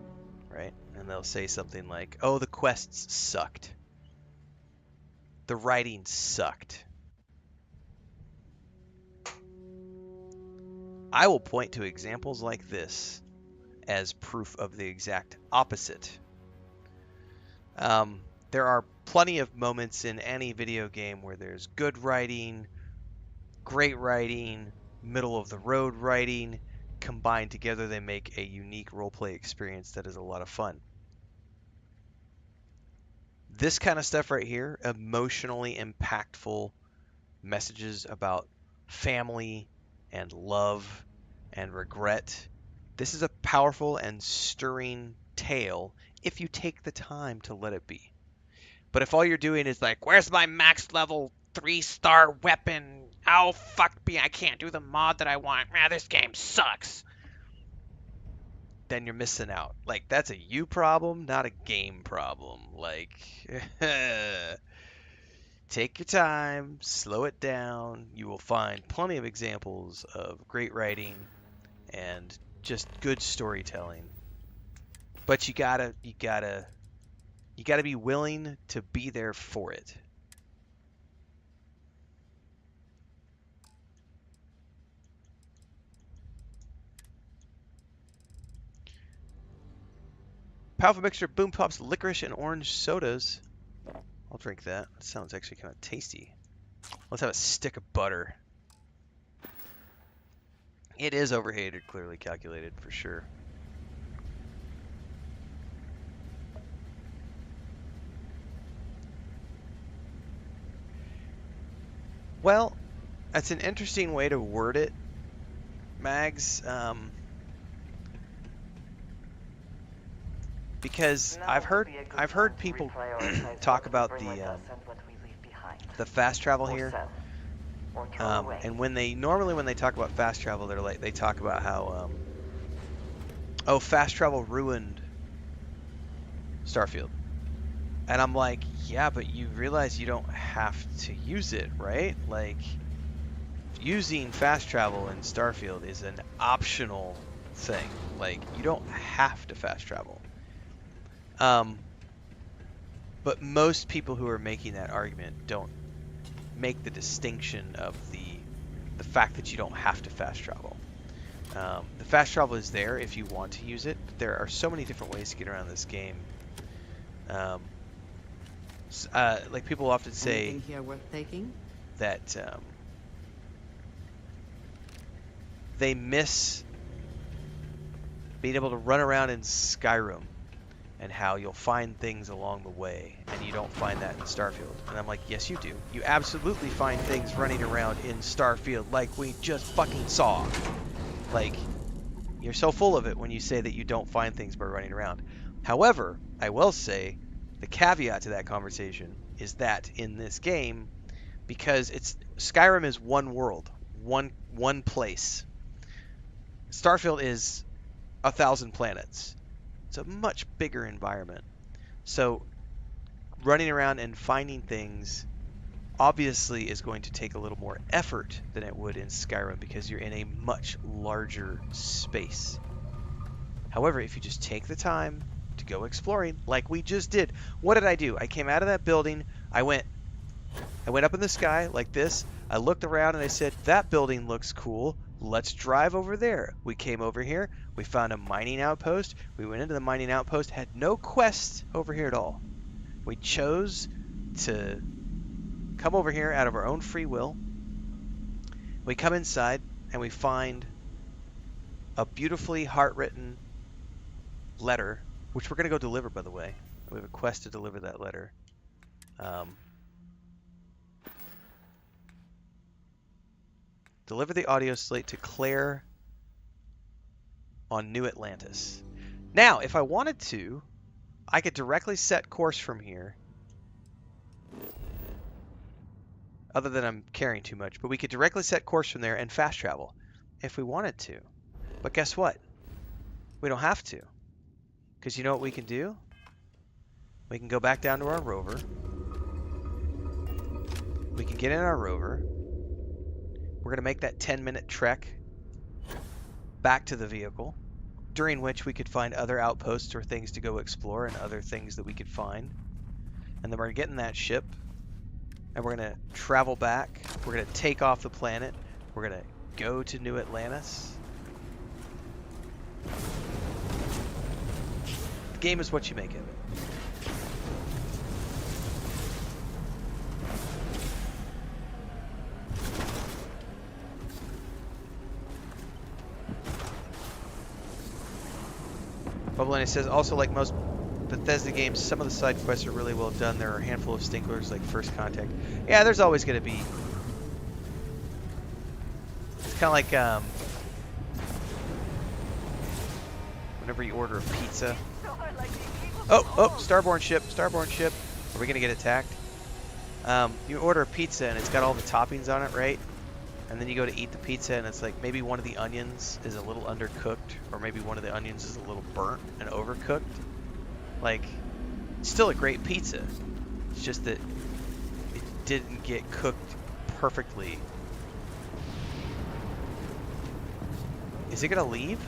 [SPEAKER 1] right, and they'll say something like, "Oh, the quests sucked. The writing sucked." I will point to examples like this as proof of the exact opposite. There are plenty of moments in any video game where there's good writing, great writing, middle of the road writing. Combined together, they make a unique roleplay experience that is a lot of fun. This kind of stuff right here, emotionally impactful messages about family and love and regret. This is a powerful and stirring tale if you take the time to let it be. But if all you're doing is like, where's my max level 3-star weapon? Oh, fuck me, I can't do the mod that I want. Man, this game sucks. Then you're missing out. Like, that's a you problem, not a game problem. Like, take your time, slow it down. You will find plenty of examples of great writing and just good storytelling. But you gotta be willing to be there for it. Powerful mixture of Boom Pops, licorice, and orange sodas. I'll drink that. That sounds actually kind of tasty. Let's have a stick of butter. It is overhated, clearly calculated, for sure. Well, that's an interesting way to word it, Mags. Because I've heard people talk about the fast travel here, and when they talk about fast travel, they talk about how oh, fast travel ruined Starfield, and I'm like, yeah, but you realize you don't have to use it, right? Like, using fast travel in Starfield is an optional thing. Like, you don't have to fast travel. But most people who are making that argument don't make the distinction of the fact that you don't have to fast travel. The fast travel is there if you want to use it. But there are so many different ways to get around this game. Like people often say
[SPEAKER 5] Anything here worth taking?
[SPEAKER 1] that they miss being able to run around in Skyrim, and how you'll find things along the way, and you don't find that in Starfield. And I'm like, yes, you do. You absolutely find things running around in Starfield, like we just fucking saw. Like, you're so full of it when you say that you don't find things by running around. However, I will say, the caveat to that conversation is that in this game, because Skyrim is one world, one place. Starfield is 1,000 planets.
[SPEAKER 6] It's a much bigger environment. So running around and finding things obviously is going to take a little more effort than it would in Skyrim because you're in a much larger space. However, if you just take the time to go exploring like we just did. What did I do? I came out of that building. I went up in the sky like this. I looked around and I said, that building looks cool. Let's drive over there. We came over here. We found a mining outpost. We went into the mining outpost. Had no quest over here at all. We chose to come over here out of our own free will. We come inside and we find a beautifully heart-written letter, which we're going to go deliver, by the way. We have a quest to deliver that letter. Deliver the audio slate to Claire on New Atlantis. Now, if I wanted to, I could directly set course from here. Other than I'm carrying too much, but we could directly set course from there and fast travel if we wanted to. But guess what? We don't have to. Because you know what we can do? We can go back down to our rover. We can get in our rover. We're going to make that 10-minute trek back to the vehicle, during which we could find other outposts or things to go explore and other things that we could find. And then we're going to get in that ship, and we're going to travel back. We're going to take off the planet. We're going to go to New Atlantis. The game is what you make of it. Bubbleini says, also like most Bethesda games, some of the side quests are really well done. There are a handful of stinklers like First Contact. Yeah, there's always going to be. It's kind of like whenever you order a pizza. Oh, starborn ship. Are we going to get attacked? You order a pizza and it's got all the toppings on it, right? And then you go to eat the pizza and it's like maybe one of the onions is a little undercooked, or maybe one of the onions is a little burnt and overcooked. Like, it's still a great pizza. It's just that it didn't get cooked perfectly. Is it gonna leave?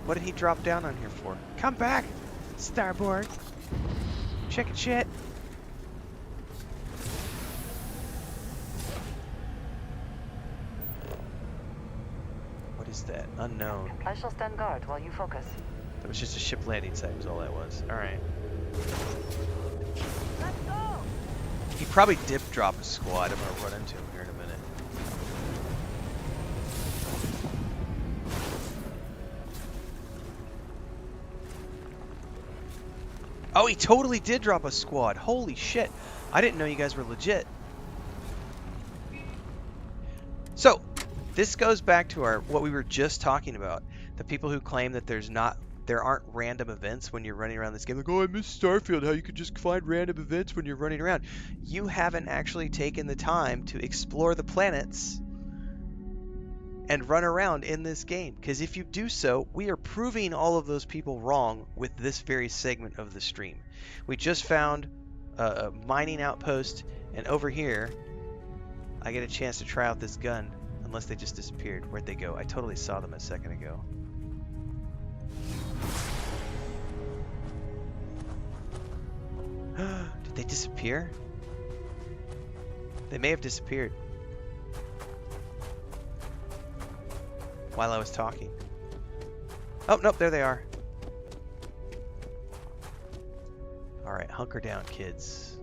[SPEAKER 6] What did he drop down on here for? Come back, starboard. Chicken shit. That unknown.
[SPEAKER 16] I shall stand guard while you focus.
[SPEAKER 6] That was just a ship landing site, was all that was. Alright.
[SPEAKER 13] Let's go!
[SPEAKER 6] He probably dip drop a squad. I'm gonna run into him here in a minute. Oh, he totally did drop a squad. Holy shit. I didn't know you guys were legit. So, this goes back to what we were just talking about. The people who claim that there aren't random events when you're running around this game. Like, oh, I miss Starfield, how you could just find random events when you're running around. You haven't actually taken the time to explore the planets and run around in this game. Because if you do so, we are proving all of those people wrong with this very segment of the stream. We just found a mining outpost, and over here, I get a chance to try out this gun. Unless they just disappeared. Where'd they go? I totally saw them a second ago. Did they disappear? They may have disappeared while I was talking. Oh, nope, there they are. Alright, hunker down, kids.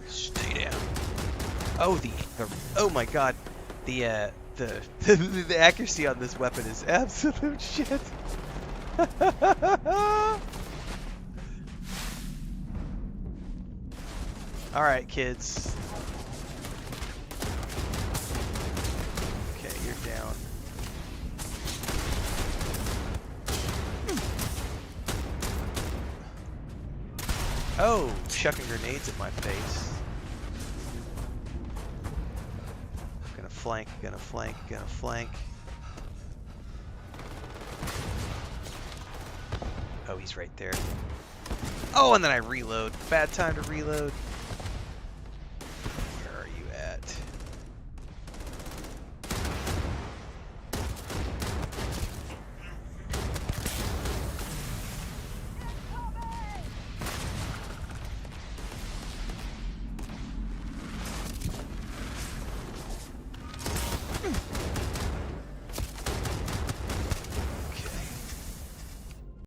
[SPEAKER 6] Stay down. Oh, oh my god, the accuracy on this weapon is absolute shit. All right, kids. Okay, you're down. Oh, chucking grenades at my face. Gonna flank. he's right there. Oh, and then I reload. Bad time to reload.